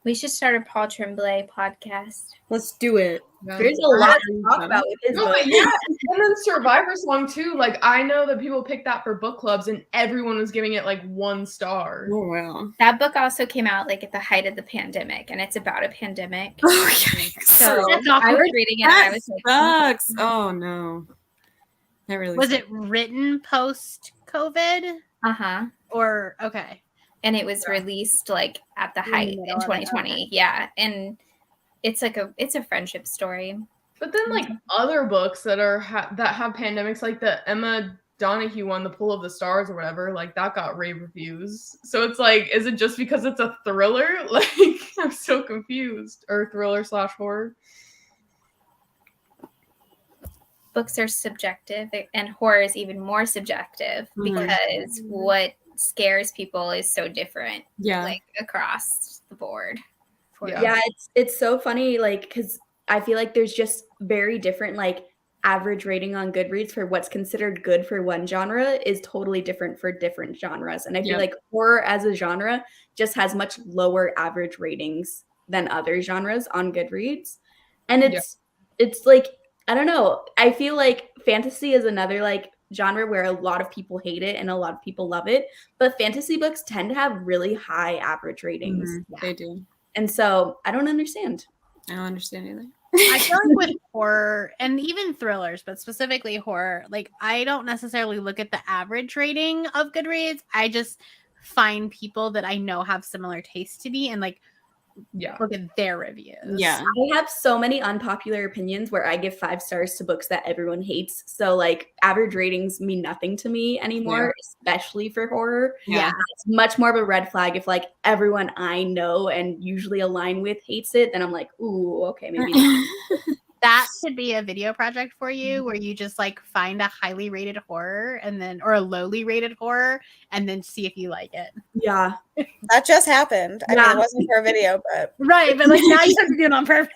We should start a Paul Tremblay podcast. Let's do it. There's a lot to talk about with his book. But yeah, and then Survivor Song too. Like I know that people picked that for book clubs, and everyone was giving it like 1 star. Oh wow! That book also came out like at the height of the pandemic, and it's about a pandemic. Oh yeah. So I was reading it, and I was like, sucks. Oh no. That really was sucks. it written post COVID? Or okay. And it was released like at the height in 2020. Yeah, and it's like it's a friendship story. But then like other books that are that have pandemics, like the Emma Donahue one, The Pull of the Stars or whatever, like that got rave reviews. So it's like, is it just because it's a thriller? Like I'm so confused. Or thriller/horror. Books are subjective, and horror is even more subjective because what scares people is so different, like across the board. Yeah, it's so funny, like, because I feel like there's just very different, like, average rating on Goodreads for what's considered good for one genre is totally different for different genres. And I feel like horror as a genre just has much lower average ratings than other genres on Goodreads. And it's like, I don't know, I feel like fantasy is another like genre where a lot of people hate it and a lot of people love it, but fantasy books tend to have really high average ratings. They do. And so I don't understand. I don't understand either. I feel like with horror and even thrillers, but specifically horror, like I don't necessarily look at the average rating of Goodreads. I just find people that I know have similar taste to me and like look at their reviews. Yeah. I have so many unpopular opinions where I give 5 stars to books that everyone hates. So like average ratings mean nothing to me anymore, especially for horror. Yeah. It's much more of a red flag if like everyone I know and usually align with hates it, then I'm like, ooh, okay, maybe not. That could be a video project for you where you just like find a highly rated horror and then or a lowly rated horror and then see if you like it. Yeah. That just happened. I mean, it wasn't for a video, but right, but like now you have to do it on purpose.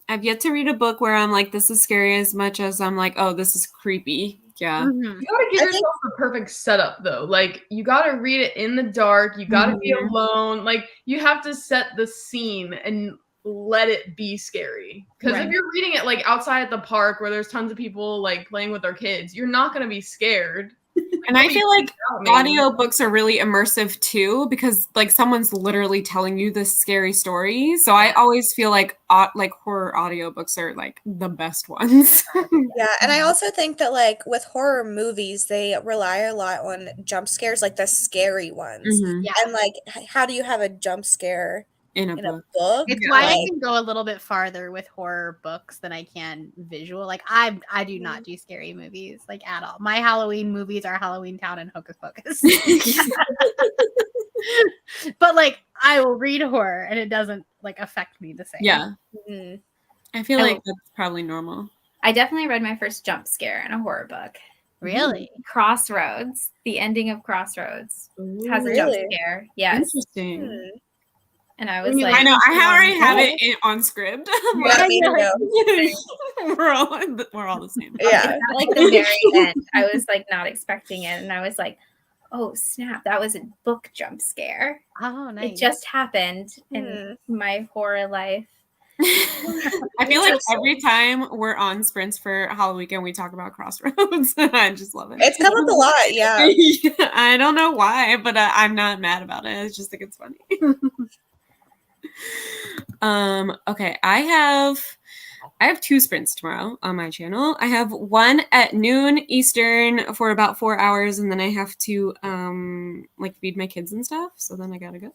I've yet to read a book where I'm like, this is scary as much as I'm like, oh, this is creepy. Yeah. You gotta give yourself the perfect setup though. Like you gotta read it in the dark. You gotta be alone. Like you have to set the scene and let it be scary. Because if you're reading it like outside at the park where there's tons of people like playing with their kids, you're not gonna be scared. And I feel like audiobooks are really immersive too, because like someone's literally telling you this scary story. So I always feel like horror audiobooks are like the best ones. Yeah, and I also think that like with horror movies, they rely a lot on jump scares, like the scary ones. Yeah. And like, how do you have a jump scare in a book? It's why I can go a little bit farther with horror books than I can visual. Like I do not do scary movies like at all. My Halloween movies are Halloween Town and Hocus Pocus. But like I will read horror and it doesn't like affect me the same. Yeah. I feel like that's probably normal. I definitely read my first jump scare in a horror book. Really? Crossroads. The ending of Crossroads has a jump scare. Yes. Interesting. And I was like, I know, I already have it on script. We're all the same. Yeah. At like the very end, I was like not expecting it. And I was like, oh snap, that was a book jump scare. Oh, nice. It just happened in my horror life. I feel like every time we're on sprints for Halloweekend, we talk about Crossroads. I just love it. It's come up a lot, yeah. I don't know why, but I'm not mad about it. I just think it's funny. Okay, I have I have 2 sprints tomorrow on my channel. I have one at noon Eastern for about 4 hours, and then I have to like feed my kids and stuff. So then I gotta go.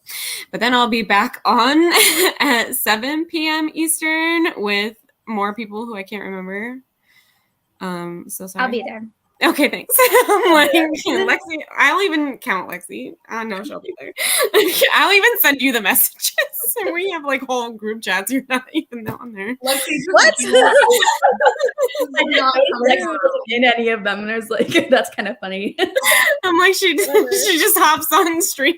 But then I'll be back on at 7 p.m. Eastern with more people who I can't remember. So sorry. I'll be there. Okay, thanks. I'm like, Lexi, I'll even count Lexi. I know she'll be there. I'll even send you the messages. And we have like whole group chats. You're not even on there. Lexi, What? Lexi wasn't in any of them, and I was like, that's kind of funny. I'm like, she just hops on stream.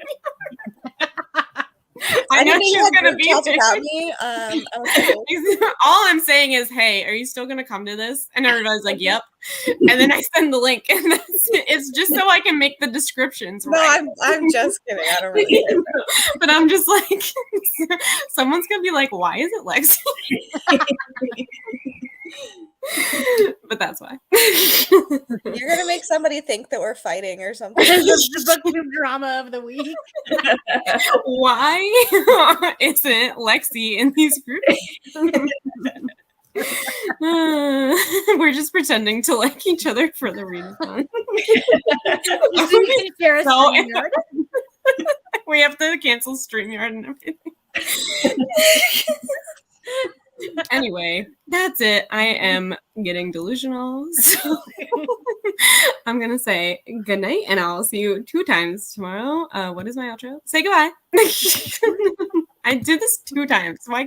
I know she's gonna be there. About me. Okay. All I'm saying is, hey, are you still gonna come to this? And everybody's like, yep. And then I send the link, and it's just so I can make the descriptions. No, right. I'm just kidding. I don't really care. But I'm just like, someone's gonna be like, why is it Lexi? But that's why. You're gonna make somebody think that we're fighting or something. The Booktube drama of the week. Why isn't Lexi in these groups? We're just pretending to like each other for the readathon. We have to cancel StreamYard and everything. Anyway, that's it. I am getting delusional. So I'm going to say good night, and I'll see you 2 times tomorrow. What is my outro? Say goodbye. I did this 2 times. Why